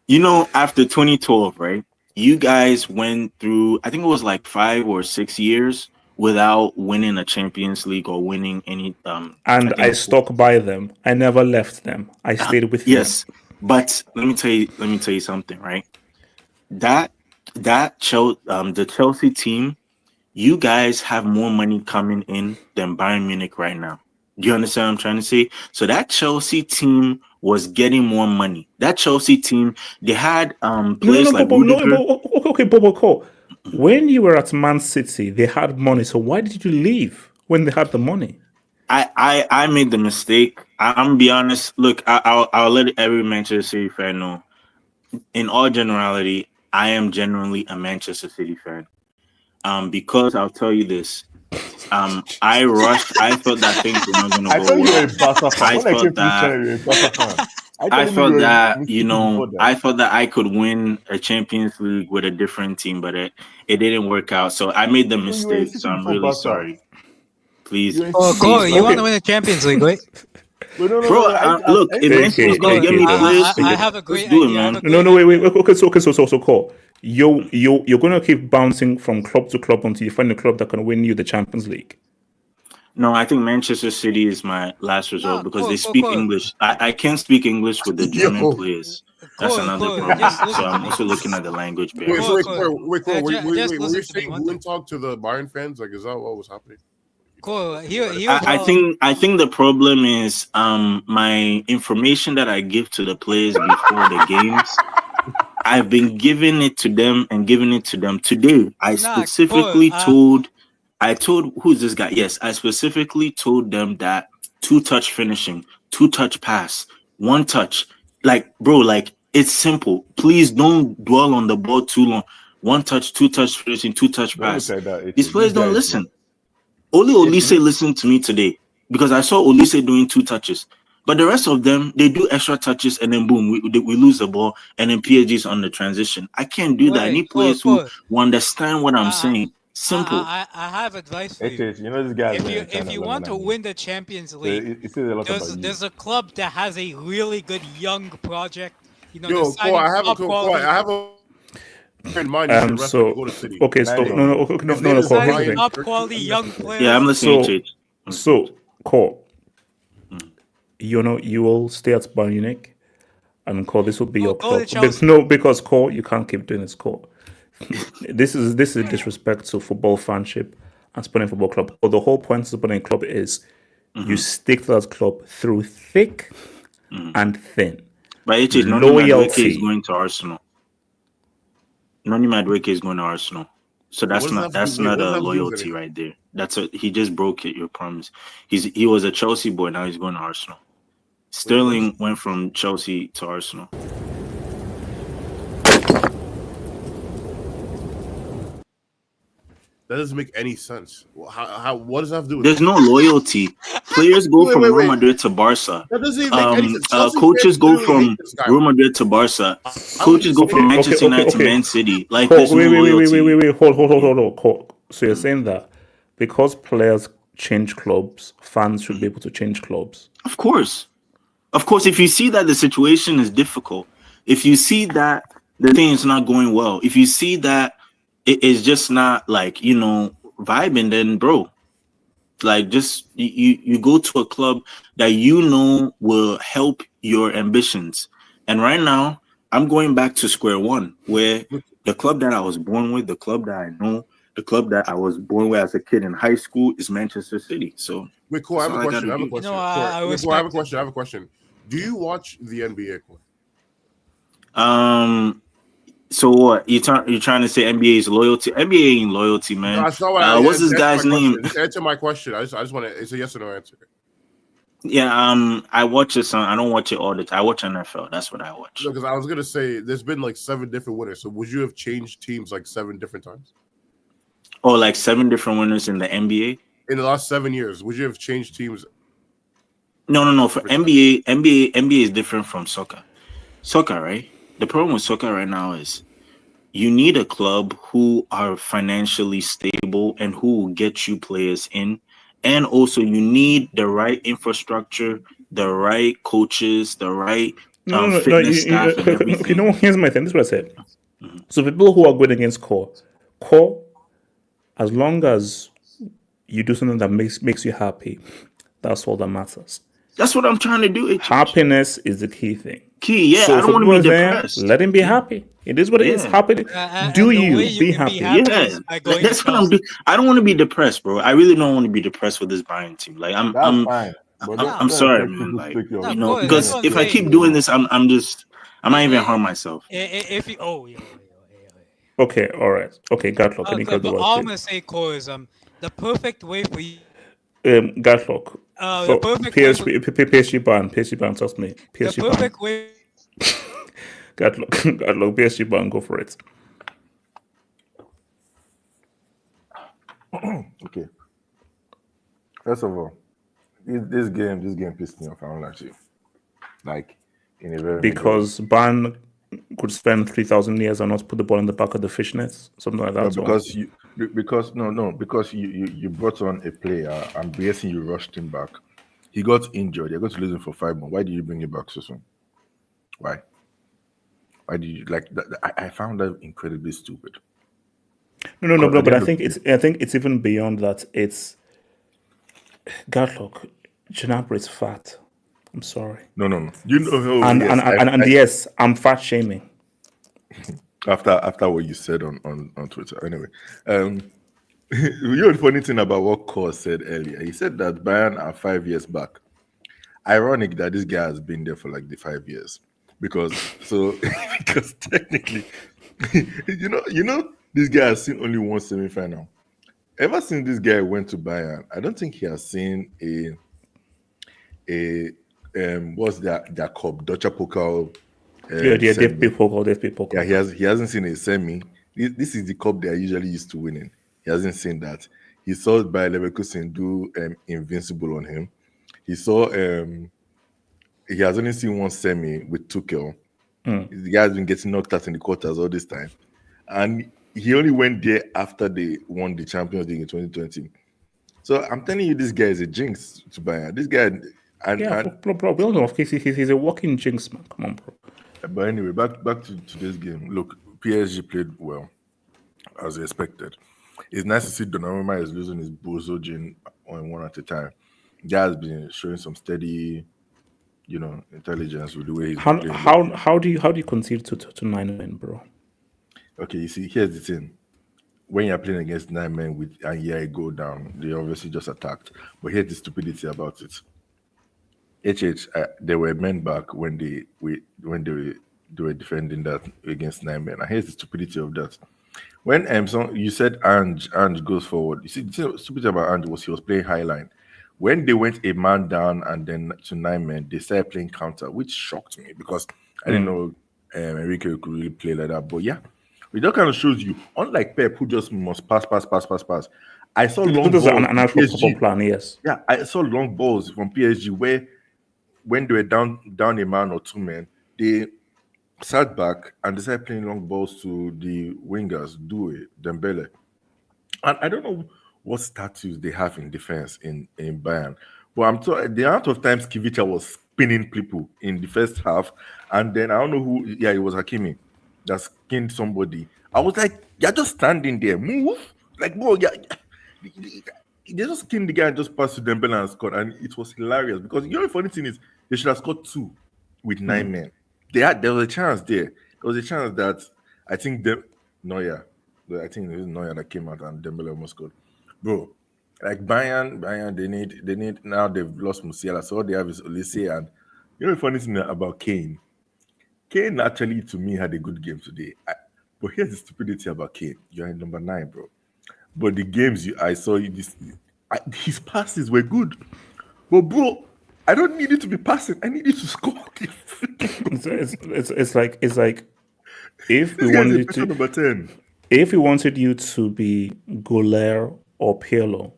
You know, after 2012, right? You guys went through, I think it was like 5 or 6 years without winning a Champions League or winning any. And I stuck by them. I never left them. I stayed with them. Yes, but let me tell you something, right? The Chelsea team, you guys have more money coming in than Bayern Munich right now. Do you understand what I'm trying to say? So that Chelsea team was getting more money. That Chelsea team, they had players like Bobo. When you were at Man City, they had money. So why did you leave when they had the money? I made the mistake. I'm gonna be honest. Look, I'll let every Manchester City fan know. In all generality, I am genuinely a Manchester City fan. Because I'll tell you this. I rushed. I thought that things were not going to go well. I thought that I could win a Champions League with a different team, but it didn't work out. So I made the mistake. So I'm really sorry. Please. Cool. You want to win a Champions League, right? Look, if Manchester's going to get me players, I have a great do it, man. No, wait. Okay, so Cole. You're gonna keep bouncing from club to club until you find a club that can win you the Champions League. No, I think Manchester City is my last resort because they speak English. I can't speak English with the German players. That's another problem. So I'm also looking at the language barrier. Wait. Were you saying you wouldn't talk to the Bayern fans? Like, is that what was happening? Cool. I think the problem is my information that I give to the players before the games. I've been giving it to them today. I specifically told who's this guy? Yes, I specifically told them that 2-touch finishing, 2-touch pass, 1-touch. Like, bro, like it's simple. Please don't dwell on the ball too long. 1-touch, 2-touch finishing, 2-touch pass. These players don't listen. Only Olise listened to me today because I saw Olise doing 2 touches. But the rest of them, they do extra touches and then boom, we lose the ball and then PSG's on the transition. I can't do that. I need players who understand what I'm saying. Simple. I have advice for you. You know this guy. If you want to win the Champions League, there's a club that has a really good young project. You know, I have a in mind. So go to City. Okay, so no, top quality young players. Yeah, I'm listening. So, Cole. You know, you will stay at Bayern Munich, and Cole, this will be your club. Because Cole, you can't keep doing this, Cole. This is disrespect to football fanship and Sporting Football Club. But the whole point of Sporting Club is you stick to that club through thick and thin. But it is loyalty is going to Arsenal. Noni Madueke is going to Arsenal. So that's not a loyalty right there. He just broke it, your promise. He was a Chelsea boy, now he's going to Arsenal. Sterling went from Chelsea to Arsenal. That doesn't make any sense. What does that have to do with There's no loyalty. Players go from Real Madrid to Barca. That doesn't even make any sense. Coaches go from Real Madrid to Barca. Coaches go from Manchester United to Man City. Like, wait, hold. So you're saying that because players change clubs. Fans should be able to change clubs. Of course. If you see that the situation is difficult, if you see that the thing is not going well, if you see that it is just not like, vibing, then bro, like just you go to a club that will help your ambitions. And right now, I'm going back to square one, where the club that I was born with, the club that I know, the club that I was born with as a kid in high school is Manchester City. So wait, cool. I have a question. I have a question. Do you watch the NBA, Core? So what? You're trying to say NBA is loyalty? NBA ain't loyalty, man. No, that's not what what's this guy's name? Just answer my question. I just want to. It's a yes or no answer. Yeah, I watch it. I don't watch it all the time. I watch NFL. That's what I watch. No, because I was gonna say there's been like 7 different winners. So would you have changed teams like 7 different times? Oh, like 7 different winners in the NBA? In the last 7 years, would you have changed teams? No. For NBA is different from soccer. Soccer, right? The problem with soccer right now is you need a club who are financially stable and who will get you players in. And also you need the right infrastructure, the right coaches, the right fitness staff and everything. Here's my thing. This is what I said. So people who are good against core, as long as you do something that makes you happy, that's all that matters. That's what I'm trying to do. Happiness is the key thing. Yeah. So I don't want to be depressed. Let him be happy. It is what it is. Happy. Do you be happy? Yeah, that's what I'm doing. I don't want to be depressed, bro. I really don't want to be depressed with this Bayern team. Like I'm sorry, man. Like because if I keep doing this, I might even harm myself. Okay, all right. Okay, Gatlock. But all I'm gonna say, Cole, is the perfect way for you. Gatlock. So PSG ban, trust me. PSG the perfect way. Gatlock, PSG ban, go for it. Okay. First of all, this game pissed me off. I don't like you. Like in a very because Ban could spend 3,000 years and not put the ball in the back of the fishnets, something like that. No, because you brought on a player and basically you rushed him back. He got injured. You're going to lose him for 5 months. Why did you bring him back so soon? Why? Why did you like that? I found that incredibly stupid. No, but I think it's even beyond that. It's Gatlock. Gnabry is fat. I'm sorry. No. You know, yes, I'm fat shaming. After what you said on Twitter. Anyway, you know the funny thing about what Kor said earlier. He said that Bayern are 5 years back. Ironic that this guy has been there for like the 5 years. Because technically, you know, this guy has seen only one semi-final. Ever since this guy went to Bayern, I don't think he has seen what's that cup, Deutsche Pokal. Pokal. Yeah, he hasn't seen a semi. This is the cup they are usually used to winning. He hasn't seen that. He saw Bayer Leverkusen do invincible on him. He saw he has only seen one semi with Tuchel. The guy has been getting knocked out in the quarters all this time, and he only went there after they won the Champions League in 2020. So I'm telling you, this guy is a jinx to Bayern. This guy. Bro, we all know. He's a walking jinx, man. Come on, bro. But anyway, back to today's game. Look, PSG played well, as expected. It's nice to see Donnarumma is losing his bozo gene on one at a time. Guy has been showing some steady, intelligence with the way he's playing. How do you concede to 9 men, bro? Okay, you see, here's the thing. When you're playing against 9 men and go down, they obviously just attacked. But here's the stupidity about it. There were men back when they were defending that against 9 men. And here's the stupidity of that. When you said Ange goes forward, you see the stupidity about Ange was he was playing high line. When they went a man down and then to 9 men, they started playing counter, which shocked me because I didn't know Enrique could really play like that. But yeah, that kind of shows you, unlike Pep, who just must pass. I saw long balls. An actual football plan, yes. Yeah, I saw long balls from PSG where when they were down a man or 2 men, they sat back and they started playing long balls to the wingers, Dembele. And I don't know what status they have in defense in Bayern. But I'm told the amount of times Kivicha was spinning people in the first half, and then I don't know who. Yeah, it was Hakimi that skinned somebody. I was like, you're just standing there, move, like, bro, yeah. They just skinned the guy and just passed to Dembele and scored, and it was hilarious because the funny thing is they should have scored 2 with 9 men. There was a chance there. There was a chance that I think Neuer, I think it was Neuer that came out and Dembele almost scored. Bro, like Bayern, they need now they've lost Musiala, so all they have is Olise. And the funny thing about Kane actually to me had a good game today. But here's the stupidity about Kane. You're in number 9, bro. But the games I saw his passes were good. But bro, I don't need it to be passing. I need it to score. It's like if This we guy's a wanted better number 10. if we wanted you to be Goler or Pirlo,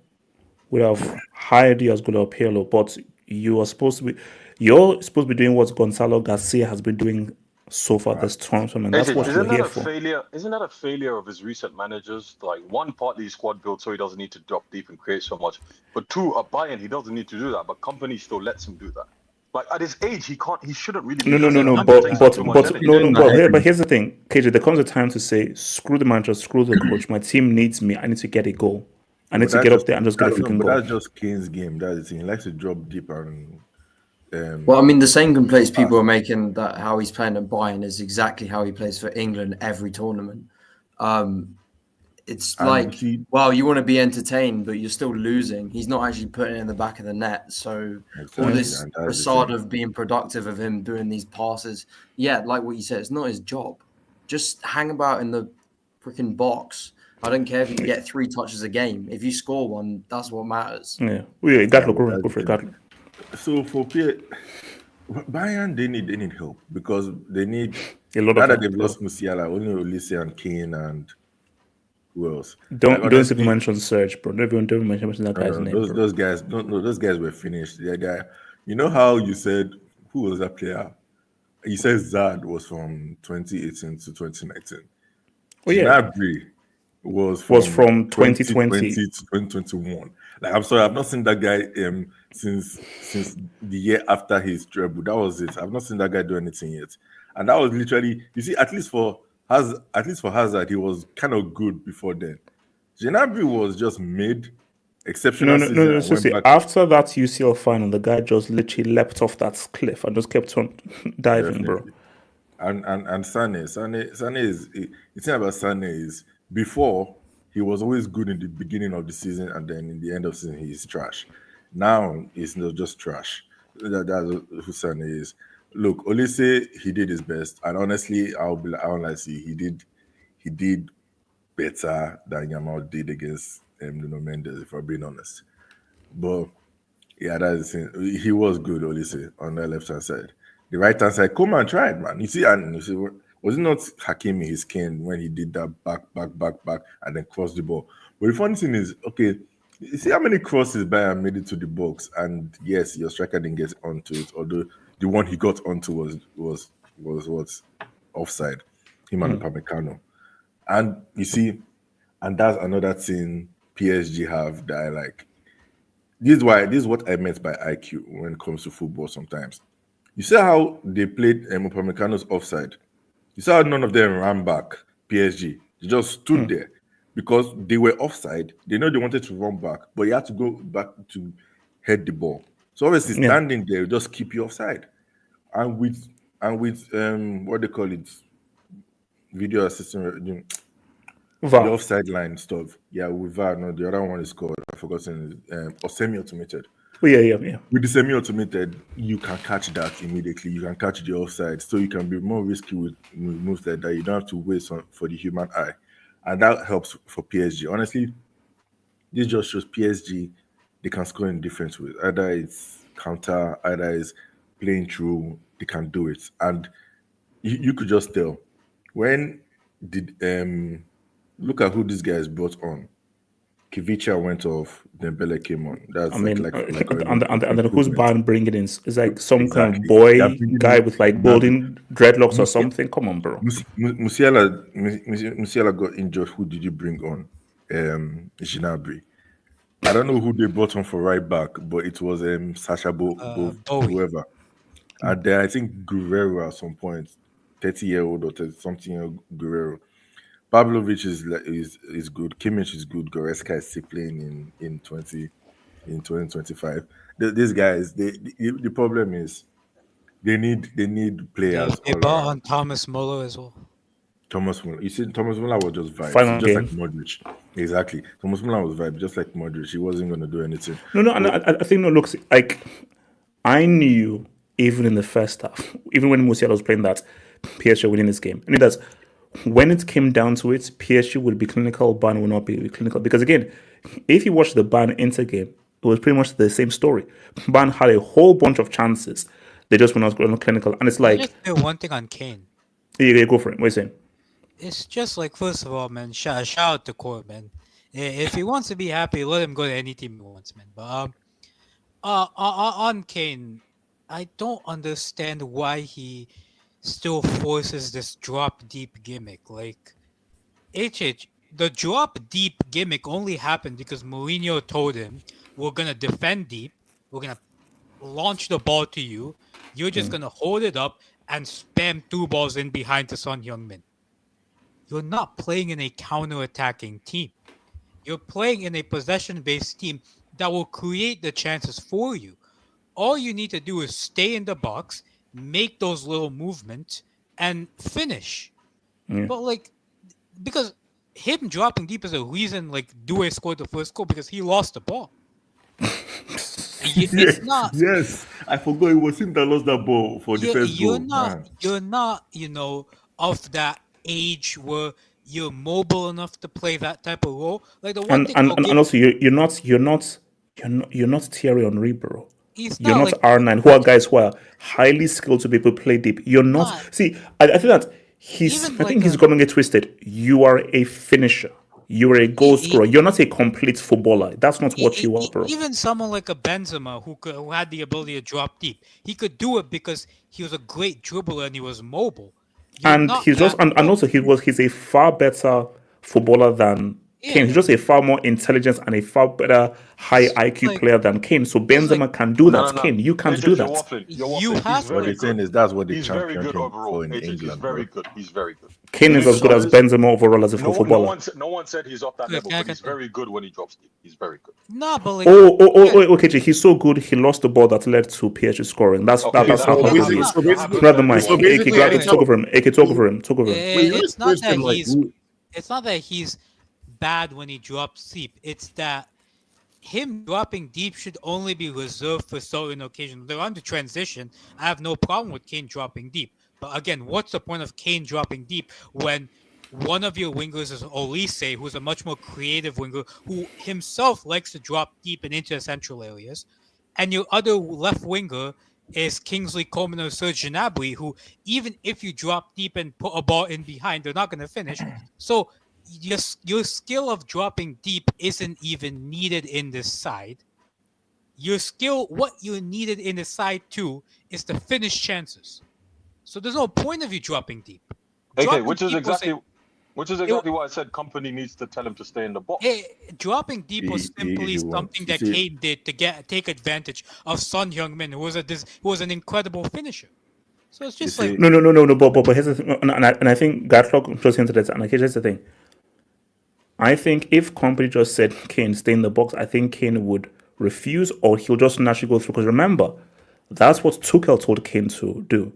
we'd have hired you as Goler or Pirlo. But you're supposed to be doing what Gonzalo Garcia has been doing so far this tournament. That's what Isn't we're here that a for. failure? Isn't that a failure of his recent managers? Like, one, partly squad build, so he doesn't need to drop deep and create so much. But 2, at Bayern, he doesn't need to do that. But company still lets him do that. Like, at his age, he shouldn't really. No. But here's the thing, KJ. There comes a time to say, screw the manager, screw the coach. My team needs me. I need to get a goal. I need to get up there and just get a freaking goal. That's just Kane's game. That's the thing. He likes to drop deep and. Well, I mean, the same complaints people are making that how he's playing at Bayern is exactly how he plays for England every tournament. It's like, well, you want to be entertained, but you're still losing. He's not actually putting it in the back of the net. So all this facade of being productive of him doing these passes, yeah, like what you said, it's not his job. Just hang about in the freaking box. I don't care if you get 3 touches a game. If you score 1, that's what matters. Yeah, go for it. So for Bayern, they need help because they need a lot now of that they've lost Musiala, only Olise and Kane and who else? Don't even mention Serge, bro. Don't even mention that guy's name. Those guys, those guys were finished. That guy, you know how you said who was that player? You said Zad was from 2018 to 2019. Oh yeah, Gnabry was from 2020 to 2021. Like, I'm sorry, I've not seen that guy since the year after his treble. That was it. I've not seen that guy do anything yet. And that was literally, you see, at least for Hazard, he was kind of good before then. Gnabry was just mid, exceptional. No. See, after that UCL final, the guy just literally leapt off that cliff and just kept on diving, bro. And Sane is the thing about Sane is before he was always good in the beginning of the season, and then in the end of the season he's trash. Now he's not just trash. That's who Sane is. Look, Olise, he did his best, and honestly, I won't see he did better than Yamal did against Nuno Mendes, if I'm being honest. But yeah, that's the thing. He was good, Olise, on the left hand side. The right hand side, Coman tried, man. You see, was it not Hakimi his Kane when he did that back, and then crossed the ball? But the funny thing is, okay, you see how many crosses Bayern made it to the box, and yes, your striker didn't get onto it, although the one he got onto was what offside, him and Upamecano. And you see, and that's another thing PSG have that I like. This is what I meant by IQ when it comes to football sometimes. You see how they played Upamecano's offside. You saw how none of them ran back, PSG. They just stood there because they were offside. They know they wanted to run back, but you had to go back to head the ball. So obviously standing there, just keep you offside. And with what they call it, video assistant, the offside line stuff. Yeah, with VAR. No, the other one is called, I've forgotten, or semi-automated. Oh, yeah. With the semi-automated, you can catch that immediately. You can catch the offside, so you can be more risky with moves like that. You don't have to wait for the human eye, and that helps for PSG. Honestly, this just shows PSG they can score in different ways. Either it's counter, either it's playing through. They can do it, and you could just tell when did look at who these guys brought on. Kivicha went off, Dembele came on. That's and then who's Bayern bringing in? It's like some kind of boy guy with like golden dreadlocks or something. Come on, bro. Musiala got injured. Who did you bring on? Gnabry. I don't know who they brought on for right back, but it was Sasha Bowie. whoever. And then I think Guerrero at some point, 30-year-old or 30-something Guerrero. Pavlovic is good. Kimmich is good. Goretzka is still playing in 2025. These guys, the problem is they need players. They bought on Thomas Muller as well. Thomas Muller. You see, Thomas Muller was just vibes, Final just game. like Modric. Exactly. Thomas Muller was vibes, just like Modric. He wasn't going to do anything. No, and I think looks like I knew even in the first half, even when Musiala was playing that, PSG were winning this game. I knew that when it came down to it, PSG would be clinical, Bayern would not be clinical. Because again, if you watch the Bayern Inter game, it was pretty much the same story. Bayern had a whole bunch of chances. They just were not clinical. And it's like... Just do one thing on Kane. Yeah, go for it. What are you saying? It's just like, first of all, man, shout out to Court, man. If he wants to be happy, let him go to any team he wants, man. But on Kane, I don't understand why he still forces this drop deep gimmick. Like, the drop deep gimmick only happened because Mourinho told him, we're going to defend deep, we're going to launch the ball to you, you're just going to hold it up and spam 2 balls in behind to Son Heung-min. You're not playing in a counter-attacking team. You're playing in a possession-based team that will create the chances for you. All you need to do is stay in the box, make those little movements, and finish. Yeah. But, like, because him dropping deep is a reason, like, Doué scored the first goal because he lost the ball. It's not. Yes, I forgot it was him that lost that ball for the first goal. You're not, of that age where you're mobile enough to play that type of role. Like the one thing, and also you're not Thierry Henry, bro. You're not like, R9, who are guys who are highly skilled to be able to play deep. You're not. See, I think that he's gonna get twisted. You are a finisher. You are a goal scorer. You're not a complete footballer. That's not what you are, bro. Even someone like a Benzema who had the ability to drop deep, he could do it because he was a great dribbler and he was mobile. And he's also he's a far better footballer than Kane. He's just a far more intelligent and a far better high IQ player than Kane. So Benzema can do that. Kane, you can't do that. You have What they're saying is that's what they He's very champion good him overall. for in He's England. very good. He's very good. Kane is as good as Benzema overall as a footballer. No one said he's off that level, but he's very good when he drops deep. He's very good. Nah, but like, okay, he's so good. He lost the ball that led to PSG scoring. That's how good he is. Grab the mic. Talk over him. Talk over him. It's not that he's bad when he drops deep. It's that him dropping deep should only be reserved for certain occasions. They're under transition. I have no problem with Kane dropping deep. But again, what's the point of Kane dropping deep when one of your wingers is Olise, who's a much more creative winger, who himself likes to drop deep and into central areas, and your other left winger is Kingsley Coman or Serge Gnabry, who even if you drop deep and put a ball in behind, they're not going to finish. So your skill of dropping deep isn't even needed in this side. Your skill, what you needed in the side too, is to finish chances. So there's no point of you dropping deep. Okay, which is exactly why I said company needs to tell him to stay in the box. Dropping deep was simply something that Kane did to take advantage of Son Heung-min, who was an incredible finisher. So it's just like no. But here's the thing, and I think Gatlock just hinted at it. And here's the thing. I think if company just said Kane stay in the box, I think Kane would refuse, or he'll just naturally go through. Because remember, that's what Tuchel told Kane to do,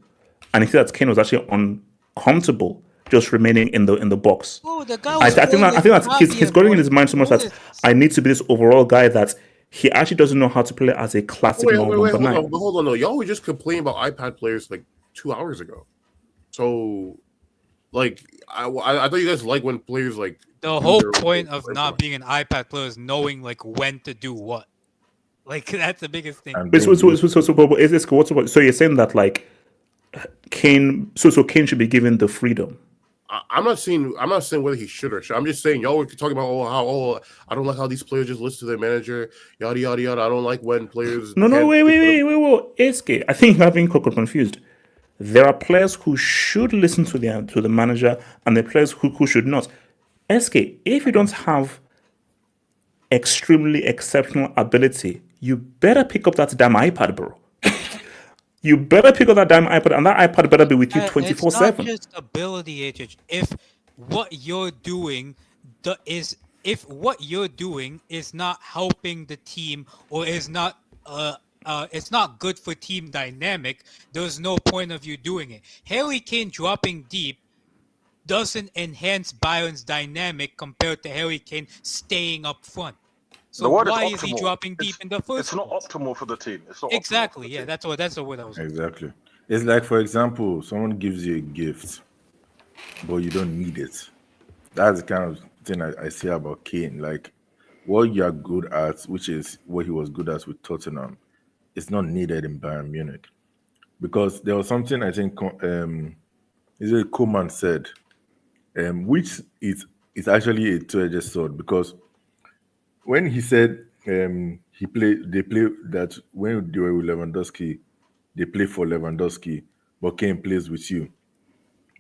and he said that Kane was actually uncomfortable just remaining in the box. Oh, the guy I think that he's going in his mind so much that I need to be this overall guy that he actually doesn't know how to play as a classic number 9. Hold on, no. Y'all were just complaining about iPad players like 2 hours ago. So, like, I thought you guys like when players like the whole point of not being an iPad player is knowing like when to do what. Like that's the biggest thing. So you're saying that like Kane, so Kane should be given the freedom. I'm not saying whether he should or should. I'm just saying y'all were talking about I don't like how these players just listen to their manager, yada yada yada. I don't like when players. No, wait. Eske, I think I'm being confused. There are players who should listen to the manager, and there are players who should not. Eske, if you don't have extremely exceptional ability, you better pick up that damn iPad, bro. You better pick up that damn iPad, and that iPad better be with you 24/7. It's not just ability, HH. If what you're doing if what you're doing is not helping the team or is not it's not good for team dynamic, there's no point of you doing it. Harry Kane dropping deep doesn't enhance Bayern's dynamic compared to Harry Kane staying up front. So The word why is is he optimal. dropping deep in the first It's not place? optimal for the team. It's not Exactly. Yeah, that's the word I was. Exactly. It's like, for example, someone gives you a gift, but you don't need it. That's the kind of thing I see about Kane. Like, what you're good at, which is what he was good at with Tottenham, it's not needed in Bayern Munich. Because there was something I think Koeman said, which is actually a two-edged sword. Because when he said they play that when they were with Lewandowski, they play for Lewandowski, but Kane plays with you.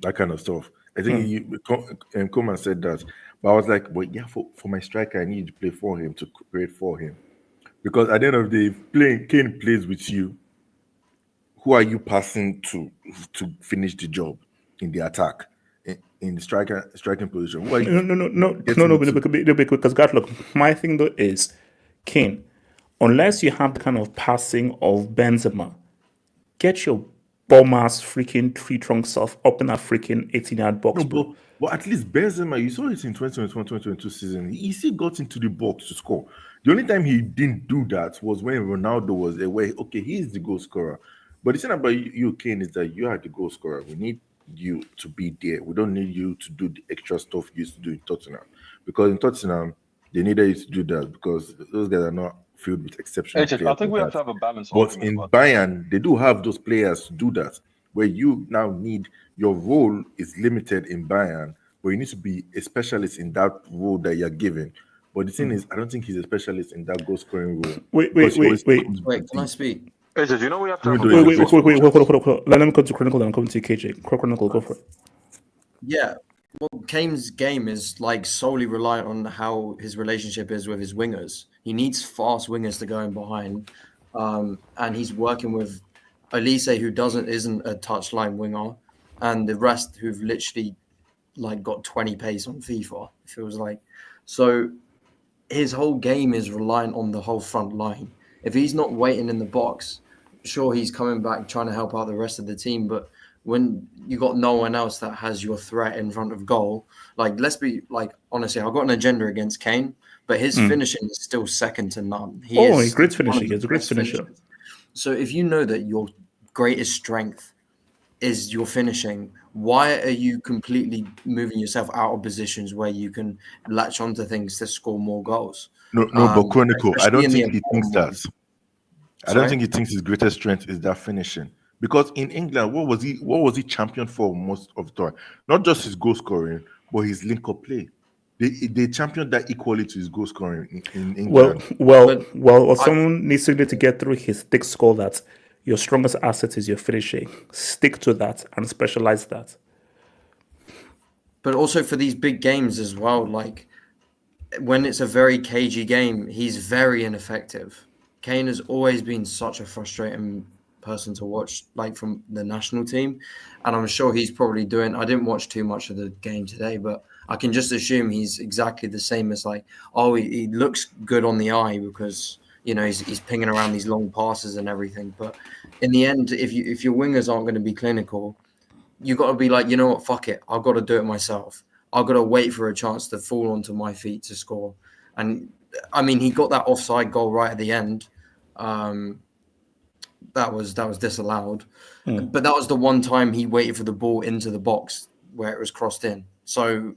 That kind of stuff. I think Koeman said that. But I was like, but yeah, for my striker, I need to play for him, to create for him. Because at the end of the day, if Kane plays with you, who are you passing to finish the job in the attack, in the striking position? Who are you No, because God, look, my thing though is, Kane, unless you have the kind of passing of Benzema, get your bum-ass freaking tree-trunk self up in that freaking 18-yard box, bro. But at least Benzema, you saw it in 2021-2022 season. He still got into the box to score. The only time he didn't do that was when Ronaldo was away. Okay, he's the goal scorer. But the thing about you, Kane, is that you are the goal scorer. We need you to be there. We don't need you to do the extra stuff you used to do in Tottenham. Because in Tottenham, they needed you to do that because those guys are not filled with exceptional players. I think we have to have a balance. But in Bayern, they do have those players to do that, where you now need, your role is limited in Bayern, but you need to be a specialist in that role that you're given. But the thing is, I don't think he's a specialist in that goal scoring role. Wait, can I speak? Do you know we have to have wait, hold on. Let them come to Chronicle, then I'm coming to KJ. Chronicle, go for it. Yeah, well, Kane's game is like solely reliant on how his relationship is with his wingers. He needs fast wingers to go in behind, and he's working with Elise, who isn't a touchline winger, and the rest who've literally like got 20 pace on FIFA. It feels like so. His whole game is reliant on the whole front line. If he's not waiting in the box, sure, he's coming back trying to help out the rest of the team. But when you got no one else that has your threat in front of goal, like, let's be like, honestly, I've got an agenda against Kane, but his finishing is still second to none. He's great finishing. He's a great finisher. So if you know that your greatest strength is your finishing, why are you completely moving yourself out of positions where you can latch onto things to score more goals? No, but Chronicle, I don't think he thinks that. I don't think he thinks his greatest strength is that finishing. Because in England, what was he champion for most of the time? Not just his goal scoring, but his link-up play. They championed that equally to his goal scoring in England. Well, someone needs to get through his thick skull that your strongest asset is your finishing. Stick to that and specialize that. But also for these big games as well, like when it's a very cagey game, he's very ineffective. Kane has always been such a frustrating person to watch, like from the national team. And I'm sure he's probably doing, I didn't watch too much of the game today, but I can just assume he's exactly the same as like, he looks good on the eye because, you know, he's pinging around these long passes and everything. But in the end, if your wingers aren't going to be clinical, you got to be like, you know what, fuck it. I've got to do it myself. I've got to wait for a chance to fall onto my feet to score. And I mean, he got that offside goal right at the end. That was disallowed. But that was the one time he waited for the ball into the box where it was crossed in. So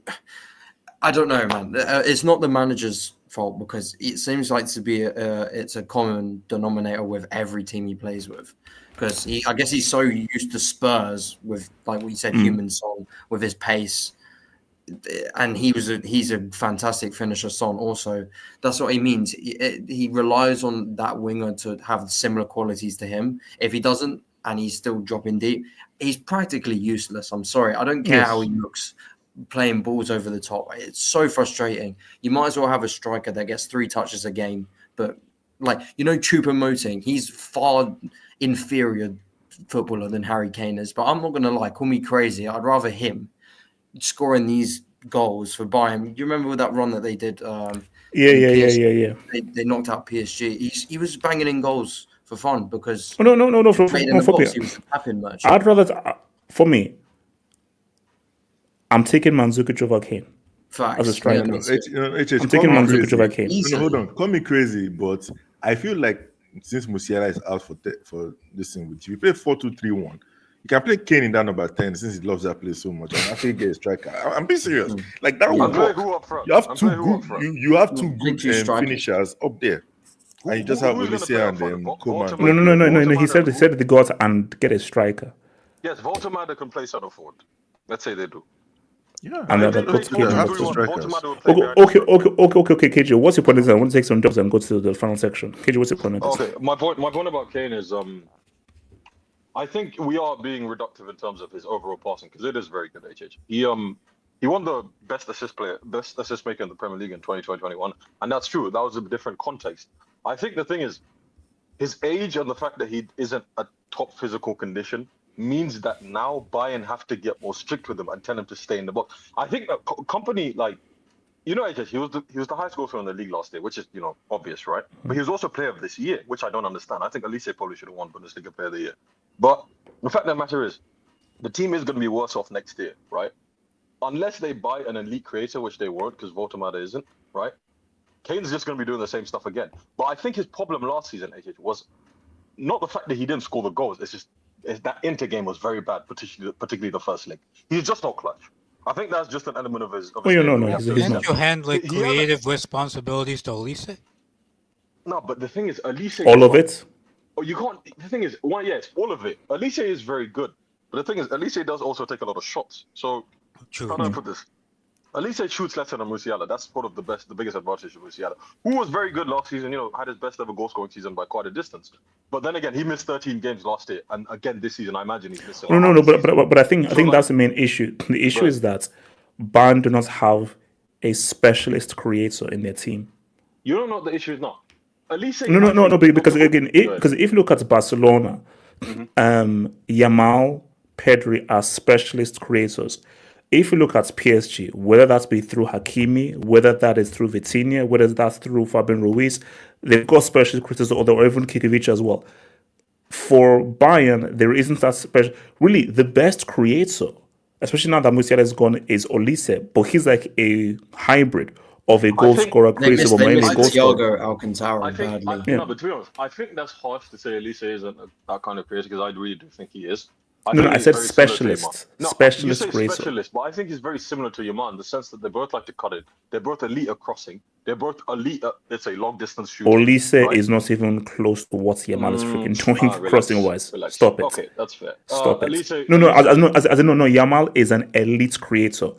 I don't know, man. It's not the manager's fault because it seems like to be it's a common denominator with every team he plays with. Because I guess he's so used to Spurs with, like we said, human Son with his pace, and he's a fantastic finisher. Son also, that's what he means. He relies on that winger to have similar qualities to him. If he doesn't, and he's still dropping deep, he's practically useless. I'm sorry, I don't care how he looks playing balls over the top. It's so frustrating. You might as well have a striker that gets 3 touches a game. But like, Choupo-Moting, he's far inferior footballer than Harry Kane is. But I'm not going to lie, call me crazy. I'd rather him scoring these goals for Bayern. Do you remember that run that they did? Yeah. They knocked out PSG. He was banging in goals for fun because No. he played in the box. He was a tapping merchant. I'd rather, for me, I'm taking Mandzukic over Kane. Facts. As a striker. I'm taking Mandzukic over Kane. No, hold on. Call me crazy, but I feel like since Musiala is out for this thing, if you play 4-2-3-1, you can play Kane in that number 10 since he loves that place so much. And actually get a striker. I'm being serious. Like that will work. You have two good. You have two good finishers up there. And you just have Olise and Koeman. No. He said they go out and get a striker. Yes, Voltemade can play center forward. Let's say they do. Yeah, and then put Kane on Okay, KJ, what's your point? I want to take some jobs and go to the final section. KJ, what's your point? Okay, my point about Kane is I think we are being reductive in terms of his overall passing because it is very good. HH. He won the best assist maker in the Premier League in 2020-21, and that's true. That was a different context. I think the thing is, his age and the fact that he isn't a top physical condition means that now Bayern have to get more strict with him and tell him to stay in the box. I think a company like, HH, he was the highest goal scorer in the league last year, which is obvious, right? But he was also player of this year, which I don't understand. I think Olise probably should have won Bundesliga player of the year. But the fact of the matter is, the team is going to be worse off next year, right? Unless they buy an elite creator, which they won't because Voltemade isn't, right? Kane's just going to be doing the same stuff again. But I think his problem last season, HH, was not the fact that he didn't score the goals. It's just that Inter game was very bad, particularly the first leg. He's just not clutch. I think that's just an element of his. Can't you hand creative responsibilities to Olise? No, but the thing is, Olise. All of it? Oh, you can't. The thing is, it's all of it. Olise is very good, but the thing is, Olise does also take a lot of shots. So how do I put this? Olise shoots less than Musiala. That's sort of the biggest advantage of Musiala, who was very good last season. Had his best ever goal scoring season by quite a distance. But then again, he missed 13 games last year, and again this season, I imagine he's missing. No. But I think that's the main issue. The issue is that Bayern do not have a specialist creator in their team. You don't know what the issue is now. Olise. No. Because again, because if you look at Barcelona, Yamal, Pedri are specialist creators. If you look at PSG, whether that's be through Hakimi, whether that is through Vitinha, whether that's through Fabian Ruiz, they've got specialist creators, or even Kikovic as well. For Bayern, there isn't that special. Really, the best creator, especially now that Musiala is gone, is Olise, but he's like a hybrid of a goal scorer creator. They missed Thiago Alcantara badly. No, but to be honest, I think that's harsh to say Olise isn't that kind of creator because I really do think he is. I said specialist. Specialist creator. Specialist, but I think he's very similar to Yamal in the sense that they both like to cut it. They're both elite at crossing. They're both elite at, let's say, long distance shooting. Olise is not even close to what Yamal is freaking doing crossing wise. Stop it. Okay, that's fair. Stop it. Olise, No. Yamal is an elite creator.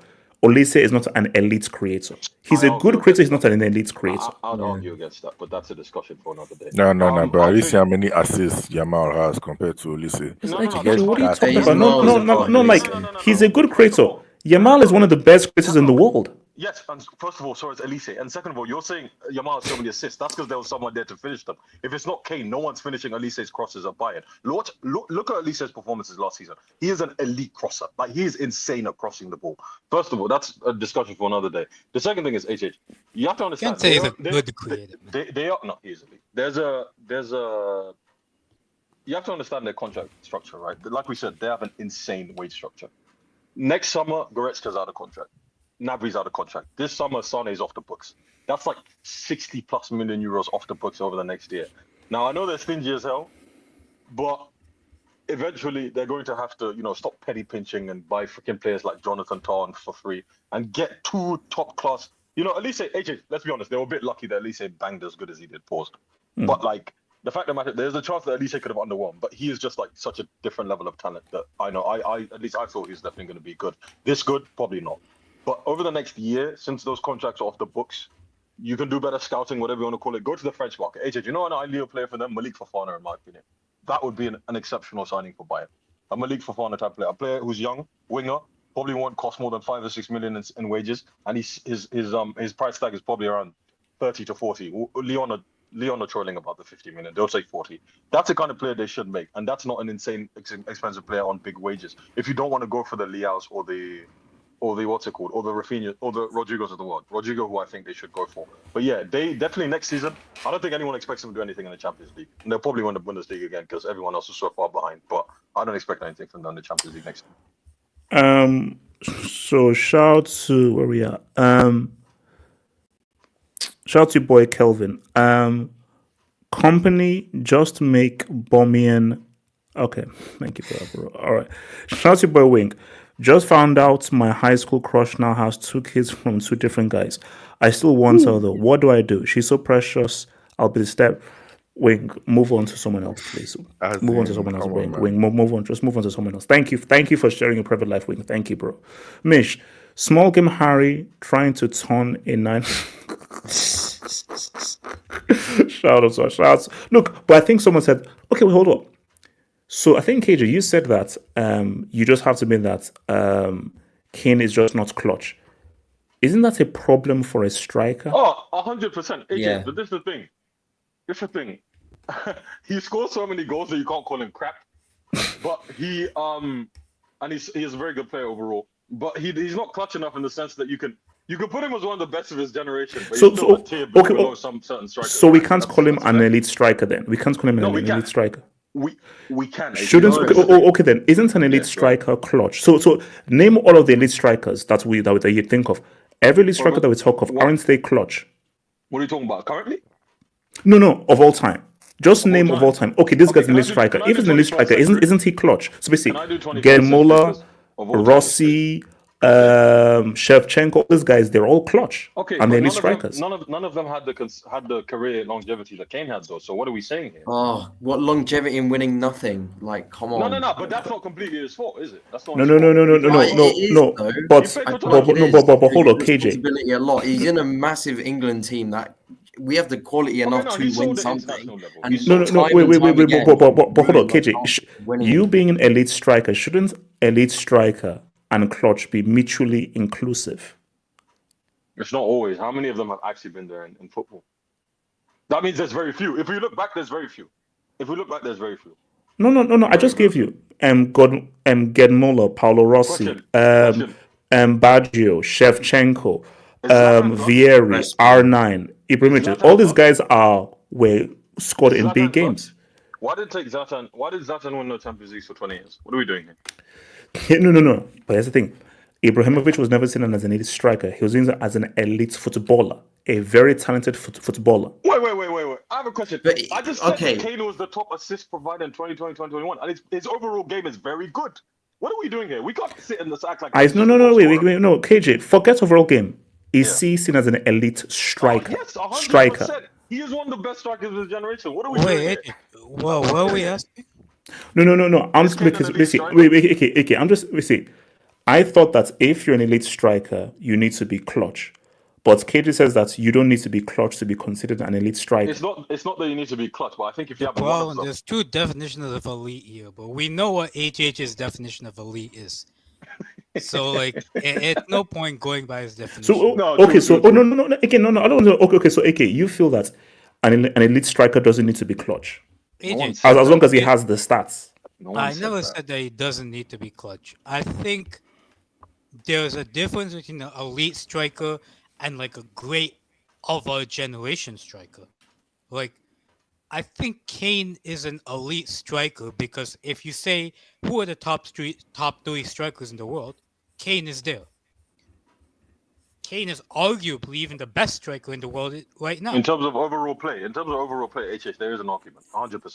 Olise is not an elite creator. He's a good creator. He's not an elite creator. I'd argue against that, but that's a discussion for another day. No, bro. At least how many assists Yamal has compared to Olise. What are you talking about? No. Like he's a good creator. Yamal is one of the best creators in the world. Yes, and first of all, so it's Olise. And second of all, you're saying Yamal has so many assists. That's because there was someone there to finish them. If it's not Kane, no one's finishing Olise's crosses at Bayern. Look at Olise's performances last season. He is an elite crosser. Like, he is insane at crossing the ball. First of all, that's a discussion for another day. The second thing is, HH, you have to understand. Can't say he's a good creator. They are not easily. There's a. You have to understand their contract structure, right? Like we said, they have an insane wage structure. Next summer, Goretzka's out of contract. Gnabry's out of contract. This summer, Sané's off the books. That's like 60+ million euros off the books over the next year. Now, I know they're stingy as hell, but eventually they're going to have to, stop petty pinching and buy freaking players like Jonathan Tah for free and get 2 top class. Olise, HH, let's be honest, they were a bit lucky that Olise banged as good as he did, paused. But the fact of the matter, there's a chance that Olise could have underwhelmed, but he is just like such a different level of talent that I know. I at least I thought he was definitely going to be good. This good, probably not. But over the next year, since those contracts are off the books, you can do better scouting, whatever you want to call it. Go to the French market. HH, an ideal player for them? Malik Fofana, in my opinion. That would be an exceptional signing for Bayern. A Malik Fofana type player. A player who's young, winger, probably won't cost more than 5 or 6 million in wages, and his price tag is probably around 30 to 40. Leon are trolling about the 50 million. They'll say 40. That's the kind of player they should make, and that's not an insane expensive player on big wages. If you don't want to go for the Leaos or the what's it called, or the Rafinha, or the Rodrigos of the world. Rodrigo, who I think they should go for. But yeah, they definitely next season. I don't think anyone expects them to do anything in the Champions League. And they'll probably win the Bundesliga again because everyone else is so far behind. But I don't expect anything from them in the Champions League next year. So shout to where we are. Shout to your boy Kelvin. Company just make Bomian. Okay, thank you for that, bro. All right. Shout to your boy Wing. Just found out my high school crush now has 2 kids from 2 different guys. I still want her though. What do I do? She's so precious. I'll be the step. Wing, move on to someone else, please. Move on to someone else. Wing, move on. Just move on to someone else. Thank you for sharing your private life, Wing. Thank you, bro. Mish, small game Harry trying to turn a 9. Shout out. Look, but I think someone said, okay, wait, hold on. So I think, KJ, you said that you just have to admit that Kane is just not clutch. Isn't that a problem for a striker? Oh, 100%. Yeah. But this is the thing. He scores so many goals that you can't call him crap. But he is a very good player overall. But he's not clutch enough in the sense that you can put him as one of the best of his generation. But he's still a tier below some certain strikers. So we can't call him an elite striker then. We can't call him an elite striker. We can. Shouldn't okay then? Isn't an elite striker clutch? So name all of the elite strikers that you think of. Every elite striker that we talk of, aren't they clutch? What are you talking about currently? No, of all time. Just name of all time. Okay, this guy's an elite striker. If it's an elite striker, isn't he clutch? So basically, Germola, Rossi, Shevchenko, all these guys, they're all clutch. Okay, and they're elite strikers. None of them had the career longevity that Kane had though. So what are we saying here? Oh, what longevity in winning nothing? Like, come on. No. But that's not completely his fault, is it? That's not. No. But hold on, KJ. A lot. He's in a massive England team that we have the quality enough to win something. Wait, but hold on, KJ. You being an elite striker, shouldn't elite striker and clutch be mutually inclusive? It's not always. How many of them have actually been there in football? That means there's very few. If you look back, there's very few. No. I just gave you Gedmola, Paolo Rossi, Baggio, Shevchenko, Vieri, R9, Ibrahimovic. All these guys were scored in big games. Why did Zlatan win no Champions League for 20 years? What are we doing here? No. But here's the thing. Ibrahimovic was never seen as an elite striker. He was seen as an elite footballer, a very talented footballer. Wait. I have a question. I just said that Kane was the top assist provider in 2020, 2021, and his overall game is very good. What are we doing here? We can't sit in this act like... Wait, no, KJ, forget overall game. Is he seen as an elite striker? Yes, 100%. Striker. He is one of the best strikers of his generation. What are we doing here? Well, what are we asking? No. I'm just basically, I thought that if you're an elite striker, you need to be clutch. But KJ says that you don't need to be clutch to be considered an elite striker. It's not that you need to be clutch, but I think if you have there's 2 definitions of elite here, but we know what HH's definition of elite is. So like at no point going by his definition. So no, I don't know. Okay, so you feel that an elite striker doesn't need to be clutch. As long as he has the stats. I never said that he doesn't need to be clutch. I think there's a difference between an elite striker and like a great of our generation striker. Like, I think Kane is an elite striker because if you say who are the top 3 strikers in the world, Kane is there. Kane is arguably even the best striker in the world right now. In terms of overall play, HH, there is an argument, 100%.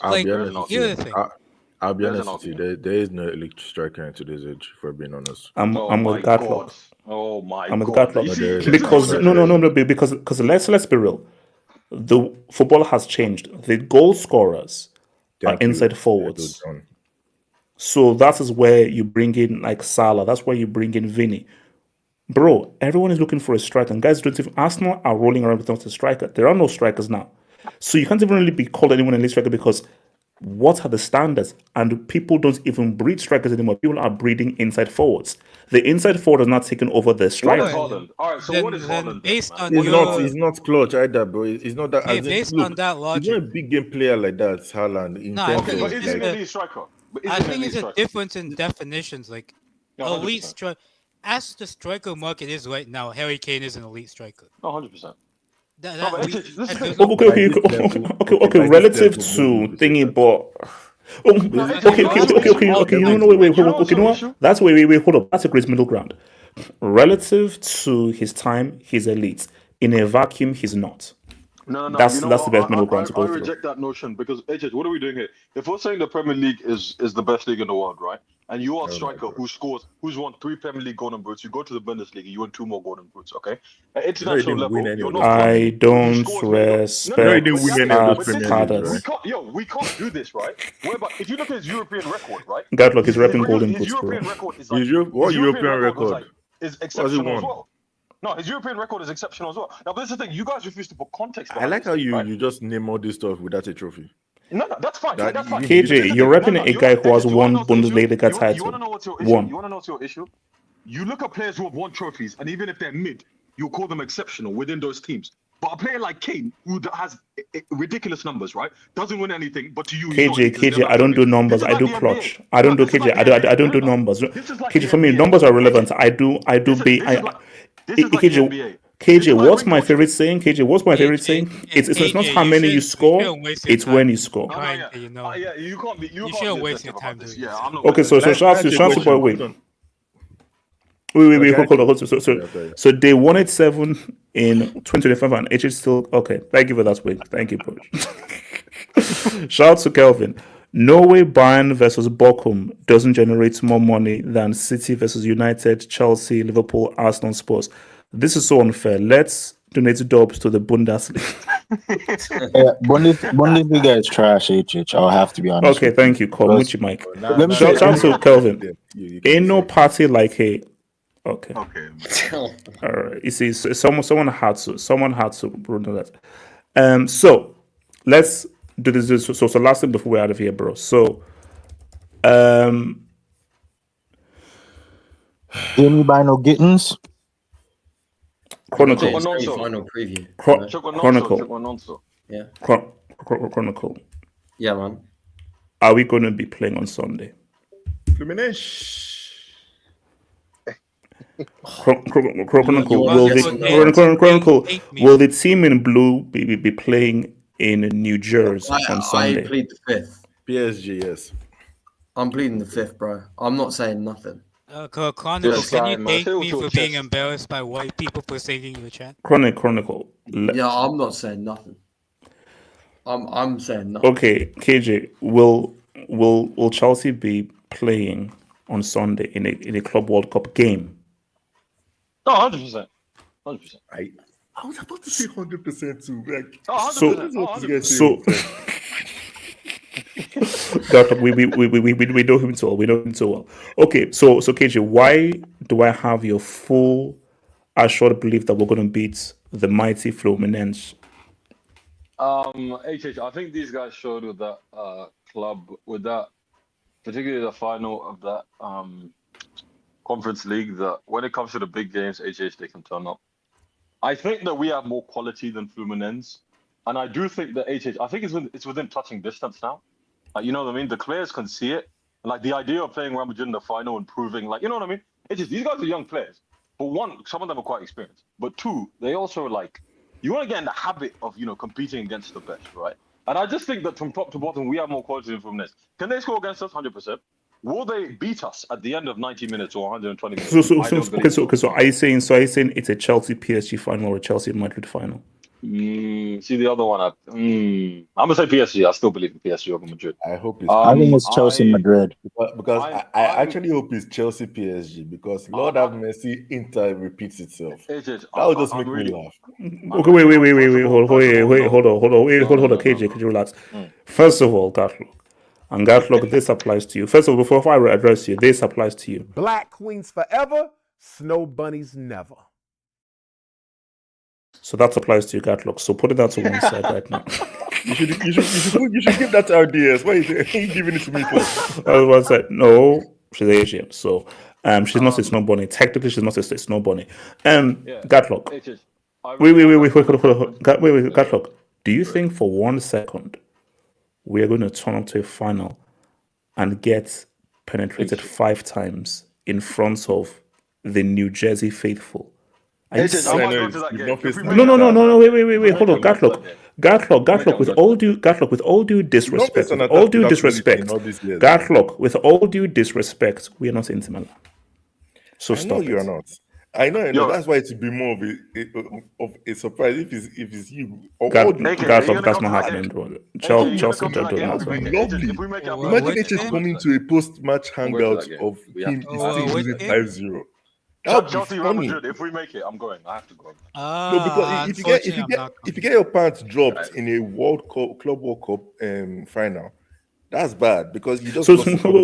I'll be honest with you. There is no elite striker in today's age, for being honest. I'm with Gatlock. Oh my God! I'm with Gatlock because let's be real. The football has changed. The goal scorers are inside forwards. So that is where you bring in like Salah. That's where you bring in Vini. Bro, everyone is looking for a striker. And guys, Arsenal are rolling around without a striker. There are no strikers now. So you can't even really be called anyone an elite striker because what are the standards? And people don't even breed strikers anymore. People are breeding inside forwards. The inside forward is not taking over the What striker. is Haaland? All right, so what is Haaland? Based then, on man? He's not clutch either, bro. He's not that. As in, based look, on that he's logic, not a big game player like that, Haaland. In No, I terms think of But is he like, an elite striker? But is I he an think elite it's a striker? difference in definitions. Like Yeah, elite 100%. striker, as the striker market is right now, Harry Kane is an elite striker. No, 100%. That, No, but we- it's- this is- there's no- Okay. Relative to thingy, but okay. You know, wait. Okay, you know what? That's wait. Hold up. That's a great middle ground. Relative to his time, he's elite. In a vacuum, he's not. No. That's you know the what? best middle ground to go I through. reject that notion because HH, what are we doing here? If we're saying the Premier League is the best league in the world, right? And you are a striker who's won 3 Premier League golden boots, you go to the Bundesliga, you win 2 more golden boots, okay? At international level, you're not I don't respect we can't do this, right? Whereby, if you look at his European record, right? God, look, he's repping golden His boots, bro. European record is like What European record? is What has he exceptional won? as well. No, his European record is exceptional as well. Now, but this is the thing: you guys refuse to put context. I like how you just name all this stuff without a trophy. No, that's fine. That's fine. KJ, you're repping a guy who has won Bundesliga title. You want to know what's your issue? One. You want to know what's your issue? You look at players who have won trophies, and even if they're mid, you call them exceptional within those teams. But a player like Kane, who has ridiculous numbers, right, doesn't win anything. But to you, KJ, I don't do numbers. I do clutch. I don't do KJ. I don't do numbers. KJ, for me, numbers are relevant. I do be. KJ, what's my favorite saying? KJ, what's my favorite saying? It's not how many you score, it's when you score. Yeah, you can't be. You shouldn't waste your time doing Yeah, I'm not. Okay, so shout to boy, wait, hold on. So they won it 7 in 2025, and HH still okay. Thank you for that, wait. Thank you, bro. Shout out to Kelvin. Norway Bayern versus Bochum doesn't generate more money than City versus United, Chelsea, Liverpool, Arsenal, Spurs. This is so unfair. Let's donate dubs to the Bundesliga. Bundesliga is trash, HH. I'll have to be honest. Okay, thank you, Komuchi Mike. Let me Shout out to Kelvin. Ain't no party like a. Okay. All right. You see, someone had to run that. So let's do this. So last thing before we're out of here, bro. So, Didn't we buy no Gittins? Chronicle. Final preview. Chronicle. Yeah. Chronicle. Yeah, man. Are we going to be playing on Sunday? Fluminense. Chronicle. Will the team in blue be playing in New Jersey on Sunday? I plead the 5th. PSG, yes. I'm pleading the 5th, bro. I'm not saying nothing. Chronicle, can you thank me for being embarrassed by white people for singing your chant? Chronicle. Yeah, I'm not saying nothing. I'm saying nothing. Okay, KJ, will Chelsea be playing on Sunday in a Club World Cup game? No, 100%. 100%. I was about to say 100% too. Like, 100%. So we know him so well. We know him so well. Okay, so KJ, why do I have your full assured belief that we're going to beat the mighty Fluminense? HH, I think these guys showed with that club, with that, particularly the final of that Conference League, that when it comes to the big games, HH, they can turn up. I think that we have more quality than Fluminense, and I do think that HH, I think it's within touching distance now. You know what I mean? The players can see it. Like the idea of playing Real Madrid in the final and proving, like, you know what I mean? It's just these guys are young players. But one, some of them are quite experienced. But two, they also like, you want to get in the habit of, you know, competing against the best, right? And I just think that from top to bottom, we have more quality than Fluminense. Can they score against us? 100%. Will they beat us at the end of 90 minutes or 120 minutes? So are you saying it's a Chelsea PSG final or a Chelsea Madrid final? See the other one. I'm gonna say PSG. I still believe in PSG over Madrid. I hope it's. I think it's Chelsea Madrid. Because I actually hope it's Chelsea PSG because Lord have mercy, Inter repeats itself. That will just make me laugh. Okay, wait, hold on, KJ, could you relax? First of all, Gatlock, this applies to you. First of all, before I address you, this applies to you. Black queens forever, snow bunnies never. So that applies to you, Gatlock. So put it out to one side right now. You should give that to RDS. Why are you giving it to me for? I was like, no, she's Asian, so she's not a snow bunny. Technically, she's not a snow bunny. Gatlock. Wait, Gatlock. Do you think for 1 second we are going to turn up to a final and get penetrated 5 times in front of the New Jersey faithful? Are you serious? No. Wait. Hold on, Gatlock. With all due disrespect, we are not Inter Milan. So stop. I know you are not. I know. That's why it would be more of a surprise if it's you. Gatlock, that's not happening, bro. Chelsea lovely. Imagine HH coming to a post-match hangout of him still losing 5-0. Chelsea Real Madrid. If we make it, I'm going. I have to go. No, because if you get your pants dropped in a Club World Cup final, that's bad because you just so in front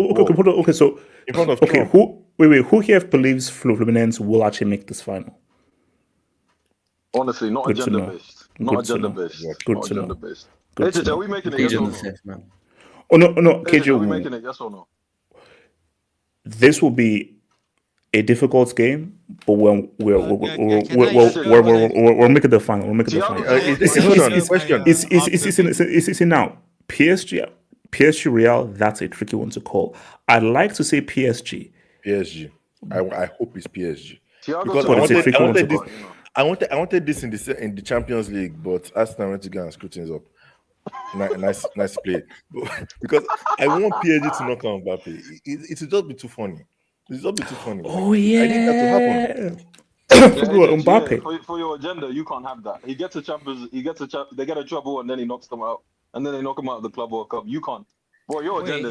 of Trump. Who here believes Fluminense will actually make this final? Honestly, not agenda based. Not agenda based. Good to know. HJ, are we making it? Yes or no? Oh no, KJ. Are we making it? Yes or no? This will be a difficult game, but we're making the final. We're making the final. It's now PSG Real. That's a tricky one to call. I'd like to say PSG. I hope it's PSG because I wanted this in the Champions League, but Arsenal went to go and screw things up. Nice play. Because I want PSG to knock out Mbappe. It will just be too funny. Oh yeah, I need that to happen. Mbappe. For your agenda, you can't have that. He gets a Champions. They get a treble, and then he knocks them out, and then they knock him out of the Club World Cup. You can't. Well, your agenda.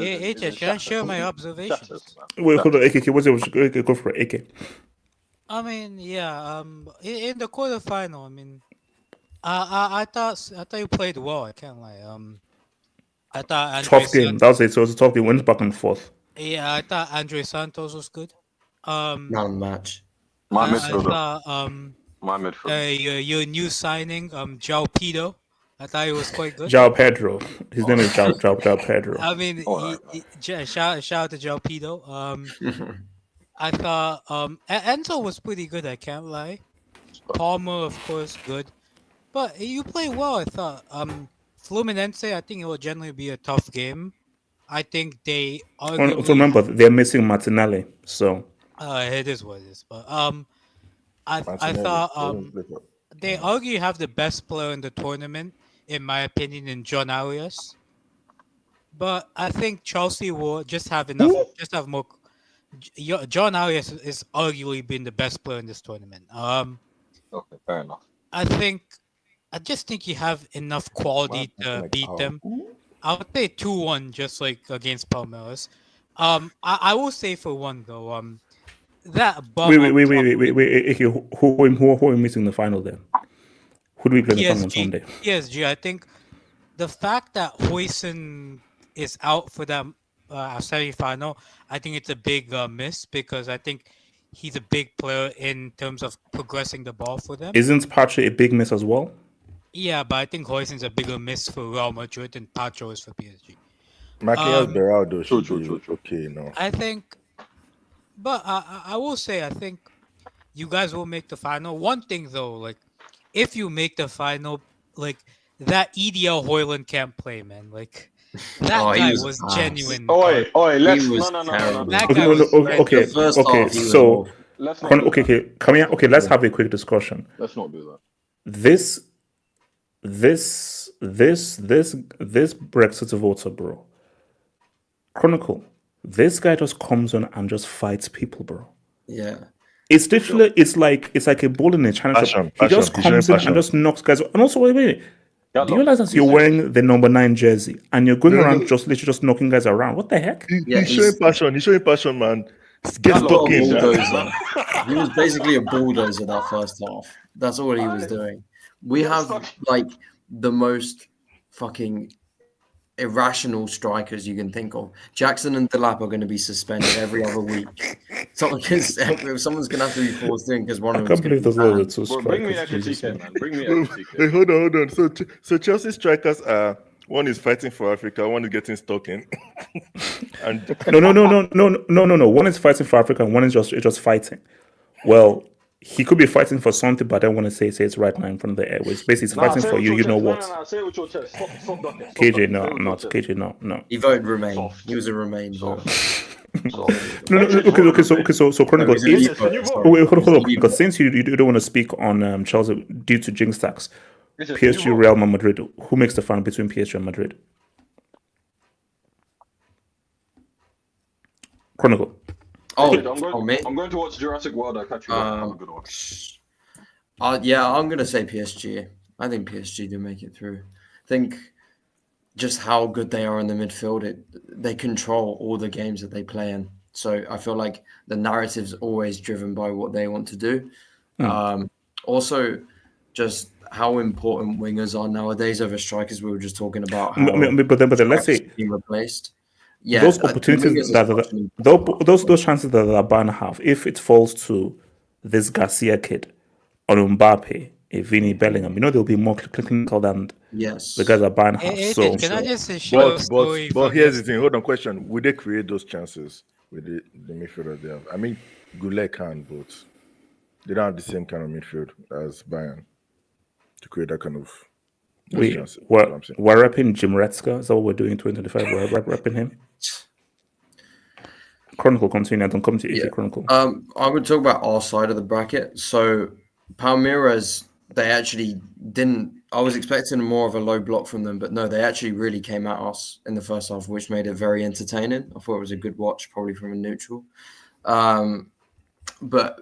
Can I share my observations? Wait, hold on, AK. What's it? Go for it, AK. I mean, yeah. In the quarterfinal, I mean, I thought you played well. I can't lie. I thought tough game. That was it. So it was a tough game. Went back and forth. Yeah, I thought Andre Santos was good. Man match. My midfielder. My midfielder. Your new signing, João Pedro. I thought he was quite good. João Pedro. His name is João Pedro. I mean, shout out to João Pedro. I thought Enzo was pretty good. I can't lie. Palmer, of course, good. But you play well. I thought. Fluminense, I think it will generally be a tough game. I think they are. So remember, they're missing Martinelli. So. It is what it is. But I thought they argue have the best player in the tournament, in my opinion, in John Arias. But I think Chelsea will just have enough. Just have more. John Arias is arguably been the best player in this tournament. Okay, fair enough. I just think you have enough quality to beat them. I would say 2-1, just like against Palmeiras. I will say for one though. That wait. Who are we missing in the final then? Who do we play in the final on Sunday? PSG. I think the fact that Huijsen is out for that semi-final, I think it's a big miss because I think he's a big player in terms of progressing the ball for them. Isn't Pacho a big miss as well? Yeah, but I think Huijsen's a bigger miss for Real Madrid than Pacho is for PSG. Marquinhos Beraldo should be okay now. I think, but I will say I think you guys will make the final. One thing though, like if you make the final, like that EDL Hoyland can't play, man. Like that guy was genuine. Let's let's have a quick discussion. Let's not do that. This Brexit voter, bro. Chronicle. This guy just comes on and just fights people, bro. Yeah. It's literally it's like a bull in a china shop. He just comes in and just knocks guys. And also, wait. Do you realize that you're wearing the number 9 jersey and you're going around just literally just knocking guys around? What the heck? He's showing passion. He's showing passion, man. Get stuck in. He was basically a bulldozer that first half. That's all he was doing. We have like the most fucking irrational strikers you can think of. Jackson and Delap are going to be suspended every other week. Someone's going to have to be forced in because one of them's going to be banned. Bring me Ekitike, man. Bring me Ekitike. Wait, hold on. So Chelsea strikers are, one is fighting for Africa, one is getting stuck in. And No. One is fighting for Africa, and one is just fighting. Well, he could be fighting for something, but I don't want to say it's right now in front of the airways. Basically, he's fighting for you. You know what? No, say it with your chest. Stop ducking. KJ, no. He voted Remain. He was a Remain voter. Okay. So Chronicle. Wait, hold on. Because since you don't want to speak on Chelsea due to jinx tax, PSG, Real Madrid. Who makes the final between PSG and Madrid? Chronicle. I'm going to watch Jurassic World. I'll catch you up. Have a good one. Yeah, I'm going to say PSG. I think PSG do make it through. I think just how good they are in the midfield, they control all the games that they play in. So I feel like the narrative's always driven by what they want to do. Also, just how important wingers are nowadays over strikers. We were just talking about how but then let's say being replaced. Yeah, those opportunities those chances that Bayern have, if it falls to this Garcia kid or Mbappe, a Vini, Bellingham, there'll be more clinical than the guys that Bayern have. Can I just say, but here's the thing. Hold on, question: would they create those chances with the midfielder they have? I mean, Goulet can, but they don't have the same kind of midfield as Bayern to create that kind of. We're repping Jim Retzka. Is that what we're doing in 2025? We're repping him. Chronicle, continue. I don't come to you, Chronicle. I would talk about our side of the bracket. So Palmeiras, they actually didn't. I was expecting more of a low block from them, but no, they actually really came at us in the first half, which made it very entertaining. I thought it was a good watch, probably from a neutral. But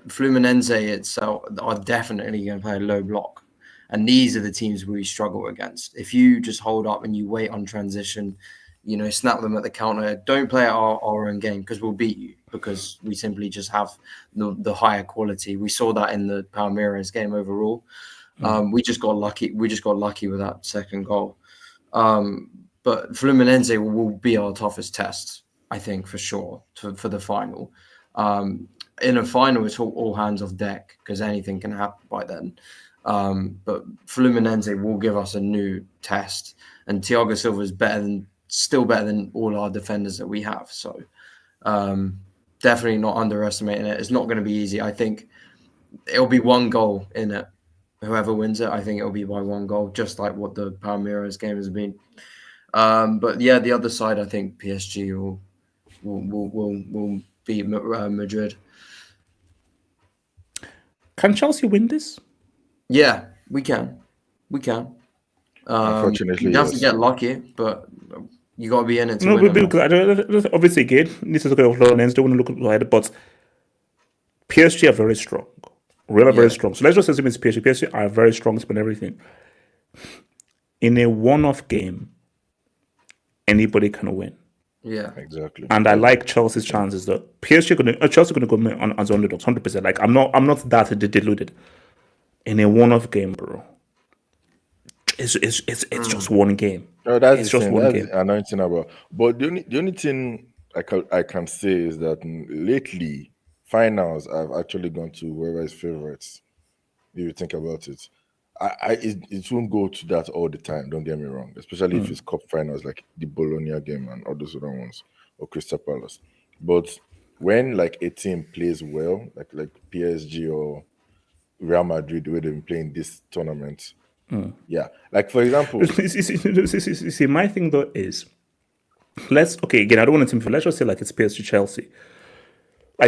Fluminense itself are definitely going to play a low block. And these are the teams we struggle against. If you just hold up and you wait on transition, snap them at the counter, don't play our own game because we'll beat you because we simply just have the higher quality. We saw that in the Palmeiras game overall. We just got lucky. We just got lucky with that second goal. But Fluminense will be our toughest test, I think, for sure, for the final. In a final, it's all hands off deck because anything can happen by then. But Fluminense will give us a new test, and Thiago Silva is still better than all our defenders that we have. So definitely not underestimating it. It's not going to be easy. I think it'll be one goal in it. Whoever wins it, I think it'll be by one goal, just like what the Palmeiras game has been. But yeah, the other side, I think PSG will beat Madrid. Can Chelsea win this? Yeah, we can. Unfortunately, you have to get lucky, but you got to be in it to win. Because obviously, again, this is a good lens. Don't want to look ahead, but PSG are very strong. Real are very strong. So let's just assume it's PSG. PSG are very strong in everything. In a one-off game, anybody can win. Yeah, exactly. And I like Chelsea's chances. That Chelsea going to go on as underdogs, 100%. Like I'm not that deluded. In a one-off game, bro, it's just one game. No, that's it's just one game. Anointing about. But the only thing I can say is that lately finals I've actually gone to whoever is favorites. If you think about it, it won't go to that all the time. Don't get me wrong, especially if it's cup finals like the Bologna game and all those other ones or Crystal Palace. But when like a team plays well, like PSG or Real Madrid, the way they've been playing this tournament, yeah. Like for example, see, my thing though is, again, I don't want to team. Let's just say like it's PSG Chelsea. I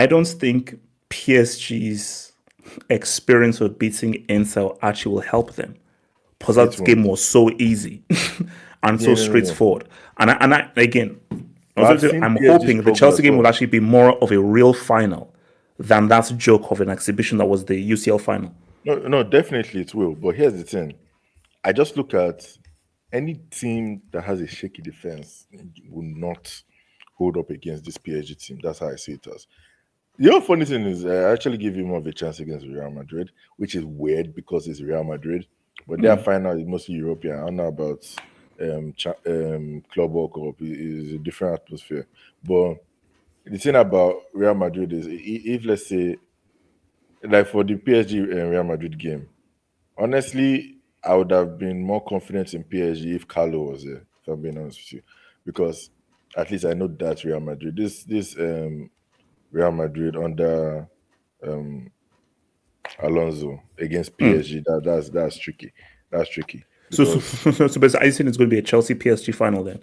don't think PSG's experience of beating Inter actually will help them because that game was so easy and so straightforward. And I again, I'm hoping the Chelsea game will actually be more of a real final than that joke of an exhibition that was the UCL final. No, definitely it will. But here's the thing. I just look at any team that has a shaky defense will not hold up against this PSG team. That's how I see it as. The funny thing is I actually give you more of a chance against Real Madrid, which is weird because it's Real Madrid. But their final is mostly European. I don't know about Club World Cup is a different atmosphere. But the thing about Real Madrid is, if let's say, like for the PSG and Real Madrid game, honestly, I would have been more confident in PSG if Carlo was there. If I'm being honest with you, because at least I know that Real Madrid, this Real Madrid under Alonso against PSG, that's tricky. That's tricky. So Because basically, I think it's going to be a Chelsea PSG final then.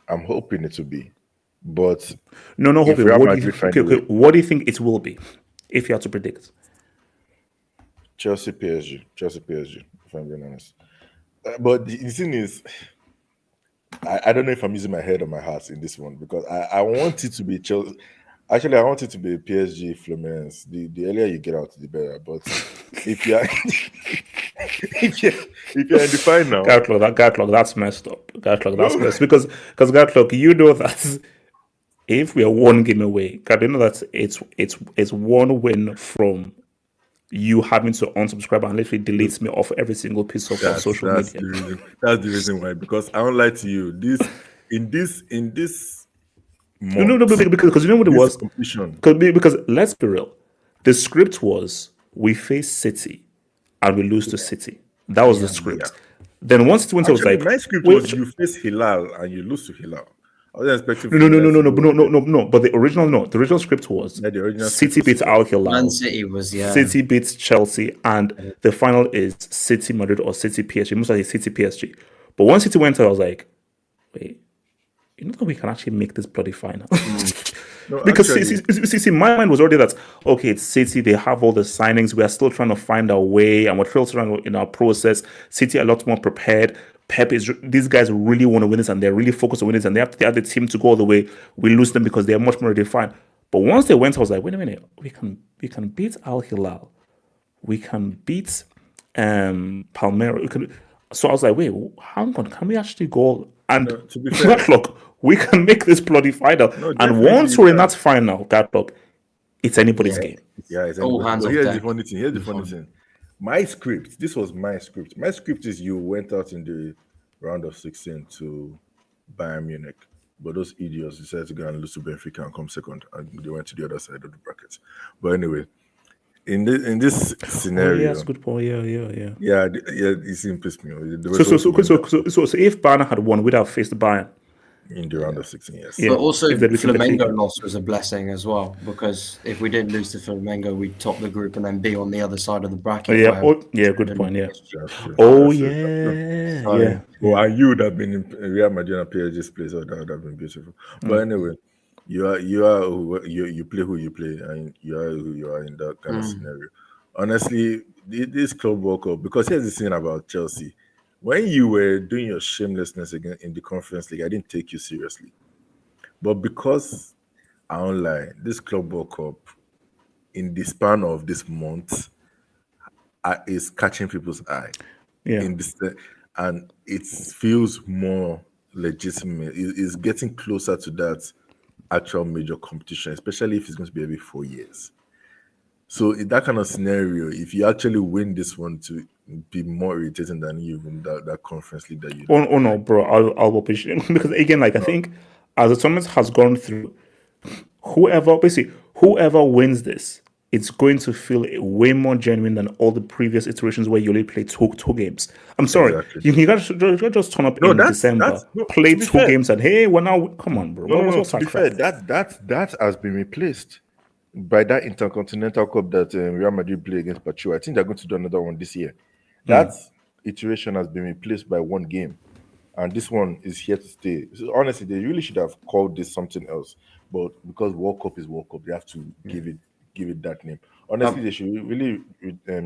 I'm hoping it will be, but No, if hoping. Real What do you Madrid think? find a way, What do you think it will be, if you had to predict? Chelsea PSG. If I'm being honest, but the thing is, I don't know if I'm using my head or my heart in this one because I want it to be Chelsea. Actually, I want it to be PSG Fluminense. The earlier you get out, the better. But if you're if you're in the final, Gatlock, that's messed up. Gatlock, that's messed because Gatlock, you know that if we are one game away, God, you know that it's one win from you having to unsubscribe and literally delete me off every single piece of social media. That's the reason why. Because I won't lie to you. In this month, No, because you know what it was? Competition. Because let's be real, the script was we face City and we lose to City. That was the script. Then once it went, I was like, my script was you face Hilal and you lose to Hilal. I was expecting no. But the original script was City beats Al Hilal. Man City was City beats Chelsea, and the final is City Madrid or City PSG. Most likely City PSG. But once City went out, I was like, wait, you know that we can actually make this bloody final. Because see, my mind was already that okay, it's City. They have all the signings. We are still trying to find our way, and we're still trying in our process. City are a lot more prepared. These guys really want to win this, and they're really focused on winning this, and they have the team to go all the way. We lose them because they're much more defined. But once they went, I was like, wait a minute, we can beat Al Hilal, we can beat Palmeiras. So I was like, wait, hang on, can we actually go? And to be fair, look, we can make this bloody final. And once we're in that final, it's anybody's game. Yeah, it's all hands on Here's deck. the funny thing. Here's the funny thing. My script. This was my script. My script is you went out in the round of 16 to Bayern Munich, but those idiots decided to go and lose to Benfica and come second, and they went to the other side of the bracket. But anyway, in this scenario, yeah, that's a good point. Yeah, it seemed pissed me off. So if Bayern had won, we'd have faced Bayern in the round of 16, yes. But also, if they'd beaten Flamengo Benfica. loss was a blessing as well, because if we didn't lose to Flamengo, we'd top the group and then be on the other side of the bracket. Good point. Yeah. Oh, and you would have been in Real Madrid and PSG's place. Oh, that would have been beautiful. But anyway, you play who you play, and you are who you are in that kind of scenario. Honestly, this club World Cup, because here's the thing about Chelsea. When you were doing your shamelessness again in the Conference League, I didn't take you seriously. But because I don't lie, this Club World Cup, in the span of this month, is catching people's eye. Yeah. And it feels more legitimate. It's getting closer to that actual major competition, especially if it's going to be every 4 years. So in that kind of scenario, if you actually win this one, to be more irritating than even that Conference League that you. Oh no, bro! I'll appreciate because again, I think as the tournament has gone through, whoever wins this, it's going to feel way more genuine than all the previous iterations where you only play two games. I'm sorry, Exactly. you gotta just turn up in December, play two games, and hey, we're now come on, bro. No, to be fair, that has been replaced by that Intercontinental Cup that Real Madrid play against Pachu. I think they're going to do another one this year. That iteration has been replaced by one game, and this one is here to stay. So honestly, they really should have called this something else, but because World Cup is World Cup, they have to give it that name. Honestly, they should really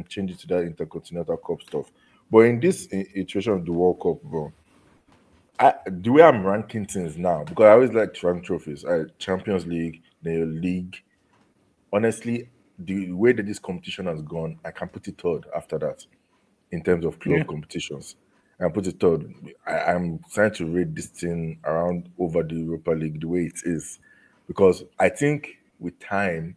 change it to that Intercontinental Cup stuff. But in this iteration of the World Cup, bro, the way I'm ranking things now, because I always like to rank trophies, Champions League, the league. Honestly, the way that this competition has gone, I can put it third after that in terms of club competitions. I put it third. I'm trying to rate this thing around over the Europa League the way it is, because I think with time,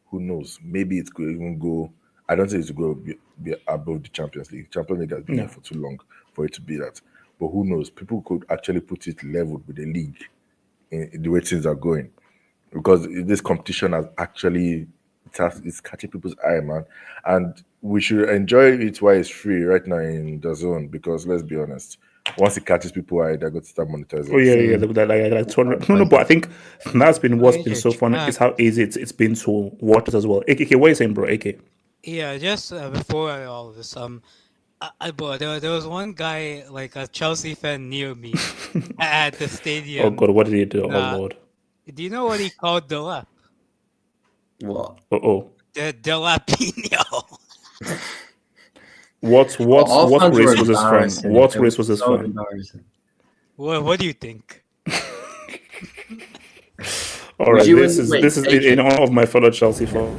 who knows, maybe it could even go. I don't think it will go be above the Champions League. Champions League has been there for too long for it to be that. but who knows? People could actually put it leveled with the league in the way things are going, because this competition has actually it's catching people's eye, man, and we should enjoy it while it's free right now in the zone, because let's be honest, once it catches people eye, they're going to start monetizing. Oh yeah. Like 200. No, but I think that's been what's been so fun is how easy it's been to watch it as well. AK, what are you saying, bro? AK. Yeah, just before all of this, bro, there was one guy, like a Chelsea fan near me at the stadium. Oh God, what did he do? Oh Lord. Do you know what he called Delap? What? The Delapino. What race was this from? What race was this from? What do you think? All right, this is in honor of my fellow Chelsea fan.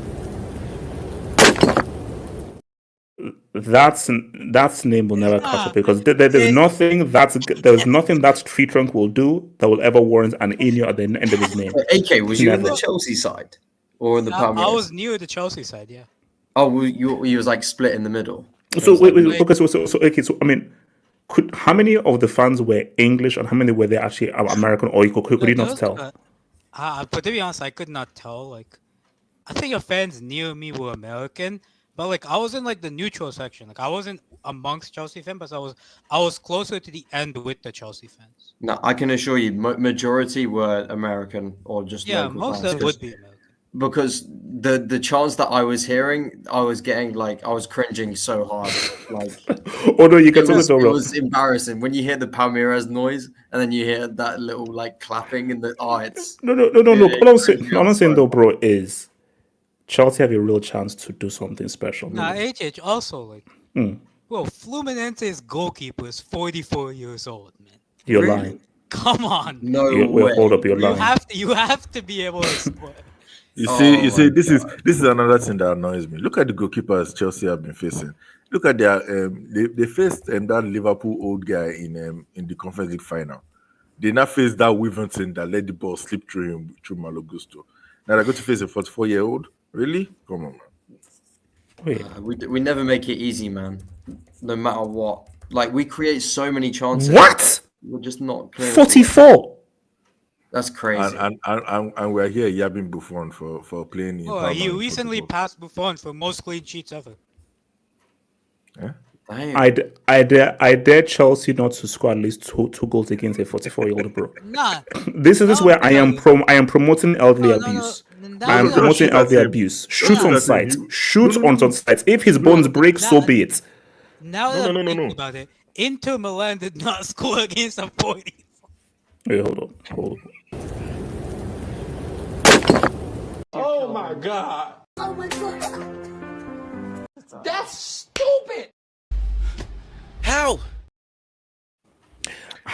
That's name will never catch up, because there's nothing that Tree Trunk will do that will ever warrant an in at the end of his name. AK, was you on the Chelsea side or on the Palmeiras? I was near the Chelsea side, yeah. Oh, you was like split in the middle. So wait, okay, so I mean, how many of the fans were English and how many were they actually American, or could you not tell? But to be honest, I could not tell. Like, I think the fans near me were American, but like I was in like the neutral section. Like I wasn't amongst Chelsea fans, but I was closer to the end with the Chelsea fans. No, I can assure you, majority were American or just local most fans, of them would be American. Because the chants that I was hearing, I was getting like I was cringing so hard. Like, although you can tell it was embarrassing when you hear the Palmeiras noise and then you hear that little like clapping and the it's no. What I'm saying though, bro, is Chelsea have a real chance to do something special. Nah, HH also like, well, Fluminense's goalkeeper is 44 years old, man. You're lying. Come on. No way. Hold up, you're lying. You have to be able to score. You see, this is another thing that annoys me. Look at the goalkeepers Chelsea have been facing. Look at their they faced that Liverpool old guy in the Conference League final. They now face that Wiverton that let the ball slip through him through Malo Gusto. Now they're going to face a 44-year-old. Really? Come on, man. Wait. We never make it easy, man. No matter what. Like we create so many chances. What? We're just not clear. 44. That's crazy. And we're here yabbing Buffon for playing in. Oh, he recently passed Buffon for most clean sheets ever. Yeah? I dare Chelsea not to score at least two goals against a 44-year-old bro. Nah. This is where I am promoting elderly abuse. I am promoting elderly abuse. Shoot on sight. Shoot on sight. If his bones break, so be it. Now that I'm thinking about it, Inter Milan did not score against a 40. Wait, hold on. Oh my god. Oh my god. That's stupid. How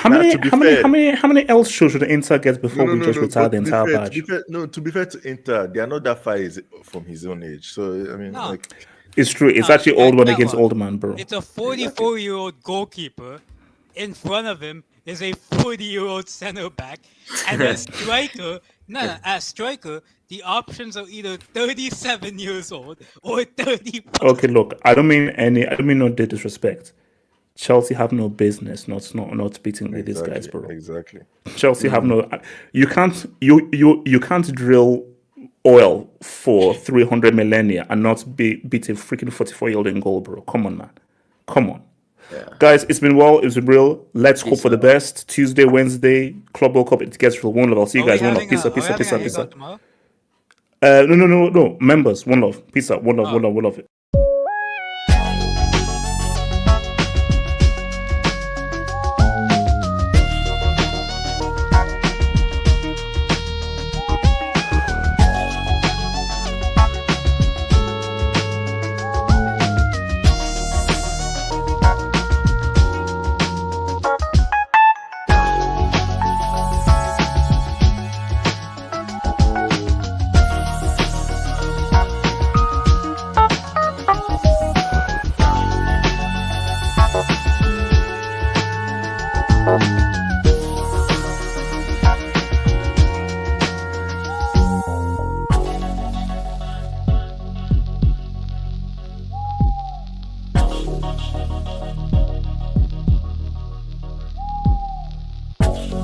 many else shows should Inter get before we just retire the entire badge? To be fair to Inter, they are not that far from his own age. So I mean, it's true. It's actually old one against old man, bro. It's a 44-year-old goalkeeper. In front of him is a 40-year-old center back, and as striker, as striker, the options are either 37 years old or 30. Okay, look, I don't mean no disrespect. Chelsea have no business not beating these guys, bro. Exactly. Chelsea have no. You can't drill oil for 300 millennia and not beat a freaking 44-year-old in goal, bro. Come on, man. Come on. Yeah. Guys, it's been real. Let's hope for the best. Tuesday, Wednesday, Club World Cup. It gets real. One love. I'll see you guys. One love. Peace out. No. Members. One love. Peace out. One love.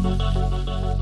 Peace.